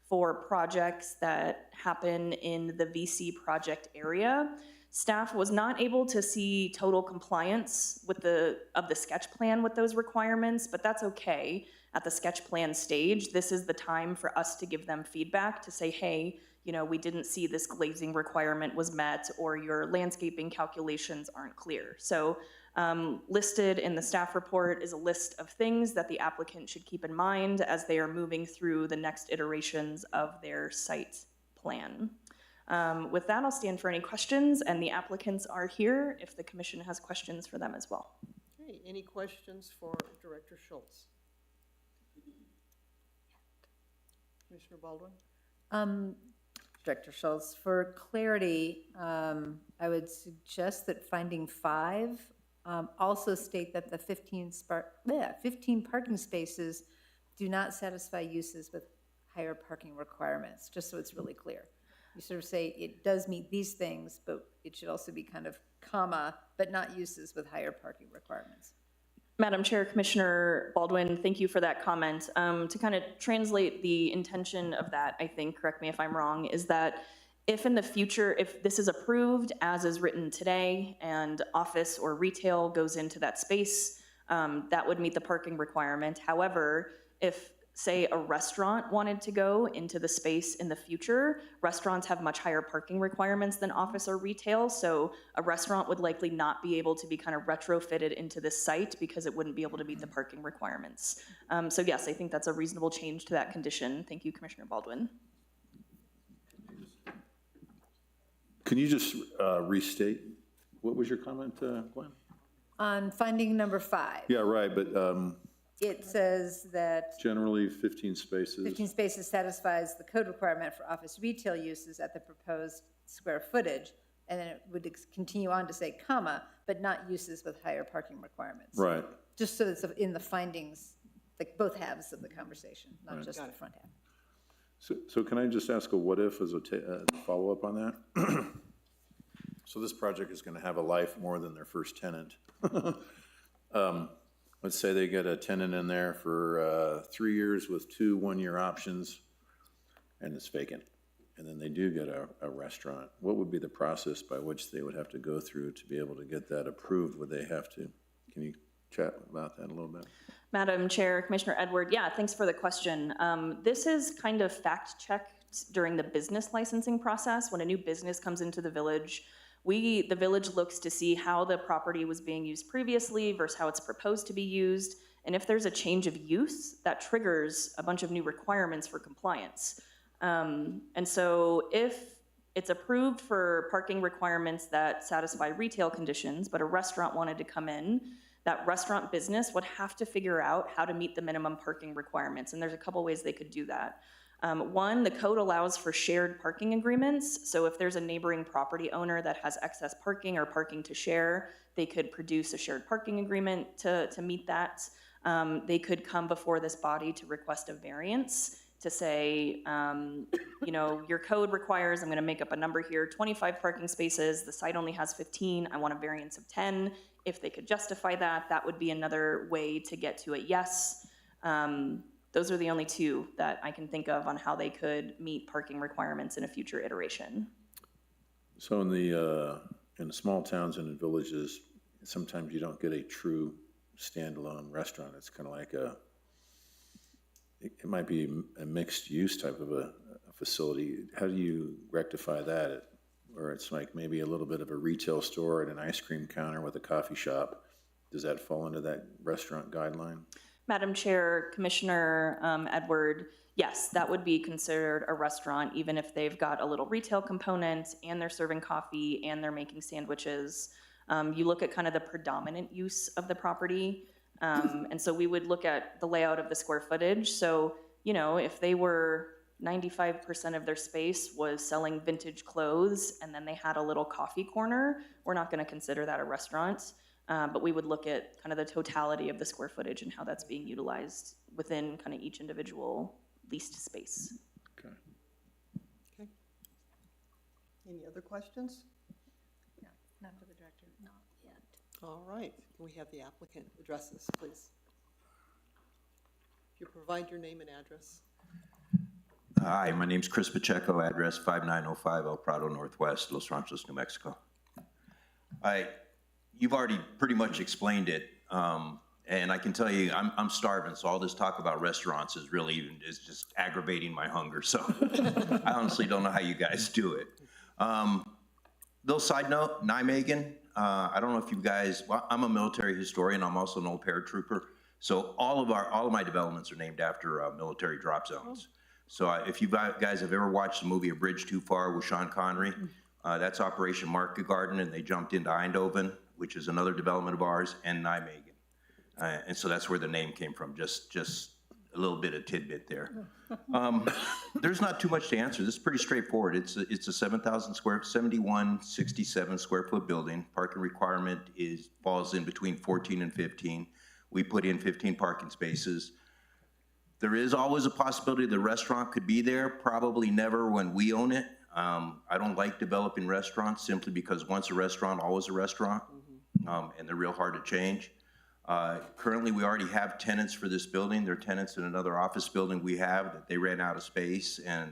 for projects that happen in the VC project area. Staff was not able to see total compliance with the sketch plan with those requirements, but that's okay. At the sketch plan stage, this is the time for us to give them feedback to say, hey, you know, we didn't see this glazing requirement was met, or your landscaping calculations aren't clear. So listed in the staff report is a list of things that the applicant should keep in mind as they are moving through the next iterations of their site plan. With that, I'll stand for any questions, and the applicants are here if the commission has questions for them as well. Okay, any questions for Director Schultz? Commissioner Baldwin? Director Schultz, for clarity, I would suggest that finding 5 also state that the 15 parking spaces do not satisfy uses with higher parking requirements, just so it's really clear. You sort of say it does meet these things, but it should also be kind of comma, but not uses with higher parking requirements. Madam Chair, Commissioner Baldwin, thank you for that comment. To kind of translate the intention of that, I think, correct me if I'm wrong, is that if in the future, if this is approved as is written today and office or retail goes into that space, that would meet the parking requirement. However, if say a restaurant wanted to go into the space in the future, restaurants have much higher parking requirements than office or retail, so a restaurant would likely not be able to be kind of retrofitted into this site because it wouldn't be able to meet the parking requirements. So yes, I think that's a reasonable change to that condition. Thank you, Commissioner Baldwin. Can you just restate, what was your comment, Gwen? On finding number 5. Yeah, right, but It says that generally 15 spaces. 15 spaces satisfies the code requirement for office retail uses at the proposed square footage, and then it would continue on to say comma, but not uses with higher parking requirements. Right. Just so it's in the findings, like both halves of the conversation, not Right. just the front half. So can I just ask a what if as a follow-up on that? So this project is gonna have a life more than their first tenant. Let's say they get a tenant in there for 3 years with 2 one-year options, and it's vacant. And then they do get a restaurant. What would be the process by which they would have to go through to be able to get that approved? Would they have to? Can you chat about that a little bit? Madam Chair, Commissioner Edward, yeah, thanks for the question. This is kind of fact-checked during the business licensing process. When a new business comes into the village, the village looks to see how the property was being used previously versus how it's proposed to be used. And if there's a change of use, that triggers a bunch of new requirements for compliance. And so if it's approved for parking requirements that satisfy retail conditions, but a restaurant wanted to come in, that restaurant business would have to figure out how to meet the minimum parking requirements, and there's a couple ways they could do that. One, the code allows for shared parking agreements, so if there's a neighboring property owner that has excess parking or parking to share, they could produce a shared parking agreement to meet that. They could come before this body to request a variance to say, you know, your code requires, I'm gonna make up a number here, 25 parking spaces, the site only has 15, I want a variance of 10. If they could justify that, that would be another way to get to a yes. Those are the only two that I can think of on how they could meet parking requirements in a future iteration. So in the small towns and in villages, sometimes you don't get a true standalone restaurant. It's kind of like it might be a mixed use type of a facility. How do you rectify that? Where it's like maybe a little bit of a retail store and an ice cream counter with a coffee shop. Does that fall into that restaurant guideline? Madam Chair, Commissioner Edward, yes, that would be considered a restaurant, even if they've got a little retail component and they're serving coffee and they're making sandwiches. You look at kind of the predominant use of the property. And so we would look at the layout of the square footage. So, you know, if they were 95% of their space was selling vintage clothes and then they had a little coffee corner, we're not going to consider that a restaurant. But we would look at kind of the totality of the square footage and how that's being utilized within kind of each individual leased space. Okay. Okay. Any other questions? No, not for the director. Not yet. All right, can we have the applicant address this, please? If you provide your name and address. Hi, my name's Chris Pacheco, address 5905 El Prado Northwest, Los Ranchos, New Mexico. You've already pretty much explained it, and I can tell you I'm starving, so all this talk about restaurants is just aggravating my hunger, so I honestly don't know how you guys do it. Little side note, Nijmegen, I don't know if you guys, well, I'm a military historian, I'm also an old paratrooper, so all of my developments are named after military drop zones. So if you guys have ever watched the movie A Bridge Too Far with Sean Connery, that's Operation Market Garden, and they jumped into Eindhoven, which is another development of ours, and Nijmegen. And so that's where the name came from, just a little bit of tidbit there. There's not too much to answer. This is pretty straightforward. It's a 7167 square foot building. Parking requirement falls in between 14 and 15. We put in 15 parking spaces. There is always a possibility the restaurant could be there, probably never when we own it. I don't like developing restaurants simply because once a restaurant, always a restaurant, and they're real hard to change. Currently, we already have tenants for this building. They're tenants in another office building we have that they ran out of space, and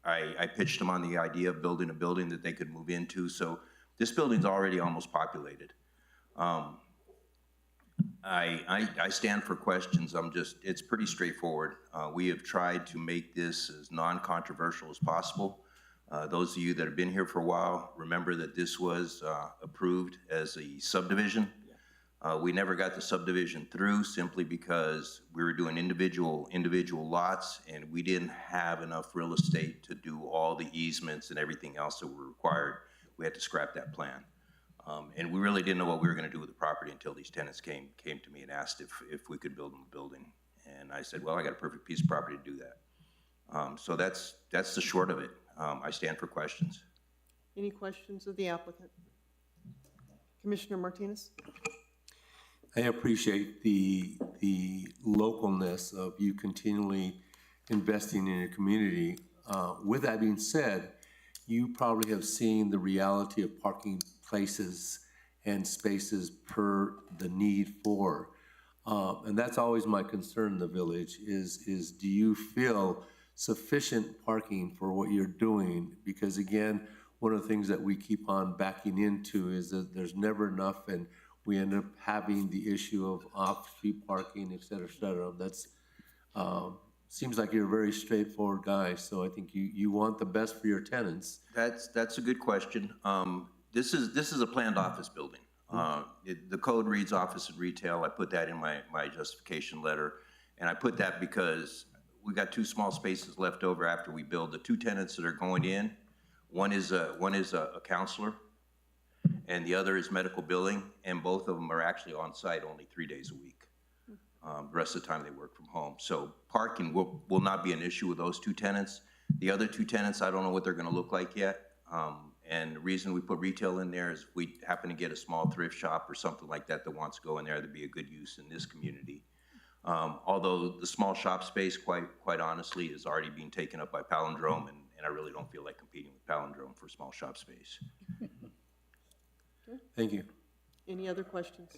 I pitched them on the idea of building a building that they could move into. So this building's already almost populated. I stand for questions. It's pretty straightforward. We have tried to make this as non-controversial as possible. Those of you that have been here for a while remember that this was approved as a subdivision. We never got the subdivision through simply because we were doing individual lots, and we didn't have enough real estate to do all the easements and everything else that were required. We had to scrap that plan. And we really didn't know what we were going to do with the property until these tenants came to me and asked if we could build them a building. And I said, well, I got a perfect piece of property to do that. So that's the short of it. I stand for questions. Any questions of the applicant? Commissioner Martinez? I appreciate the localness of you continually investing in your community. With that being said, you probably have seen the reality of parking places and spaces per the need for. And that's always my concern in the village is do you feel sufficient parking for what you're doing? Because again, one of the things that we keep on backing into is that there's never enough, and we end up having the issue of off-street parking, et cetera, et cetera. That's, seems like you're a very straightforward guy, so I think you want the best for your tenants. That's a good question. This is a planned office building. The code reads office and retail. I put that in my justification letter, and I put that because we got 2 small spaces left over after we build. The 2 tenants that are going in, One is a counselor, and the other is medical billing, and both of them are actually on site only 3 days a week. The rest of the time they work from home. So parking will not be an issue with those two tenants. The other two tenants, I don't know what they're gonna look like yet. And the reason we put retail in there is if we happen to get a small thrift shop or something like that that wants to go in there, that'd be a good use in this community. Although the small shop space, quite honestly, is already being taken up by Palindrome, and I really don't feel like competing with Palindrome for small shop space. Thank you. Any other questions?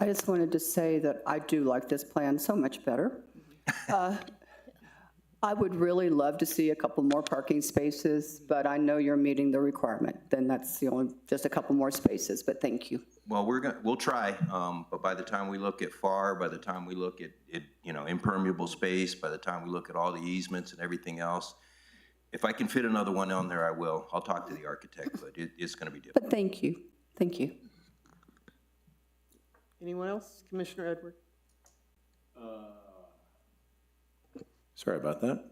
I just wanted to say that I do like this plan so much better. I would really love to see a couple more parking spaces, but I know you're meeting the requirement. Then that's just a couple more spaces, but thank you. Well, we'll try, but by the time we look at FAR, by the time we look at impermeable space, by the time we look at all the easements and everything else, if I can fit another one on there, I will. I'll talk to the architect, but it's gonna be difficult. But thank you, thank you. Anyone else? Commissioner Edward? Sorry about that.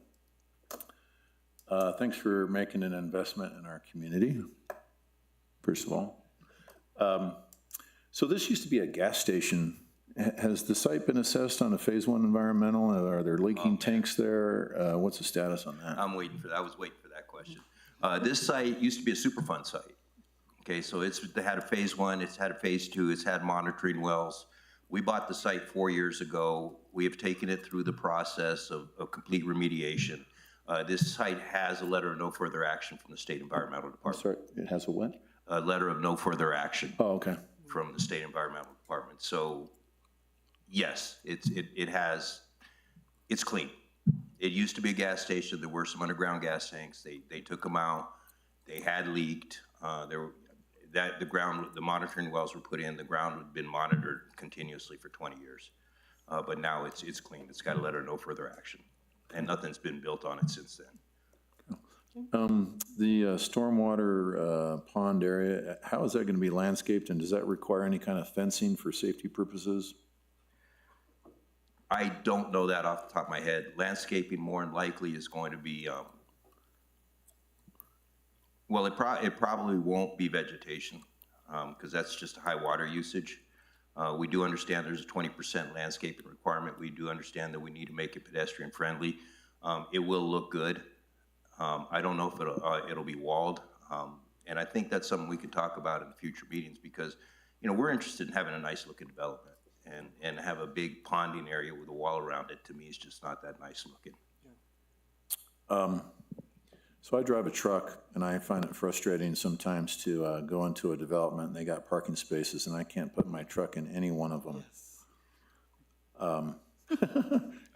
Thanks for making an investment in our community, first of all. So this used to be a gas station. Has the site been assessed on a Phase 1 environmental? Are there leaking tanks there? What's the status on that? I was waiting for that question. This site used to be a Superfund site. Okay, so it had a Phase 1, it's had a Phase 2, it's had monitoring wells. We bought the site 4 years ago. We have taken it through the process of complete remediation. This site has a letter of no further action from the State Environmental Department. Sorry, it has a what? A letter of no further action. Oh, okay. From the State Environmental Department. So, yes, it's clean. It used to be a gas station. There were some underground gas tanks. They took them out. They had leaked. The monitoring wells were put in. The ground had been monitored continuously for 20 years. But now it's clean. It's got a letter of no further action, and nothing's been built on it since then. The stormwater pond area, how is that going to be landscaped, and does that require any kind of fencing for safety purposes? I don't know that off the top of my head. Landscaping more than likely is going to be, well, it probably won't be vegetation, because that's just a high water usage. We do understand there's a 20% landscaping requirement. We do understand that we need to make it pedestrian friendly. It will look good. I don't know if it'll be walled. And I think that's something we could talk about in future meetings, because, we're interested in having a nice looking development, and have a big ponding area with a wall around it. To me, is just not that nice looking. So I drive a truck, and I find it frustrating sometimes to go into a development, and they got parking spaces, and I can't put my truck in any one of them.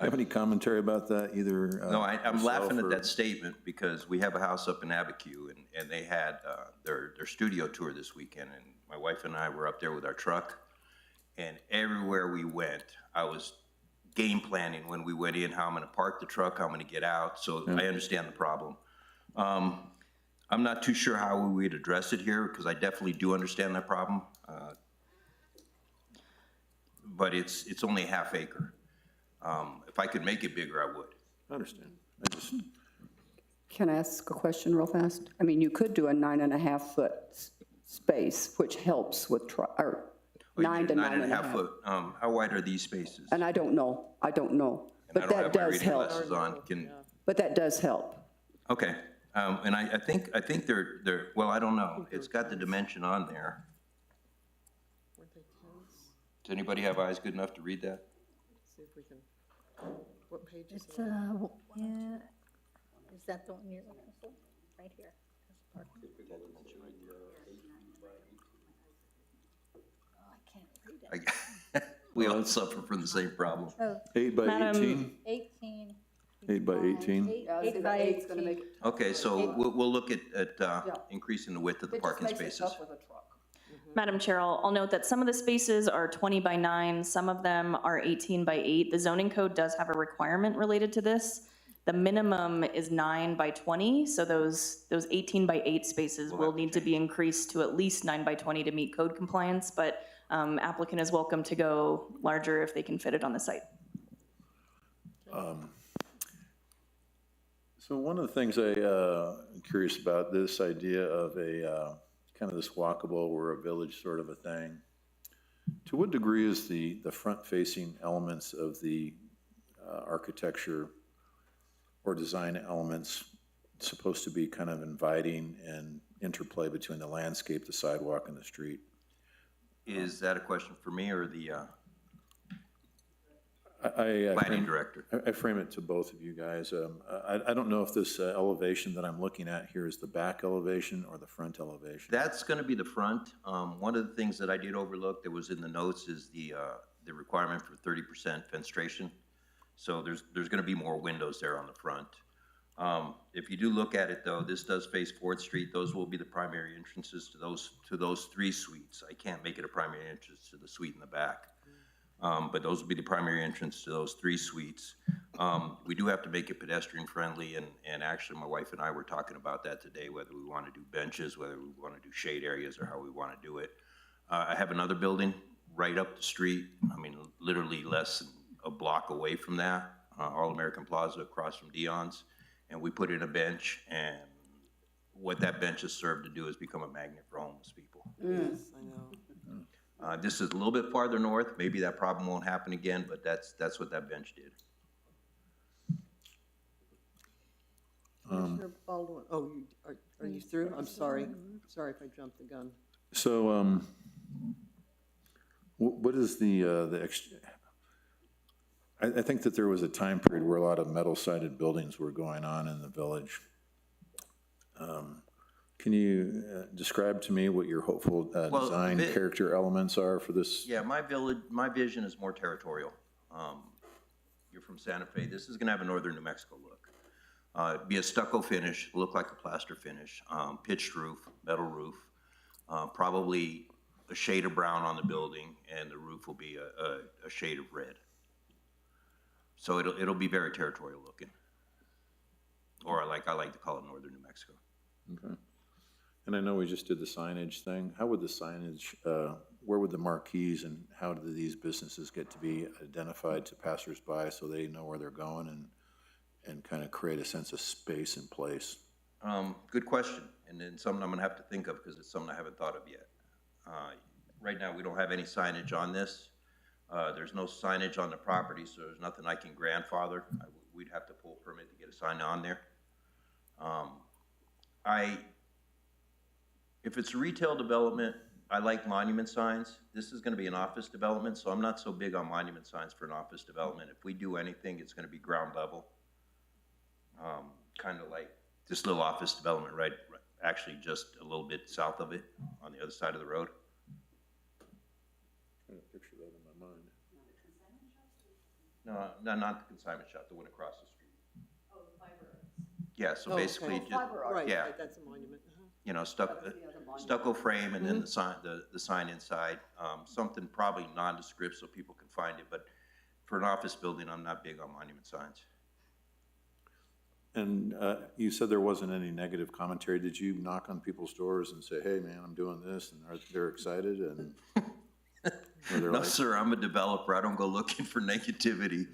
Have any commentary about that, either? No, I'm laughing at that statement, because we have a house up in Abiquiu, and they had their studio tour this weekend, and my wife and I were up there with our truck, and everywhere we went, I was game planning when we went in, how I'm gonna park the truck, how I'm gonna get out, so I understand the problem. I'm not too sure how we would address it here, because I definitely do understand that problem. But it's only a half acre. If I could make it bigger, I would. I understand. Can I ask a question real fast? I mean, you could do a 9.5-foot space, which helps with, 9 to 9.5 foot. How wide are these spaces? And I don't know, but that does help. But that does help. Okay, and I think they're, well, I don't know. It's got the dimension on there. Does anybody have eyes good enough to read that? See if we can, what page is It's, it? yeah, is that the one you're looking for? Right here. Oh, I can't read it. We all suffer from the same problem. 8 by 18? 18. 8 by 18? 8 by 18. Okay, so we'll look at increasing the width of the parking spaces. Madam Chair, I'll note that some of the spaces are 20 by 9, some of them are 18 by 8. The zoning code does have a requirement related to this. The minimum is 9 by 20, so those 18 by 8 spaces will need to be increased to at least 9 by 20 to meet code compliance, but applicant is welcome to go larger if they can fit it on the site. So one of the things I'm curious about, this idea of a, kind of this walkable, we're a village sort of a thing. To what degree is the front-facing elements of the architecture or design elements supposed to be kind of inviting and interplay between the landscape, the sidewalk, and the street? Is that a question for me or the I planning director? I frame it to both of you guys. I don't know if this elevation that I'm looking at here is the back elevation or the front elevation. That's going to be the front. One of the things that I did overlook that was in the notes is the requirement for 30% fenestration. So there's going to be more windows there on the front. If you do look at it though, this does face 4th Street. Those will be the primary entrances to those 3 suites. I can't make it a primary entrance to the suite in the back. But those will be the primary entrance to those 3 suites. We do have to make it pedestrian friendly, and actually my wife and I were talking about that today, whether we want to do benches, whether we want to do shade areas, or how we want to do it. I have another building right up the street, I mean, literally less than a block away from that, All American Plaza across from Dion's, and we put in a bench, and what that bench has served to do is become a magnet for homeless people. Yes, I know. This is a little bit farther north. Maybe that problem won't happen again, but that's what that bench did. Commissioner Baldwin, oh, are you through? I'm sorry. Sorry if I jumped the gun. So, what is I think that there was a time period where a lot of metal-sided buildings were going on in the village. Can you describe to me what your hopeful design character elements are for this? Yeah, my vision is more territorial. You're from Santa Fe. This is going to have a northern New Mexico look. Be a stucco finish, look like a plaster finish, pitched roof, metal roof, probably a shade of brown on the building, and the roof will be a shade of red. So it'll be very territorial looking, or like I like to call it northern New Mexico. Okay. And I know we just did the signage thing. How would the signage, where would the marquees and how do these businesses get to be identified to passersby so they know where they're going and kind of create a sense of space and place? Good question, and then something I'm going to have to think of because it's something I haven't thought of yet. Right now, we don't have any signage on this. There's no signage on the property, so there's nothing I can grandfather. We'd have to pull a permit to get a sign on there. If it's a retail development, I like monument signs. This is going to be an office development, so I'm not so big on monument signs for an office development. If we do anything, it's going to be ground level. Kind of like this little office development right, actually just a little bit south of it on the other side of the road. I'm trying to picture that in my mind. No, not the consignment shop, the one across the street. Oh, the fiber. Yeah, so basically, Right, yeah, right, that's a monument. you know, stucco frame and then the sign inside. Something probably nondescript so people can find it, but for an office building, I'm not big on monument signs. And you said there wasn't any negative commentary. Did you knock on people's doors and say, hey, man, I'm doing this, and they're excited? And No, like, sir, I'm a developer. I don't go looking for negativity.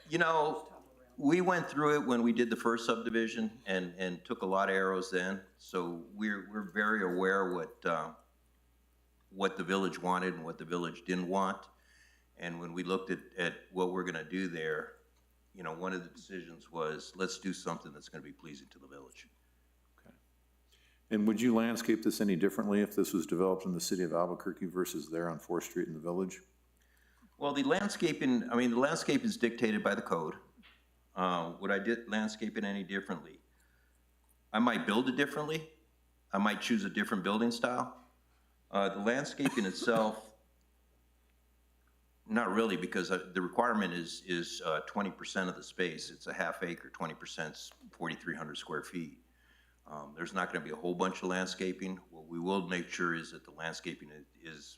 You know, we went through it when we did the first subdivision and took a lot of arrows then. So we're very aware what the village wanted and what the village didn't want. And when we looked at what we're going to do there, you know, one of the decisions was, let's do something that's going to be pleasing to the village. okay. And would you landscape this any differently if this was developed in the city of Albuquerque versus there on 4th Street in the village? Well, the landscape is dictated by the code. Would I landscape it any differently? I might build it differently. I might choose a different building style. The landscaping itself, not really, because the requirement is 20% of the space. It's a half acre, 20%'s 4,300 square feet. There's not going to be a whole bunch of landscaping. What we will make sure is that the landscaping is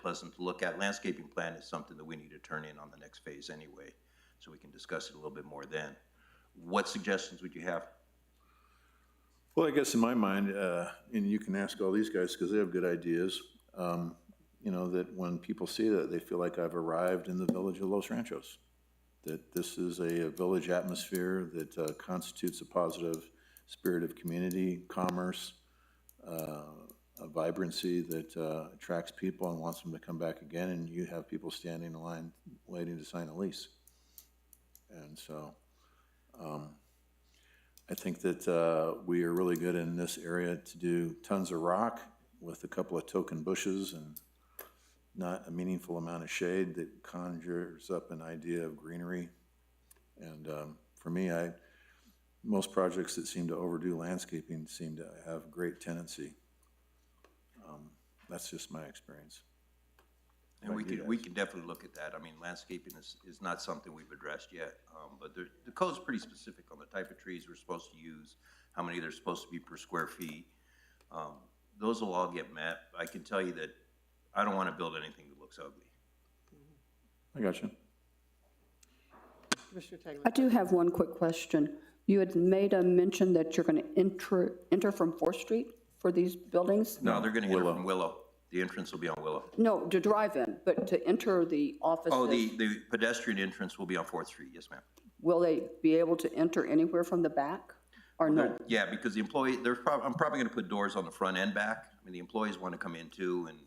pleasant to look at. Landscaping plan is something that we need to turn in on the next phase anyway, so we can discuss it a little bit more then. What suggestions would you have? Well, I guess in my mind, and you can ask all these guys because they have good ideas, you know, that when people see that, they feel like I've arrived in the village of Los Ranchos. that this is a village atmosphere that constitutes a positive spirit of community, commerce, a vibrancy that attracts people and wants them to come back again, and you have people standing in line waiting to sign a lease. And so I think that we are really good in this area to do tons of rock with a couple of token bushes and not a meaningful amount of shade that conjures up an idea of greenery. And for me, most projects that seem to overdo landscaping seem to have great tenancy. That's just my experience. And we can definitely look at that. I mean, landscaping is not something we've addressed yet, but the code's pretty specific on the type of trees we're supposed to use, how many there's supposed to be per square feet. Those will all get met. I can tell you that I don't want to build anything that looks ugly. I got you. Commissioner Taylor? I do have one quick question. You had made a mention that you're going to enter from 4th Street for these buildings? No, they're going to enter from Willow. The entrance will be on Willow. No, to drive in, but to enter the offices. Oh, the pedestrian entrance will be on 4th Street, yes, ma'am. Will they be able to enter anywhere from the back or no? Yeah, because the employee, I'm probably going to put doors on the front and back. I mean, the employees want to come in too, and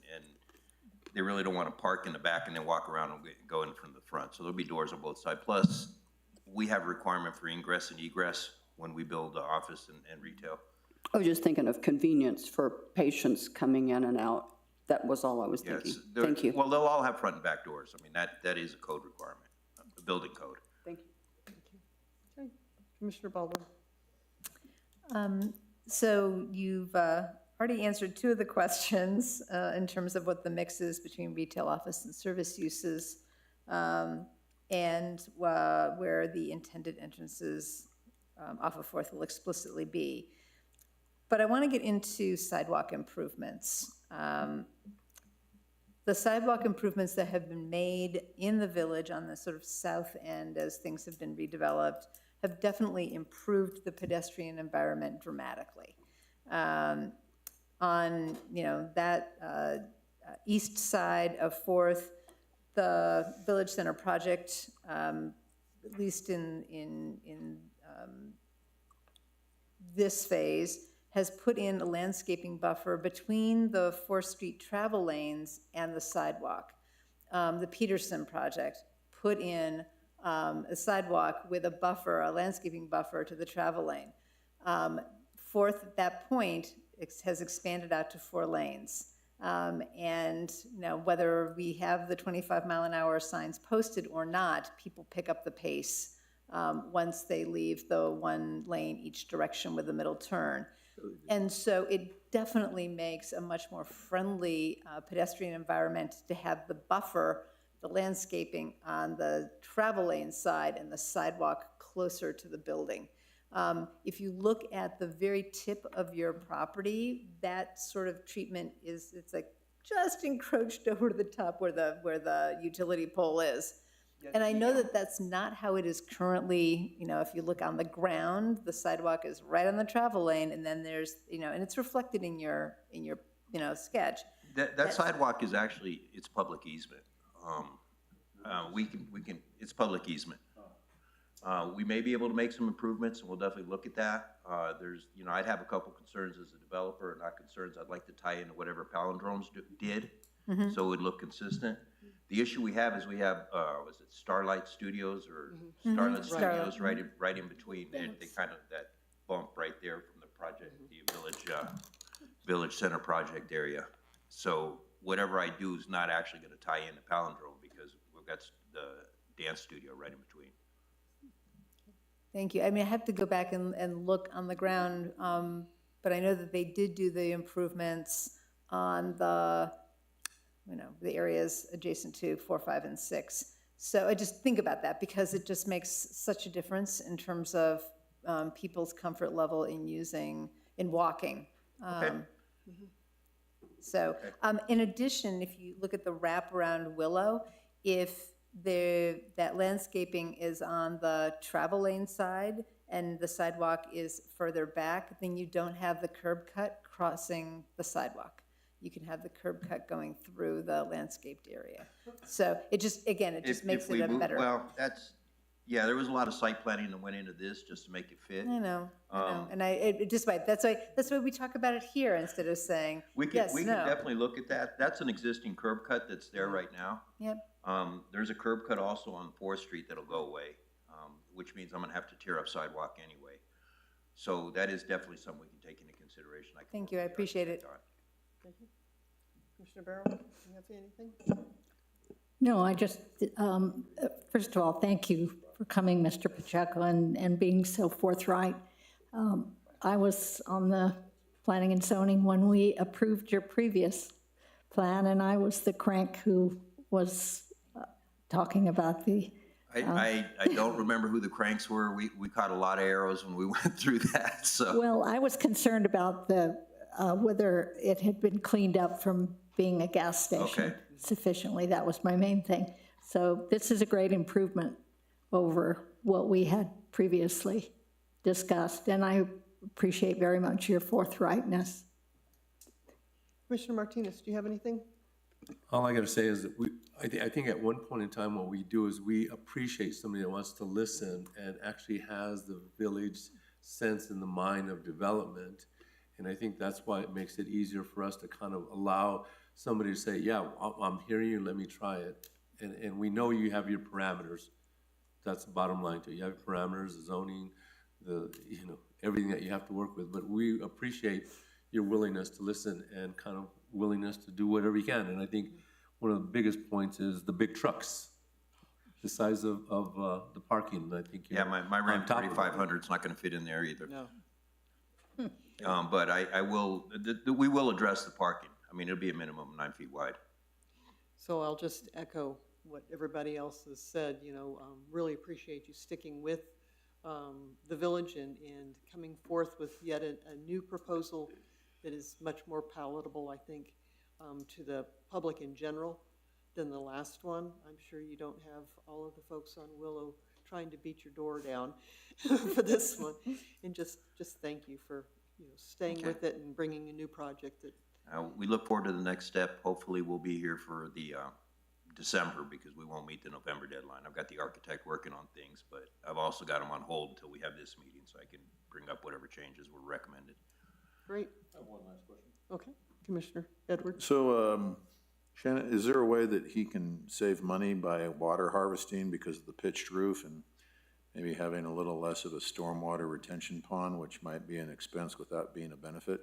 they really don't want to park in the back and then walk around and go in from the front. So there'll be doors on both sides. Plus, we have a requirement for ingress and egress when we build office and retail. I was just thinking of convenience for patients coming in and out. That was all I was thinking. Yes, Thank you. Well, they'll all have front and back doors. I mean, that is a code requirement, a building code. Thank you. Okay. Commissioner Baldwin? So you've already answered 2 of the questions in terms of what the mix is between retail, office, and service uses, and where the intended entrances off of 4th will explicitly be. But I want to get into sidewalk improvements. The sidewalk improvements that have been made in the village on the sort of south end as things have been redeveloped have definitely improved the pedestrian environment dramatically. On, that east side of 4th, the Village Center project, at least in this phase, has put in a landscaping buffer between the 4th Street travel lanes and the sidewalk. The Peterson project put in a sidewalk with a buffer, a landscaping buffer to the travel lane. 4th, at that point, has expanded out to 4 lanes. And whether we have the 25-mile-an-hour signs posted or not, people pick up the pace once they leave the 1 lane each direction with a middle turn. And so it definitely makes a much more friendly pedestrian environment to have the buffer, the landscaping on the travel lane side and the sidewalk closer to the building. If you look at the very tip of your property, that sort of treatment it's like just encroached over the top where the utility pole is. And I know that that's not how it is currently. If you look on the ground, the sidewalk is right on the travel lane, and then there's, and it's reflected in your sketch. That sidewalk is actually, it's public easement. It's public easement. We may be able to make some improvements, and we'll definitely look at that. I'd have a couple concerns as a developer, not concerns I'd like to tie into whatever Palindromes did, so it would look consistent. The issue we have is we have, was it Starlight Studios or Starlight Studios right in between. They kind of, that bump right there from the project, the Village Center project area. So whatever I do is not actually going to tie into Palindrome because we've got the dance studio right in between. Thank you. I mean, I have to go back and look on the ground, but I know that they did do the improvements on the areas adjacent to 4, 5, and 6. So I just think about that because it just makes such a difference in terms of people's comfort level in walking. Okay. So, in addition, if you look at the wraparound Willow, if that landscaping is on the travel lane side and the sidewalk is further back, then you don't have the curb cut crossing the sidewalk. You can have the curb cut going through the landscaped area. So it just, again, it just makes it a better. Well, that's, Yeah, there was a lot of site planning that went into this just to make it fit. I know, and that's why we talk about it here instead of saying, We can, yes, we can no. definitely look at that. That's an existing curb cut that's there right now. Yep, There's a curb cut also on Fourth Street that'll go away, which means I'm gonna have to tear up sidewalk anyway. So that is definitely something we can take into consideration. I can thank work you, I with the appreciate it. architect on. Thank you. Commissioner Barrow, do you have anything? No, I just, first of all, thank you for coming, Mr. Pacheco, and being so forthright. I was on the planning and zoning when we approved your previous plan, and I was the crank who was talking about the, I don't remember who the cranks were. We caught a lot of arrows when we went through that, so. well, I was concerned about the, whether it had been cleaned up from being a gas station Okay. sufficiently. That was my main thing. So this is a great improvement over what we had previously discussed, and I appreciate very much your forthrightness. Commissioner Martinez, do you have anything? All I gotta say is that I think at one point in time, what we do is we appreciate somebody that wants to listen and actually has the village sense in the mind of development. And I think that's why it makes it easier for us to kind of allow somebody to say, yeah, I'm hearing you, let me try it. And we know you have your parameters. That's the bottom line to it. You have your parameters, the zoning, everything that you have to work with. But we appreciate your willingness to listen and kind of willingness to do whatever you can. And I think one of the biggest points is the big trucks, the size of the parking. And I think Yeah, my Ram on top of it. 3500 is not gonna fit in there either. No. But I will, we will address the parking. I mean, it'll be a minimum of 9 feet wide. So I'll just echo what everybody else has said, really appreciate you sticking with the village and coming forth with yet a new proposal that is much more palatable, I think, to the public in general than the last one. I'm sure you don't have all of the folks on Willow trying to beat your door down for this one. And just thank you for, staying Okay. with it and bringing a new project that. We look forward to the next step. Hopefully, we'll be here for the December because we won't meet the November deadline. I've got the architect working on things, but I've also got him on hold until we have this meeting so I can bring up whatever changes were recommended. Great. I have one last question. Okay, Commissioner Edwards. So, Shannon, is there a way that he can save money by water harvesting because of the pitched roof and maybe having a little less of a stormwater retention pond, which might be an expense without being a benefit?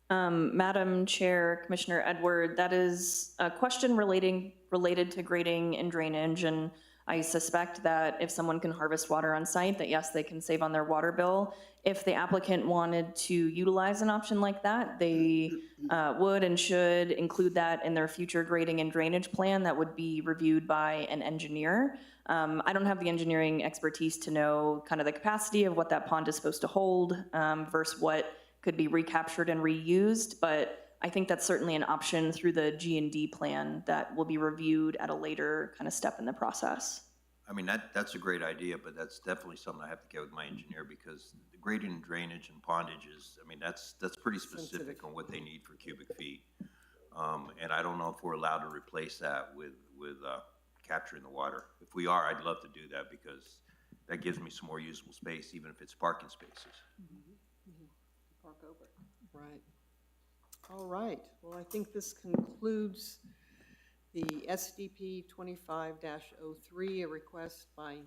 Madam Chair, Commissioner Edward, that is a question related to grading and drainage, and I suspect that if someone can harvest water on site, that yes, they can save on their water bill. If the applicant wanted to utilize an option like that, they would and should include that in their future grading and drainage plan that would be reviewed by an engineer. I don't have the engineering expertise to know kind of the capacity of what that pond is supposed to hold versus what could be recaptured and reused, but I think that's certainly an option through the G&D plan that will be reviewed at a later kind of step in the process. I mean, that's a great idea, but that's definitely something I have to get with my engineer because the grading and drainage and pondages, I mean, that's pretty specific on what they need for cubic feet. And I don't know if we're allowed to replace that with capturing the water. If we are, I'd love to do that because that gives me some more usable space, even if it's parking spaces. Park over. Right. All right. Well, I think this concludes the SDP 25-03, a request by.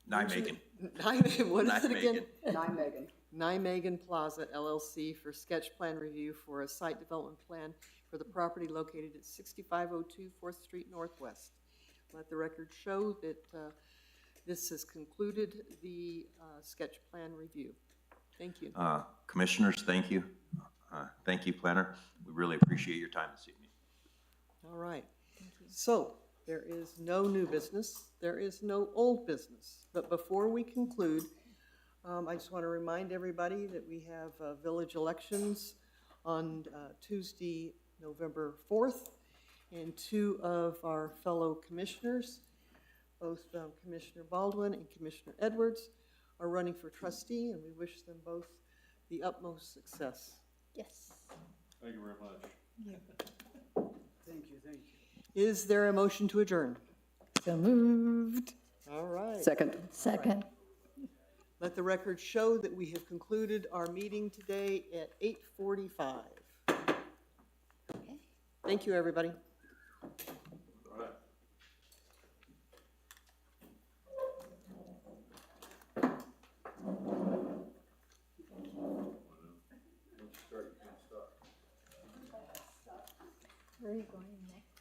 Nijmegen. What is it again? Nijmegen. Nijmegen Plaza LLC for sketch plan review for a site development plan for the property located at 6502 4th Street Northwest. Let the record show that this has concluded the sketch plan review. Thank you. Commissioners, thank you. Thank you, planner. We really appreciate your time this evening. All right. So there is no new business. There is no old business. But before we conclude, I just want to remind everybody that we have village elections on Tuesday, November 4th, and two of our fellow commissioners, both Commissioner Baldwin and Commissioner Edwards, are running for trustee, and we wish them both the utmost success. Yes. Thank you very much. Thank you. Is there a motion to adjourn? So moved. All right. Second. Second. Let the record show that we have concluded our meeting today at 8:45. Thank you, everybody. Where are you going next?